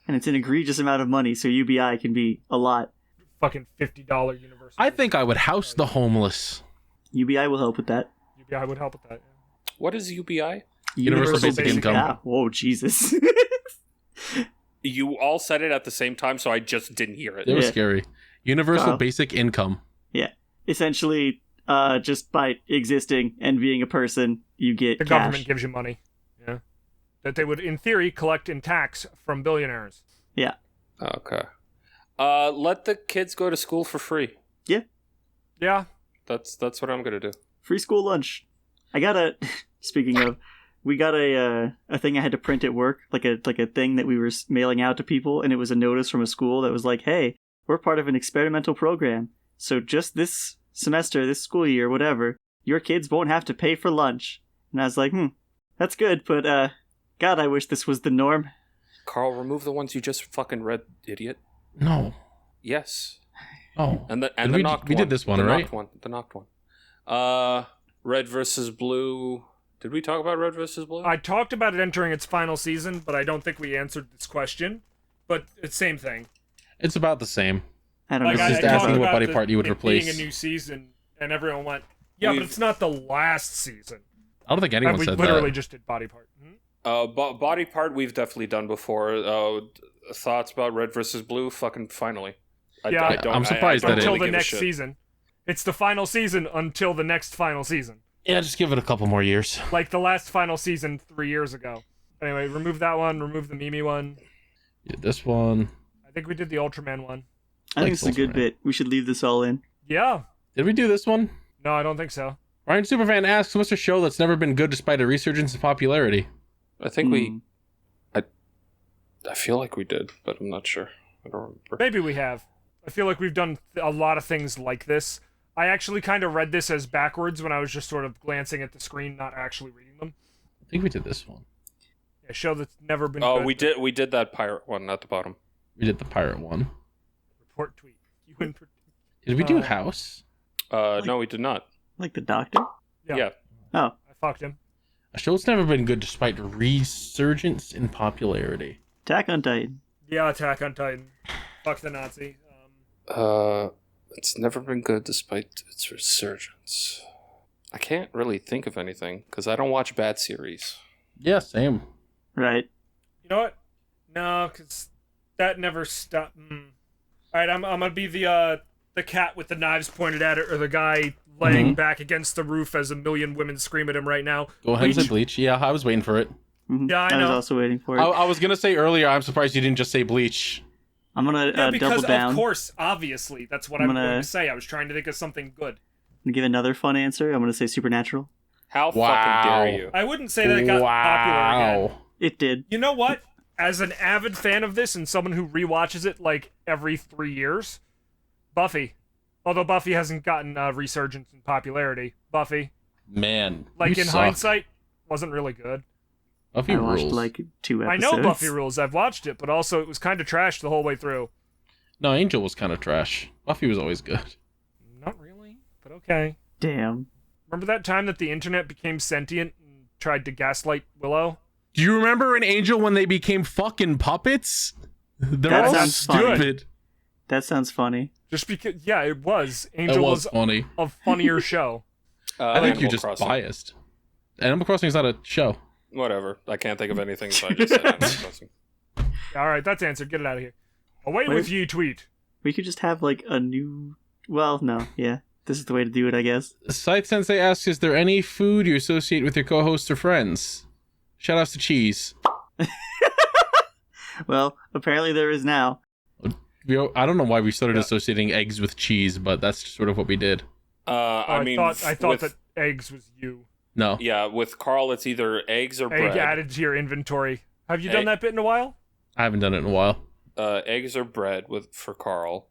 And it's an egregious amount of money, so UBI can be a lot. Fucking $50 university. I think I would house the homeless. UBI will help with that. UBI would help with that. Yeah. What is UBI? Universal basic income. Ah, whoa, Jesus. You all said it at the same time, so I just didn't hear it. It was Yeah. scary. Universal Oh. basic income. Yeah. Essentially, just by existing and being a person, you get The cash. government gives you money. Yeah. That they would, in theory, collect in tax from billionaires. Yeah. Okay. Let the kids go to school for free. Yeah. That's what I'm gonna do. Free school lunch. I got a. Speaking of, we got a thing I had to print at work, like a thing that we were mailing out to people, and it was a notice from a school that was like, "Hey, we're part of an experimental program, so just this semester, this school year, whatever, your kids won't have to pay for lunch." And I was like, that's good, but God, I wish this was the norm. Carl, remove the ones you just fucking read, idiot. No. Yes. Oh. And the we knocked one. we did this one, the right? Knocked one. The knocked one. Red versus Blue. Did we talk about Red versus Blue? I talked about it entering its final season, but I don't think we answered this question. But it's same thing. It's about the same. I don't Like, know. It's just I talked asking what about body part you would it replace. being a new season, and everyone went, "Yeah, but We've- it's not the last season." I don't think And anyone we said literally that. just did body part. Body part we've definitely done before. Thoughts about Red versus Blue? Fucking finally. Yeah, I'm surprised that Until it- the give a next shit. season. It's the final season until the next final season. Yeah, just give it a couple more years. Like the last final season 3 years ago. Anyway, remove that one, remove the Mimi one. Yeah, this one. I think we did the Ultraman one. I think it's a good Ultraman. bit. We should leave this all in. Yeah. Did we do this one? No, I don't think so. Ryan Superfan asks, what's a show that's never been good despite a resurgence in popularity? I think we. I feel like we did, but I'm not sure. I don't remember. Maybe we have. I feel like we've done a lot of things like this. I actually kind of read this as backwards when I was just sort of glancing at the screen, not actually reading them. I think we did this one. A show that's never been Oh, good. we did that pirate one at the bottom. We did the pirate one. Report tweet. You and Did we do Uh, House? No, we did not. Like the doctor? Yeah. Oh. I fucked him. A show that's never been good despite resurgence in popularity. Attack on Titan. Yeah, Attack on Titan. Fuck the Nazi. It's never been good despite its resurgence. I can't really think of anything because I don't watch bad series. Yeah, same. Right. You know what? No, because that never stopped. Alright, I'm gonna be the cat with the knives pointed at it, or the guy laying back against the roof as a million women scream at him right now. Go ahead and say Bleach. Bleach. Yeah, I was waiting for it. Mhm. Yeah, I was know. also waiting for it. I was going to say earlier, I'm surprised you didn't just say Bleach. I'm gonna Yeah, because double down. of course, obviously, that's what I'm I'm going gonna- to say. I was trying to think of something good. I'm gonna give another fun answer. I'm gonna say Supernatural. How Wow. fucking dare you? I wouldn't say that it got popular again. It did. You know what? As an avid fan of this and someone who rewatches it like every 3 years, Buffy. Although Buffy hasn't gotten a resurgence in popularity. Buffy, Man, like you in suck. hindsight, wasn't really good. Buffy I watched rules. like 2 I episodes. know Buffy rules. I've watched it, but also it was kind of trash the whole way through. No, Angel was kind of trash. Buffy was always good. Not really, but okay. Damn. Remember that time that the internet became sentient and tried to gaslight Willow? Do you remember in Angel when they became fucking puppets? They're That all sounds funny. stupid. That sounds funny. Just because, yeah, it was. That Angel was was funny. a funnier show. I think Animal you're just Crossing. biased. Animal Crossing is not a show. Whatever. I can't think of anything, so I just said Animal Crossing. All right, that's answered. Get it out of here. Away What with if- ye tweet. We could just have like a new. Well, no, yeah. This is the way to do it, I guess. Scythe Sensei asks, is there any food you associate with your co-hosts or friends? Shoutouts to cheese. Well, apparently there is now. I don't know why we started Yeah. associating eggs with cheese, but that's sort of what we did. I mean, I thought with, that eggs was you. No. yeah, with Carl, it's either eggs or Egg bread. added to your inventory. Have you done Egg- that bit in a while? I haven't done it in a while. Eggs or bread for Carl.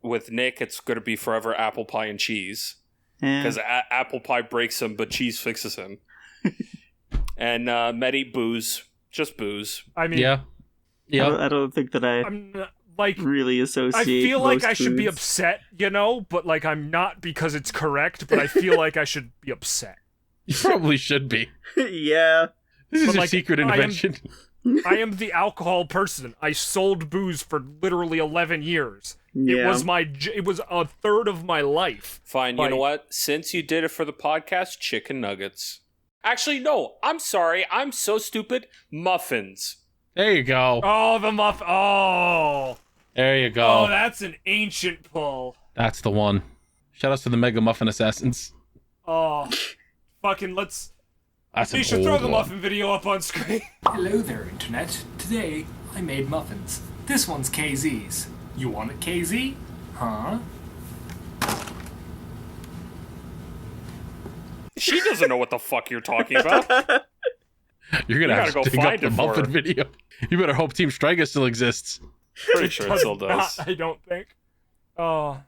With Nick, it's going to be forever apple pie and cheese. Eh, Because apple pie breaks him, but cheese fixes him. And Medi, booze. Just booze. I mean, Yeah. Yeah. I don't think that I I'm not, like, really associate. I feel like most I should be foods. upset, you know, but like I'm not because it's correct, but I feel like I should be upset. You probably should be. Yeah. This is But, your like, secret I am- invention. I am the alcohol person. I sold booze for literally 11 years. Yeah. It was a third of my life. Fine, you Like- know what? Since you did it for the podcast, chicken nuggets. Actually, no. I'm sorry. I'm so stupid. Muffins. There you go. Oh, the muff. Oh. There you go. Oh, that's an ancient pull. That's the one. Shout outs to the Mega Muffin Assassins. Oh. Fucking let's... That's You an should throw old the one. muffin video up on screen. Hello there, Internet. Today, I made muffins. This one's KZ's. You want it, KZ? Huh? She doesn't know what the fuck you're talking about. You're gonna You have gotta to go dig up find the it for Muffin her. video. You better hope Team Striker still exists. Pretty sure it still does. I don't think. Oh.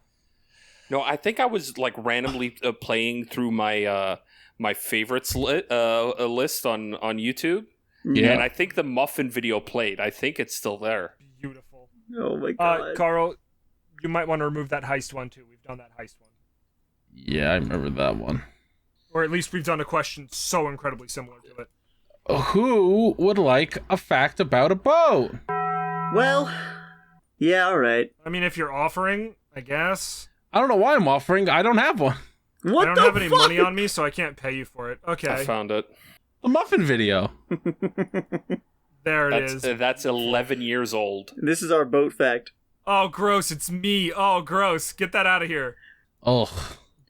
No, I think I was like randomly playing through my my favorites list on YouTube, Yeah. and I think the muffin video played. I think it's still there. Beautiful. Oh my god. Carl, you might want to remove that heist one too. We've done that heist one. Yeah, I remember that one. Or at least we've done a question so incredibly similar to it. Who would like a fact about a boat? Well, yeah, alright. I mean, if you're offering, I guess. I don't know why I'm offering. I don't have one. What I don't the have any fuck? money on me, so I can't pay you for it. I Okay, found it. The Muffin video. there it is. That's 11 years old. This is our boat fact. Oh, gross, it's me. Oh, gross. Get that out of here. Ugh.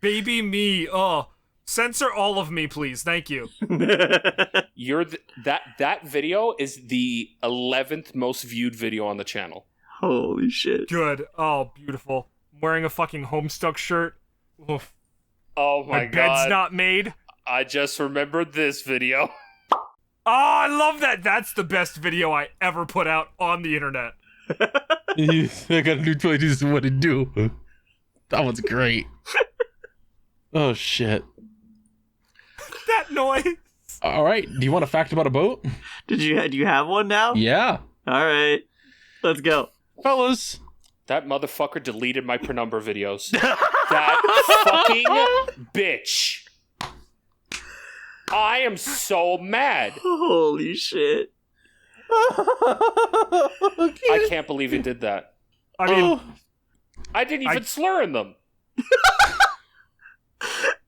Baby me. Oh, censor all of me, please. Thank you. You're that video is the 11th most viewed video on the channel. Holy shit. Good. Oh, beautiful. I'm wearing a fucking Homestuck shirt. Oof. Oh My my bed's god! not made. I just remembered this video. Oh, I love that. That's the best video I ever put out on the internet. I got a new toy. This is what it do. That one's great. Oh shit. That noise. All right. Do you want a fact about a boat? Do you have one now? Yeah, Alright. Let's go. fellas. That motherfucker deleted my Penumbra videos. That fucking bitch. I am so mad. Holy shit. I can't believe he did that. I mean, Oh, I didn't even slur in them.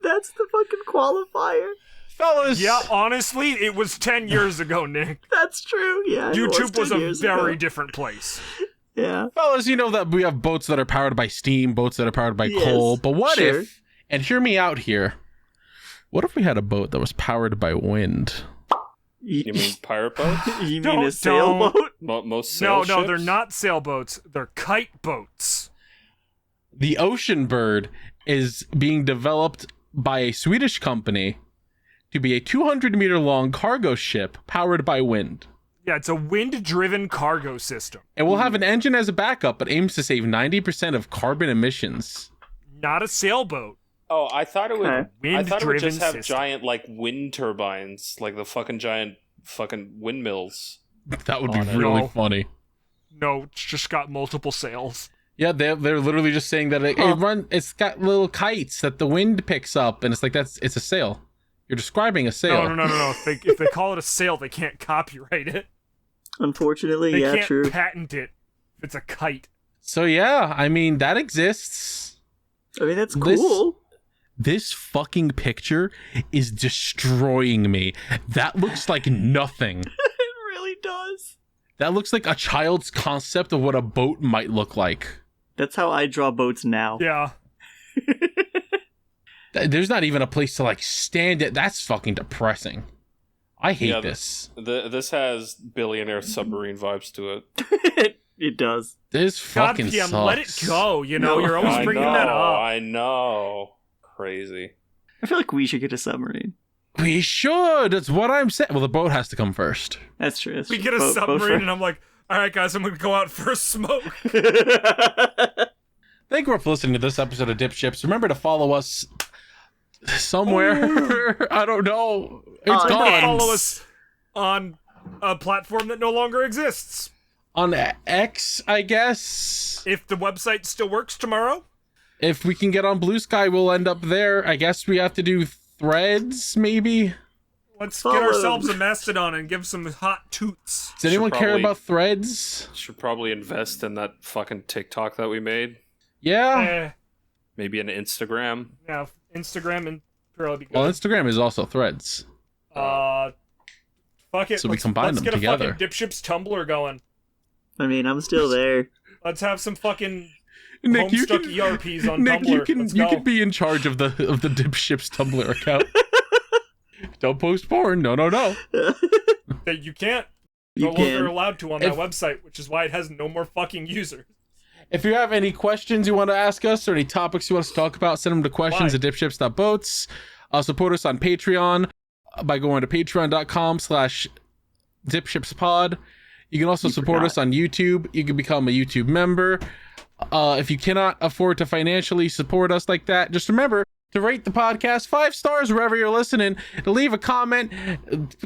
That's the fucking qualifier. fellas. yeah, honestly, it was 10 years ago, Nick. That's true. Yeah. it YouTube was 10 a years very ago. different place. Yeah. Fellas, you know that we have boats that are powered by steam, boats that are powered by Yes, coal. But what sure. if, and hear me out here, what if we had a boat that was powered by wind? You mean pirate boat? You mean Don't- a sailboat? Most No, sail they're ships? not sailboats. They're kite boats. The Ocean Bird is being developed by a Swedish company to be a 200-meter long cargo ship powered by wind. Yeah, it's a wind-driven cargo system. It will have an engine as a backup, but aims to save 90% of carbon emissions. Not a sailboat. Oh, I thought it would. Okay. I thought it would Wind-driven just have system. giant like wind turbines, like the fucking giant fucking windmills. That would be On it. really No. funny. No, it's just got multiple sails. Yeah, they're literally just saying that it's got little kites that the wind picks up, and it's like it's a sail. You're describing a sail. No. If they call it a sail, they can't copyright it. Unfortunately, They yeah, can't true. patent it. If it's a kite. So yeah, I mean that exists. I mean, that's This- cool. This fucking picture is destroying me. That looks like nothing. It really does. That looks like a child's concept of what a boat might look like. That's how I draw boats now. Yeah. There's not even a place to like stand it. That's fucking depressing. I hate Yeah, this. This has billionaire submarine vibes to it. It does. This God, fucking PM, sucks. let it go. You know, No, you're always I bringing know, that up. I know. Crazy. I feel like we should get a submarine. We should. That's what I'm saying. Well, the boat has to come first. That's true. That's We true. get a Boat submarine, and I'm like, all right, guys, I'm going to go out for a smoke. Thank you for listening to this episode of DipShips. Remember to follow us somewhere. I don't know. It's Remember to gone. Follow us on a platform that no longer exists. On X, I guess. If the website still works tomorrow, If we can get on Blue Sky, we'll end up there. I guess we have to do Threads, maybe. let's Follow. get ourselves a Mastodon and give some hot toots. Does anyone care probably- about Threads? Should probably invest in that fucking TikTok that we made. Yeah. Maybe an Instagram. Yeah, Instagram and probably be good. Well, Instagram is also Threads. Fuck it. So we combine them let's together. Let's get a fucking DipShips Tumblr going. I mean, I'm still there. Let's have some fucking Nick, Homestuck ERPs on Nick, Tumblr. you can be in charge of the DipShips Tumblr account. Don't post porn. No. That you can't. You No longer can. allowed to on that website, which is why it has no more fucking users. If you have any questions you want to ask us or any topics you want us to talk about, send them to questions@dipships.boats. Support us on Patreon by going to patreon.com/dipshipspod. You can also support us on YouTube. You can become a YouTube member. If you cannot afford to financially support us like that, just remember to rate the podcast 5 stars wherever you're listening, to leave a comment,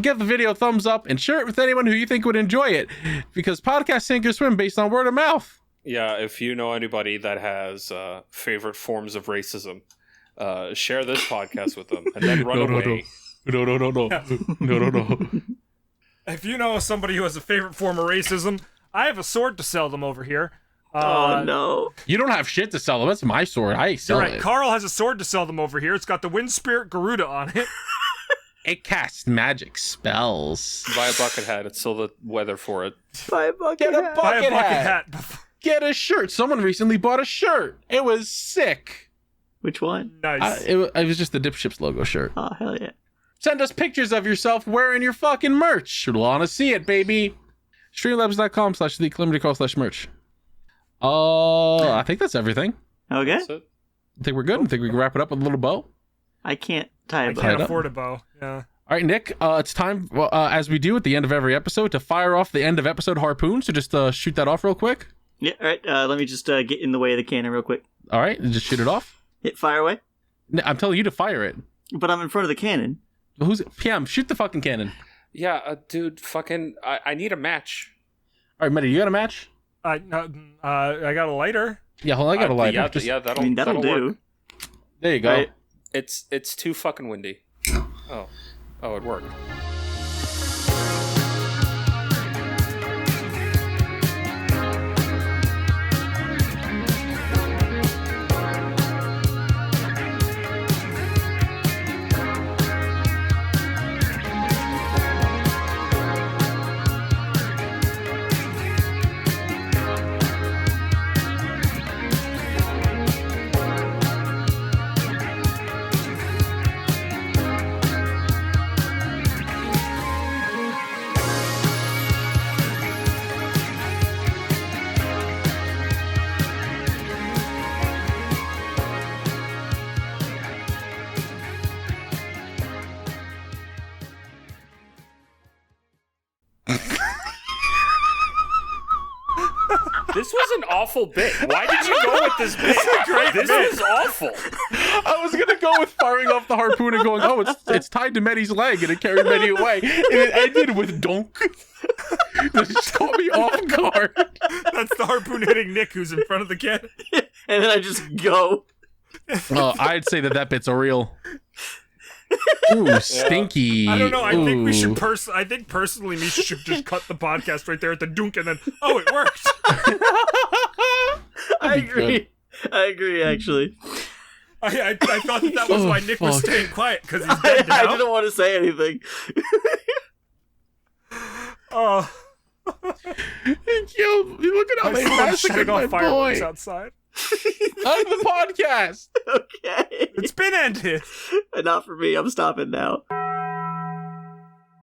give the video a thumbs up, and share it with anyone who you think would enjoy it, because podcasts sink or swim based on word of mouth. Yeah, if you know anybody that has favorite forms of racism, share this podcast with them and then run away. No. If you know somebody who has a favorite form of racism, I have a sword to sell them over here. Oh no! You don't have shit to sell them. That's my sword. I sell You're right. it. Carl has a sword to sell them over here. It's got the Wind Spirit Garuda on it. It casts magic spells. Buy a bucket hat. It's still the weather for it. Buy a bucket Get a hat. Buy a bucket bucket hat. hat. Get a shirt. Someone recently bought a shirt. It was sick. Which one? Nice. It was just the DipShips logo shirt. Oh hell yeah! Send us pictures of yourself wearing your fucking merch. We'll want to see it, baby. Streamlabs.com/thecalamity/merch. I think that's everything. Okay. That's it. I think we're good. I think we can wrap it up with a little bow. I can't tie a I bow. can't up. afford a bow. Yeah. All right, Nick, it's time, as we do at the end of every episode, to fire off the end of episode harpoon. So just shoot that off real quick. Yeah. All right. Let me just get in the way of the cannon real quick. All right, just shoot it off. Hit fire away. I'm telling you to fire it. But I'm in front of the cannon. Who's PM? Shoot the fucking cannon. Yeah, dude, fucking, I need a match. All right, Medi, you got a match? I got a lighter. Yeah, hold on, I got a lighter. Yeah, Just- that'll, I mean, that'll do. work. There you go. Right. It's too fucking windy. Oh, it worked. This was an awful bit. Why did you go with this bit? This was awful. I was gonna go with firing off the harpoon and going, oh, it's tied to Medi's leg and it carried Medi away, and it ended with donk. This just caught me off guard. That's the harpoon hitting Nick, who's in front of the cannon. And then I just go. I'd say that bit's a real. Ooh, stinky. I don't know. I think we should Ooh. I think personally, Misha should just cut the podcast right there at the dunk, and then it worked. I be agree. I agree. Actually, I thought that was why Nick was fuck. staying quiet, because he's dead now. I didn't want to say anything. Oh, Yo, look at how they massacred my fireworks boy. outside. End the podcast. Okay. It's been ended. Not for me. I'm stopping now.